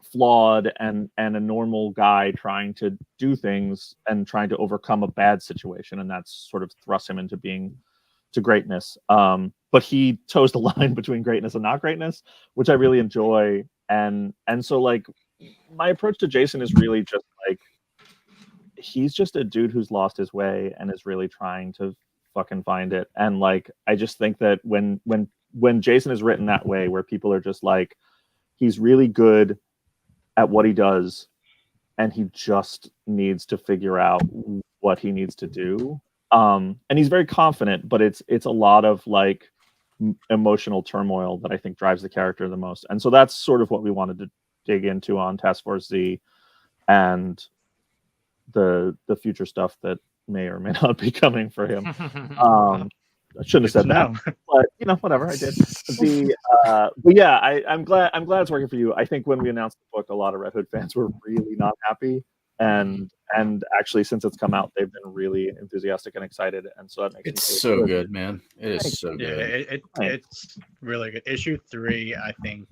[SPEAKER 7] flawed and a normal guy trying to do things and trying to overcome a bad situation. And that's sort of thrust him into being to greatness. But he toes the line between greatness and not greatness, which I really enjoy. And so like my approach to Jason is really just like, he's just a dude who's lost his way and is really trying to fucking find it. And like, I just think that when Jason is written that way, where people are just like, he's really good at what he does and he just needs to figure out what he needs to do. And he's very confident, but it's a lot of like emotional turmoil that I think drives the character the most. And so that's sort of what we wanted to dig into on Task Force Z and the future stuff that may or may not be coming for him. I shouldn't have said that, but you know, whatever, I did. But yeah, I'm glad it's working for you. I think when we announced the book, a lot of Red Hood fans were really not happy, and actually since it's come out, they've been really enthusiastic and excited, and so that makes
[SPEAKER 8] it's so good, man. It is so good.
[SPEAKER 13] It's really good. Issue 3, I think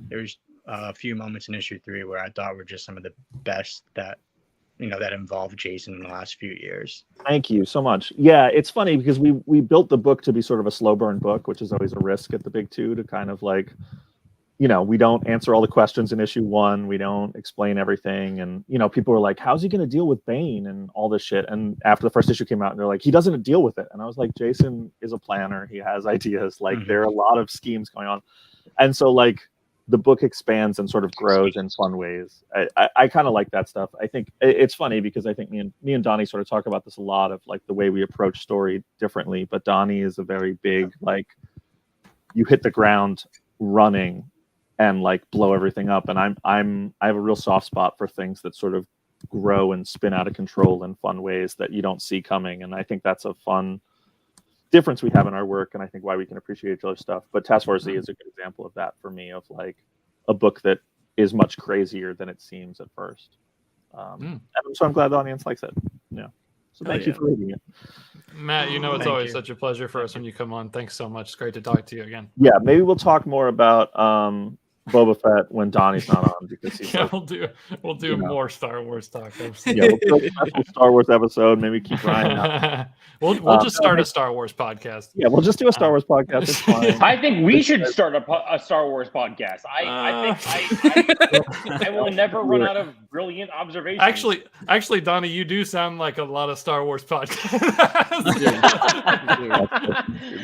[SPEAKER 13] there's a few moments in issue 3 where I thought were just some of the best that involved Jason in the last few years.
[SPEAKER 7] Thank you so much. Yeah, it's funny because we built the book to be sort of a slow burn book, which is always a risk at the big two, to kind of like, you know, we don't answer all the questions in issue 1. We don't explain everything. And, you know, people were like, how's he going to deal with Bane and all this shit? And after the first issue came out, and they're like, he doesn't deal with it. And I was like, Jason is a planner. He has ideas. Like, there are a lot of schemes going on. And so, like, the book expands and sort of grows in fun ways. I kind of like that stuff. I think it's funny because I think me and Donnie sort of talk about this a lot, of like the way we approach story differently. But Donnie is a very big, like, you hit the ground running and like blow everything up. And I have a real soft spot for things that sort of grow and spin out of control in fun ways that you don't see coming. And I think that's a fun difference we have in our work, and I think why we can appreciate each other's stuff. But Task Force Z is a good example of that for me, of like a book that is much crazier than it seems at first. And so I'm glad the audience likes it. Yeah. So thank you for reading it.
[SPEAKER 2] Matt, you know, it's always such a pleasure for us when you come on. Thanks so much. It's great to talk to you again.
[SPEAKER 7] Yeah, maybe we'll talk more about Boba Fett when Donnie's not on, because he's like,
[SPEAKER 2] we'll do more Star Wars talk.
[SPEAKER 7] Yeah, we'll do a special Star Wars episode. Maybe keep Ryan out.
[SPEAKER 2] We'll just start a Star Wars podcast.
[SPEAKER 7] Yeah, we'll just do a Star Wars podcast. It's fine.
[SPEAKER 6] I think we should start a Star Wars podcast. I think I will never run out of brilliant observations.
[SPEAKER 2] Actually, Donnie, you do sound like a lot of Star Wars podcasts.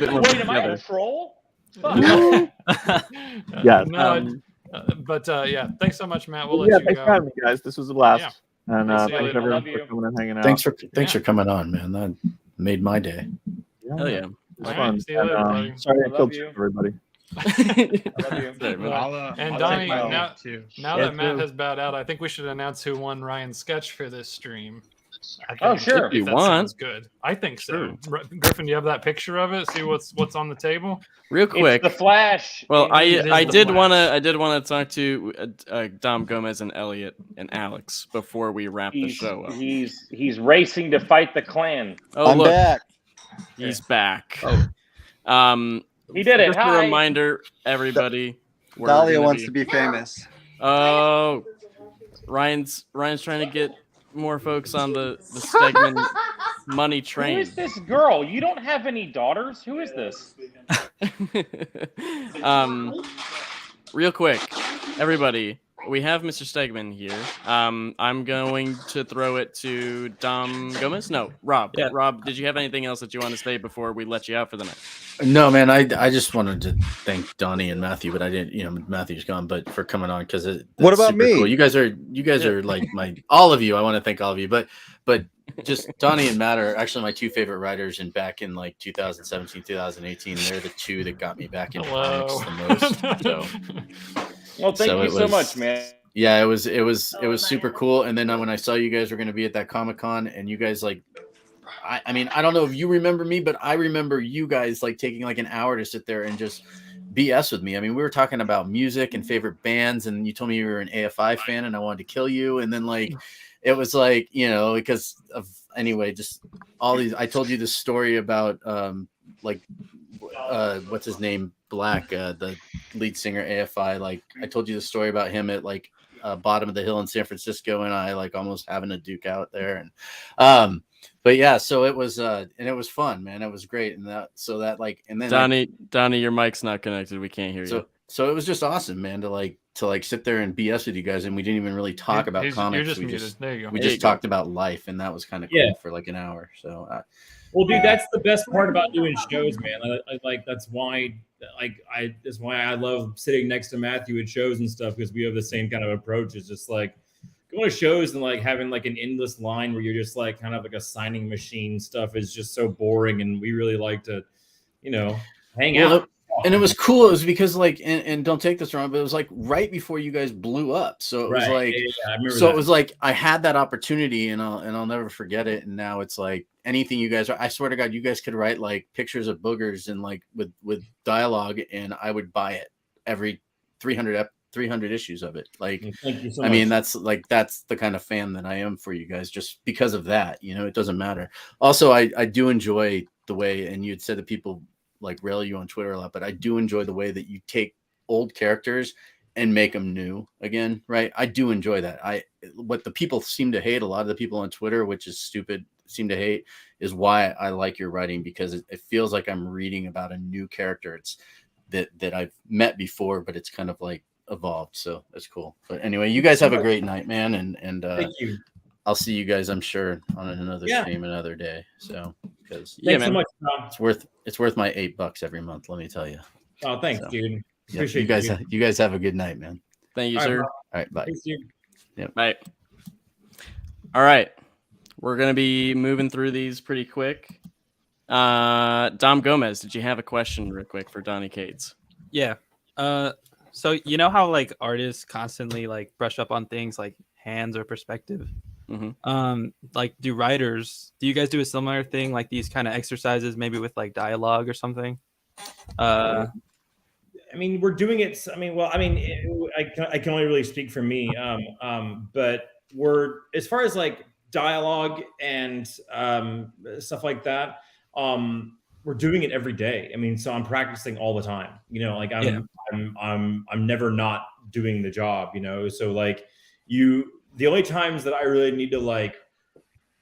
[SPEAKER 6] Wait, am I a troll?
[SPEAKER 7] Yeah.
[SPEAKER 2] But yeah, thanks so much, Matt. We'll let you go.
[SPEAKER 7] Thanks for having me, guys. This was a blast. Yeah. And thanks everyone for coming and hanging out.
[SPEAKER 8] Thanks for coming on, man. That made my day.
[SPEAKER 1] Hell yeah.
[SPEAKER 7] It was fun. And, sorry I killed everybody.
[SPEAKER 2] And Donnie, now that Matt has bowed out, I think we should announce who won Ryan's sketch for this stream.
[SPEAKER 6] Sure.
[SPEAKER 1] If you want.
[SPEAKER 2] Good. I think so. Sure. Griffin, do you have that picture of it? See what's on the table?
[SPEAKER 1] Real quick.
[SPEAKER 6] It's the Flash.
[SPEAKER 1] Well, I did want to talk to Dom Gomez and Elliot and Alex before we wrap the show up.
[SPEAKER 6] He's racing to fight the Klan.
[SPEAKER 1] Oh,
[SPEAKER 10] I'm back.
[SPEAKER 1] He's back.
[SPEAKER 6] Oh. He did it.
[SPEAKER 1] Just a reminder, everybody.
[SPEAKER 10] Dahlia wants to be famous.
[SPEAKER 1] Oh, Ryan's trying to get more folks on the Stegman money train.
[SPEAKER 6] Who is this girl? You don't have any daughters? Who is this?
[SPEAKER 1] Real quick, everybody, we have Mr. Stegman here. I'm going to throw it to Dom Gomez. No, Rob. Yeah. Rob, did you have anything else that you want to say before we let you out for the night?
[SPEAKER 8] No, man. I just wanted to thank Donnie and Matthew, but I didn't. You know, Matthew's gone, but for coming on, because
[SPEAKER 10] what about me?
[SPEAKER 8] Cool. You guys are like all of you. I want to thank all of you, but just Donnie and Matt are actually my two favorite writers, and back in like 2017, 2018, they're the two that got me back into comics the most. So.
[SPEAKER 6] Well, thank you so much, man.
[SPEAKER 8] Yeah, it was super cool. And then when I saw you guys were going to be at that Comic-Con, and you guys like, I mean, I don't know if you remember me, but I remember you guys like taking like an hour to sit there and just BS with me. I mean, we were talking about music and favorite bands, and you told me you were an AFI fan, and I wanted to kill you. And then like, it was like, you know, because of anyway, just all these. I told you this story about what's his name? Black, the lead singer AFI. Like, I told you the story about him at like bottom of the hill in San Francisco, and I like almost having a duke out there. And But yeah, so it was and it was fun, man. It was great, and then
[SPEAKER 1] Donnie, your mic's not connected. We can't hear you.
[SPEAKER 8] So it was just awesome, man, to sit there and BS with you guys, and we didn't even really talk about comics.
[SPEAKER 2] You're just muted. There you go.
[SPEAKER 8] We just talked about life, and that was kind of cool for like an hour. So,
[SPEAKER 14] well, dude, that's the best part about doing shows, man. That's why I love sitting next to Matthew at shows and stuff, because we have the same kind of approach. It's just like going to shows and like having like an endless line where you're just like kind of like a signing machine stuff is just so boring, and we really like to, hang out.
[SPEAKER 8] And it was cool. It was because and don't take this wrong, but it was like right before you guys blew up. So it was like,
[SPEAKER 14] I remember
[SPEAKER 8] so
[SPEAKER 14] that.
[SPEAKER 8] it was like I had that opportunity, and I'll never forget it. And now it's like anything you guys, I swear to God, you guys could write like pictures of boogers and like with dialogue, and I would buy it every 300 issues of it. Like,
[SPEAKER 14] thank you so
[SPEAKER 8] I
[SPEAKER 14] much.
[SPEAKER 8] mean, that's the kind of fan that I am for you guys, just because of that. It doesn't matter. Also, I do enjoy the way, and you'd said that people like rail you on Twitter a lot, but I do enjoy the way that you take old characters and make them new again, right? I do enjoy that. What the people seem to hate, a lot of the people on Twitter, which is stupid, seem to hate, is why I like your writing, because it feels like I'm reading about a new character. It's that I've met before, but it's kind of like evolved. So that's cool. But anyway, you guys have a great night, man. And
[SPEAKER 14] thank you.
[SPEAKER 8] I'll see you guys, I'm sure, on another stream another day. So, because
[SPEAKER 14] thanks so much, Tom.
[SPEAKER 8] It's worth my $8 every month. Let me tell you.
[SPEAKER 14] Oh, thanks, dude. Appreciate
[SPEAKER 8] you guys. You guys have a good night, man.
[SPEAKER 1] Thank you, sir.
[SPEAKER 8] All right, bye.
[SPEAKER 14] Thanks, dude.
[SPEAKER 8] Yep.
[SPEAKER 1] Bye. All right, we're gonna be moving through these pretty quick. Dom Gomez, did you have a question real quick for Donnie Cates?
[SPEAKER 11] Yeah. So you know how like artists constantly like brush up on things like hands or perspective?
[SPEAKER 1] Mm-hmm.
[SPEAKER 11] Like do you guys do a similar thing, like these kind of exercises, maybe with like dialogue or something?
[SPEAKER 14] I mean, we're doing it. I mean, I can only really speak for me. But we're, as far as like dialogue and stuff like that, we're doing it every day. I mean, so I'm practicing all the time. Like I'm never not doing the job. So like the only times that I really need to like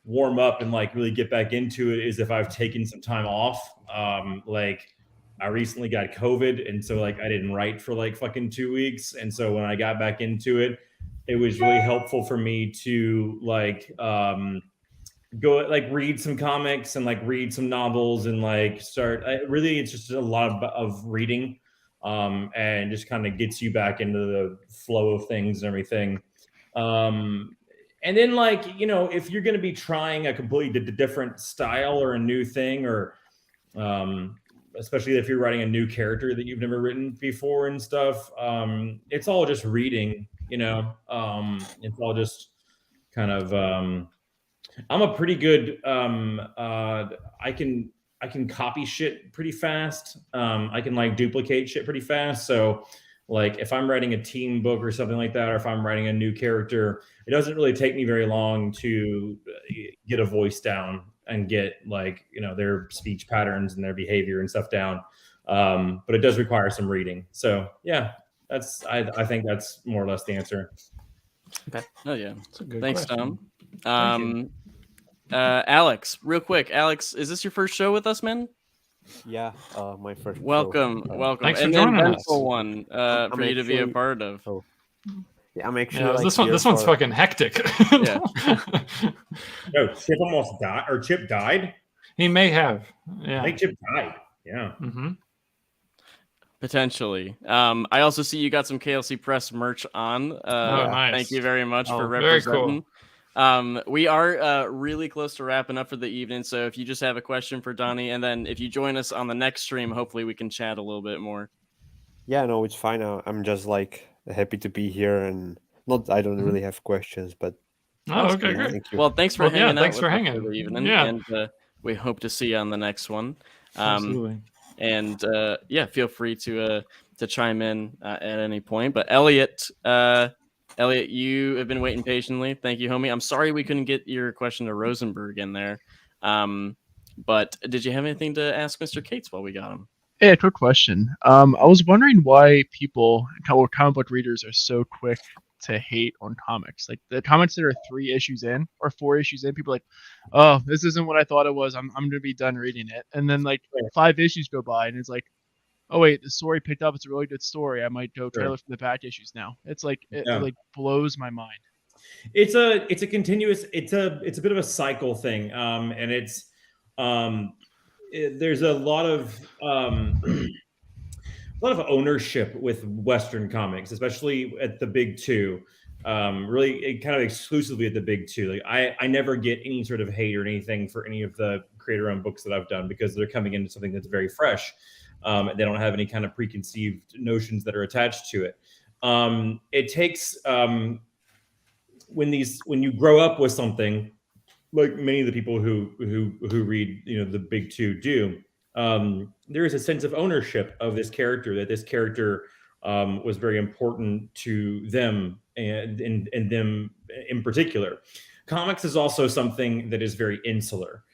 [SPEAKER 14] warm up and like really get back into it is if I've taken some time off. Like I recently got COVID, and so like I didn't write for like fucking 2 weeks. And so when I got back into it, it was really helpful for me to like go like read some comics and like read some novels and like it's just a lot of reading, and just kind of gets you back into the flow of things and everything. And then like, if you're going to be trying a completely different style or a new thing, or especially if you're writing a new character that you've never written before and stuff, it's all just reading, it's all just kind of, I'm a pretty good, I can copy shit pretty fast. I can like duplicate shit pretty fast. So like if I'm writing a team book or something like that, or if I'm writing a new character, it doesn't really take me very long to get a voice down and get like, their speech patterns and their behavior and stuff down. But it does require some reading. So yeah, I think that's more or less the answer.
[SPEAKER 1] Okay. Oh yeah. Thanks, question. Tom. Alex, real quick. Alex, is this your first show with us, man?
[SPEAKER 15] Yeah, my first.
[SPEAKER 1] Welcome.
[SPEAKER 2] Thanks
[SPEAKER 1] and
[SPEAKER 2] for joining us.
[SPEAKER 1] One for you to be a part of.
[SPEAKER 15] Yeah, I'm actually.
[SPEAKER 2] Yeah,
[SPEAKER 15] like
[SPEAKER 2] this one's fucking hectic.
[SPEAKER 1] Yeah.
[SPEAKER 14] No, Chip almost died, or Chip died.
[SPEAKER 2] He may have. Yeah.
[SPEAKER 14] I think Chip died. Yeah.
[SPEAKER 2] Mm-hmm.
[SPEAKER 1] Potentially. I also see you got some KLC Press merch on.
[SPEAKER 2] Nice.
[SPEAKER 1] Thank you very much for
[SPEAKER 2] very
[SPEAKER 1] representing. Cool. We are really close to wrapping up for the evening, so if you just have a question for Donnie, and then if you join us on the next stream, hopefully we can chat a little bit more.
[SPEAKER 15] Yeah, no, it's fine. I'm just like happy to be here, and I don't really have questions, but
[SPEAKER 2] okay, great.
[SPEAKER 15] Thank you.
[SPEAKER 1] Well, thanks for hanging out.
[SPEAKER 2] Thanks for
[SPEAKER 1] us
[SPEAKER 2] hanging.
[SPEAKER 1] for the evening,
[SPEAKER 2] Yeah.
[SPEAKER 1] and we hope to see you on the next one.
[SPEAKER 2] Absolutely.
[SPEAKER 1] And feel free to chime in at any point. But Elliot, you have been waiting patiently. Thank you, homie. I'm sorry we couldn't get your question to Rosenberg in there. But did you have anything to ask Mr. Cates while we got him?
[SPEAKER 16] Yeah, quick question. I was wondering why people or comic book readers are so quick to hate on comics. Like the comics that are 3 issues in or 4 issues in, people are like, oh, this isn't what I thought it was. I'm gonna be done reading it. And then like 5 issues go by and it's like, oh wait, the story picked up. It's a really good story. I might go trailer for the back issues now. It's like it like blows my mind.
[SPEAKER 14] It's a continuous. It's a bit of a cycle thing, and it's there's a lot of ownership with Western comics, especially at the big two. Really, kind of exclusively at the big two. Like I never get any sort of hate or anything for any of the creator-owned books that I've done because they're coming into something that's very fresh. They don't have any kind of preconceived notions that are attached to it. It takes when you grow up with something, like many of the people who read the big two do. There is a sense of ownership of this character, that this character was very important to them and them in particular. Comics is also something that is very insular.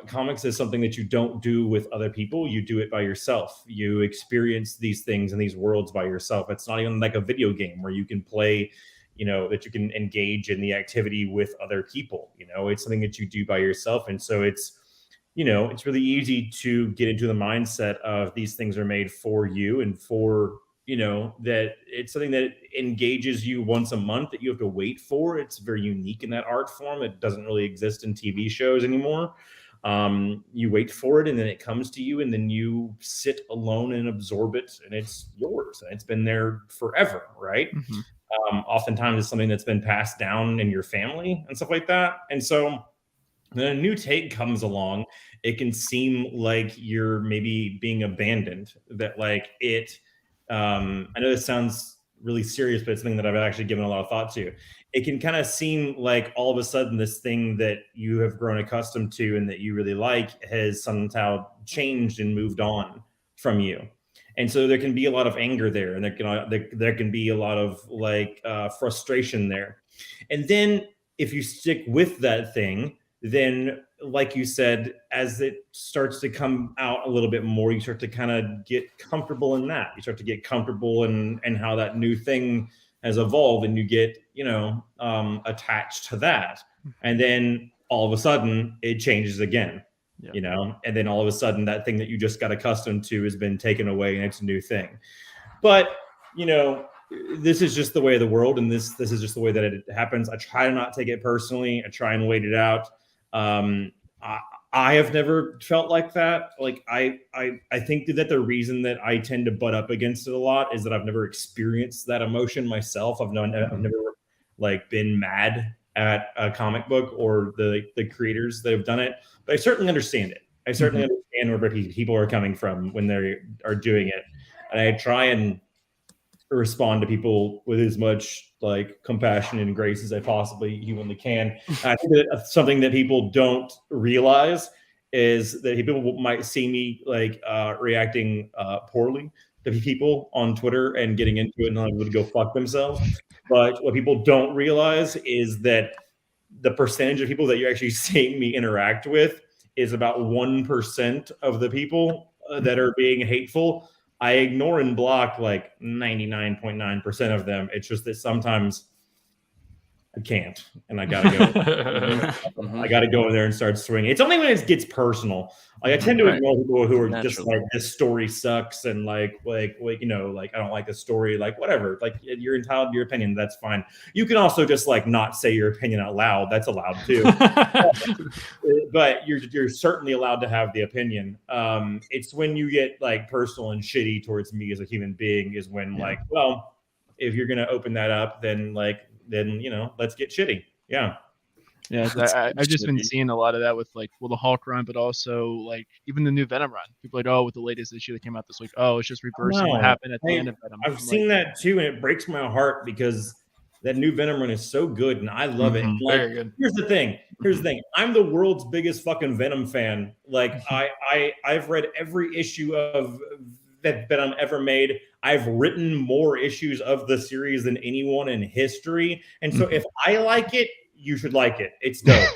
[SPEAKER 14] Comics is something that you don't do with other people. You do it by yourself. You experience these things and these worlds by yourself. It's not even like a video game where you can play, that you can engage in the activity with other people. It's something that you do by yourself. And so it's really easy to get into the mindset of these things are made for you and for, that it's something that engages you once a month that you have to wait for. It's very unique in that art form. It doesn't really exist in TV shows anymore. You wait for it and then it comes to you and then you sit alone and absorb it and it's yours. And it's been there forever, right? Mm-hmm. Oftentimes it's something that's been passed down in your family and stuff like that. And so when a new take comes along, it can seem like you're maybe being abandoned, that like it, I know this sounds really serious, but it's something that I've actually given a lot of thought to. It can kind of seem like all of a sudden this thing that you have grown accustomed to and that you really like has somehow changed and moved on from you. And so there can be a lot of anger there, and there can be a lot of frustration there. And then if you stick with that thing, then like you said, as it starts to come out a little bit more, you start to kind of get comfortable in that. You start to get comfortable in how that new thing has evolved, and you get, attached to that. And then all of a sudden it changes again, and then all of a sudden that thing that you just got accustomed to has been taken away and it's a new thing. But, this is just the way of the world, and this is just the way that it happens. I try to not take it personally. I try and wait it out. I have never felt like that. Like I think that the reason that I tend to butt up against it a lot is that I've never experienced that emotion myself. I've never been mad at a comic book or the creators that have done it, but I certainly understand it. I certainly understand where people are coming from when they are doing it, and I try and respond to people with as much compassion and grace as I possibly humanly can. I think that something that people don't realize is that people might see me reacting poorly to people on Twitter and getting into it and not able to go fuck themselves. But what people don't realize is that the percentage of people that you're actually seeing me interact with is about 1% of the people that are being hateful. I ignore and block 99.9% of them. It's just that sometimes I can't, and I gotta go. I gotta go in there and start swinging. It's only when it gets personal. I tend to ignore people who are just this story sucks and I don't like the story. Whatever. You're entitled to your opinion. That's fine. You can also just not say your opinion out loud. That's allowed too. But you're certainly allowed to have the opinion. It's when you get personal and shitty towards me as a human being is when well, if you're gonna open that up, then let's get shitty. Yeah.
[SPEAKER 16] I've just been seeing a lot of that with the Hulk run, but also even the new Venom run. People are with the latest issue that came out this week, it's just reversing what happened at the end of Venom.
[SPEAKER 14] I've seen that too, and it breaks my heart because that new Venom run is so good and I love it.
[SPEAKER 2] Very good.
[SPEAKER 14] Here's the thing. I'm the world's biggest fucking Venom fan. I've read every issue of that Venom ever made. I've written more issues of the series than anyone in history. And so if I like it, you should like it. It's dope.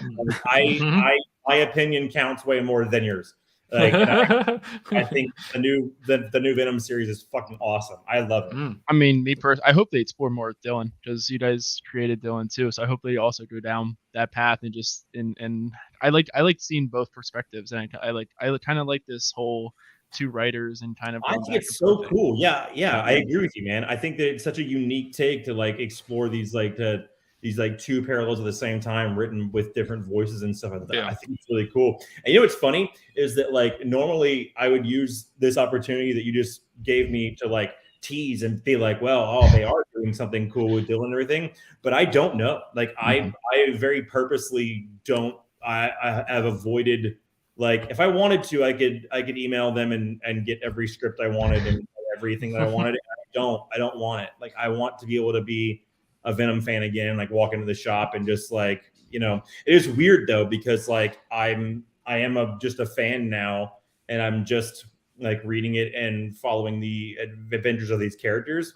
[SPEAKER 14] My opinion counts way more than yours. Like, I think the new Venom series is fucking awesome. I love it.
[SPEAKER 16] I mean, me personally, I hope they explore more with Dylan, because you guys created Dylan too. So I hope they also go down that path and just and I like seeing both perspectives, and I kind of like this whole two writers and kind of.
[SPEAKER 14] I think it's so cool. Yeah, I agree with you, man. I think that it's such a unique take to like explore these two parallels at the same time, written with different voices and stuff like that. I think it's really cool. And you know what's funny is that like normally I would use this opportunity that you just gave me to like tease and be like, well, they are doing something cool with Dylan and everything, but I don't know. Like I very purposely don't. I have avoided. Like if I wanted to, I could email them and get every script I wanted and everything that I wanted. I don't want it. Like I want to be able to be a Venom fan again, like walk into the shop and just like, you know, it is weird though, because like I am just a fan now, and I'm just like reading it and following the adventures of these characters.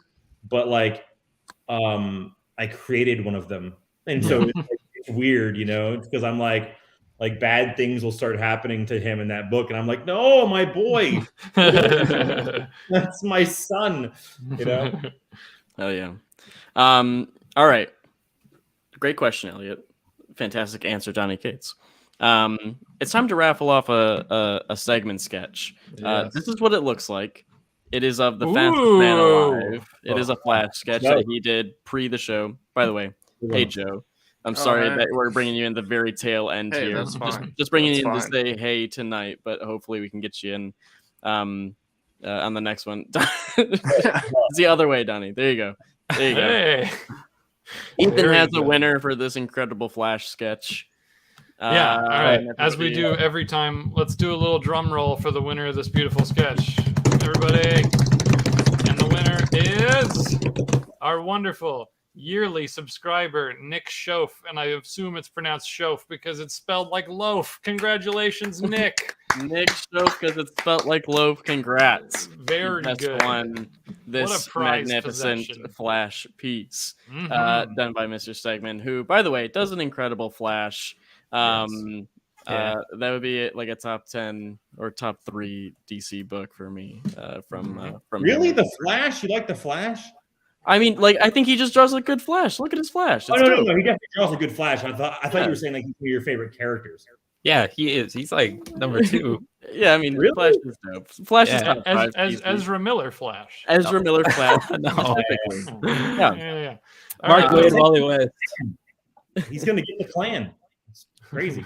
[SPEAKER 14] But like, I created one of them. And so it's weird, you know, because I'm like bad things will start happening to him in that book. And I'm like, no, my boy, that's my son, you know?
[SPEAKER 1] Hell yeah. All right. Great question, Elliot. Fantastic answer, Johnny Cates. It's time to raffle off a Stegman sketch.
[SPEAKER 2] Yes.
[SPEAKER 1] This is what it looks like. It is of the fastest man alive. It is a Flash sketch that he did pre the show. By the way, hey Joe, I'm sorry that we're bringing you in the very tail end here.
[SPEAKER 17] That's fine.
[SPEAKER 1] Just bringing you in
[SPEAKER 17] fine.
[SPEAKER 1] to say hey tonight, but hopefully we can get you in on the next one. It's the other way, Donnie. There you go. There you go.
[SPEAKER 2] Hey.
[SPEAKER 1] Ethan has a winner for this incredible Flash sketch.
[SPEAKER 2] All right. As we do every time, let's do a little drum roll for the winner of this beautiful sketch. Everybody. And the winner is our wonderful yearly subscriber, Nick Schoaf. And I assume it's pronounced Schoaf because it's spelled like loaf. Congratulations, Nick.
[SPEAKER 1] Nick Schoaf, because it's spelled like loaf. Congrats.
[SPEAKER 2] Very good.
[SPEAKER 1] Won this magnificent Flash piece done by Mr. Stegman, who, by the way, does an incredible Flash. That would be like a top 10 or top 3 DC book for me. From
[SPEAKER 14] really
[SPEAKER 1] him.
[SPEAKER 14] The Flash? You like the Flash?
[SPEAKER 1] I mean, like I think he just draws a good Flash. Look at his Flash.
[SPEAKER 14] No, he definitely draws a good Flash. I thought you were saying like he's one of your favorite characters.
[SPEAKER 11] Yeah, he is. He's like number 2.
[SPEAKER 1] Yeah, I mean, really? Flash is dope. Flash is top 5.
[SPEAKER 2] Ezra Miller Flash.
[SPEAKER 1] Ezra Miller Flash.
[SPEAKER 11] No.
[SPEAKER 2] Yeah.
[SPEAKER 11] Mark Wade, Wally West.
[SPEAKER 14] He's gonna get the clan. It's crazy.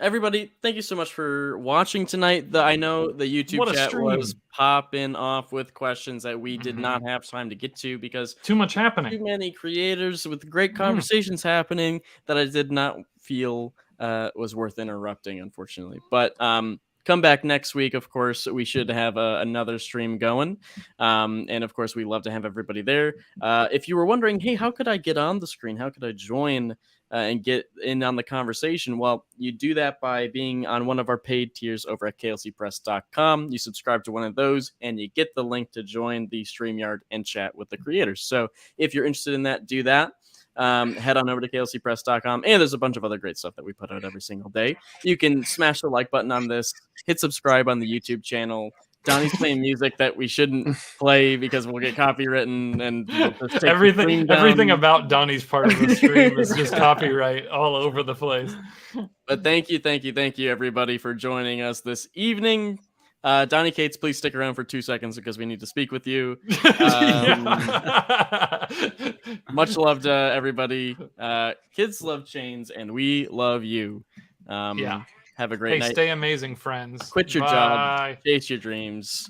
[SPEAKER 1] Everybody, thank you so much for watching tonight. I know the YouTube chat was popping off with questions that we did not have time to get to because
[SPEAKER 2] too much happening.
[SPEAKER 1] Too many creators with great conversations happening that I did not feel was worth interrupting, unfortunately. But come back next week. Of course, we should have another stream going. And of course, we love to have everybody there. If you were wondering, hey, how could I get on the screen? How could I join and get in on the conversation? Well, you do that by being on one of our paid tiers over at klcpress.com. You subscribe to one of those and you get the link to join the StreamYard and chat with the creators. So if you're interested in that, do that. Head on over to klcpress.com, and there's a bunch of other great stuff that we put out every single day. You can smash the like button on this, hit subscribe on the YouTube channel. Donnie's playing music that we shouldn't play because we'll get copywritten and we'll just take
[SPEAKER 2] everything about Donnie's part of the stream is just copyright all over the place.
[SPEAKER 1] But thank you everybody for joining us this evening. Donnie Cates, please stick around for 2 seconds because we need to speak with you. Much love to everybody. Kids love chains, and we love you. Have a great night.
[SPEAKER 2] Stay amazing, friends.
[SPEAKER 1] Quit your job. Chase your dreams.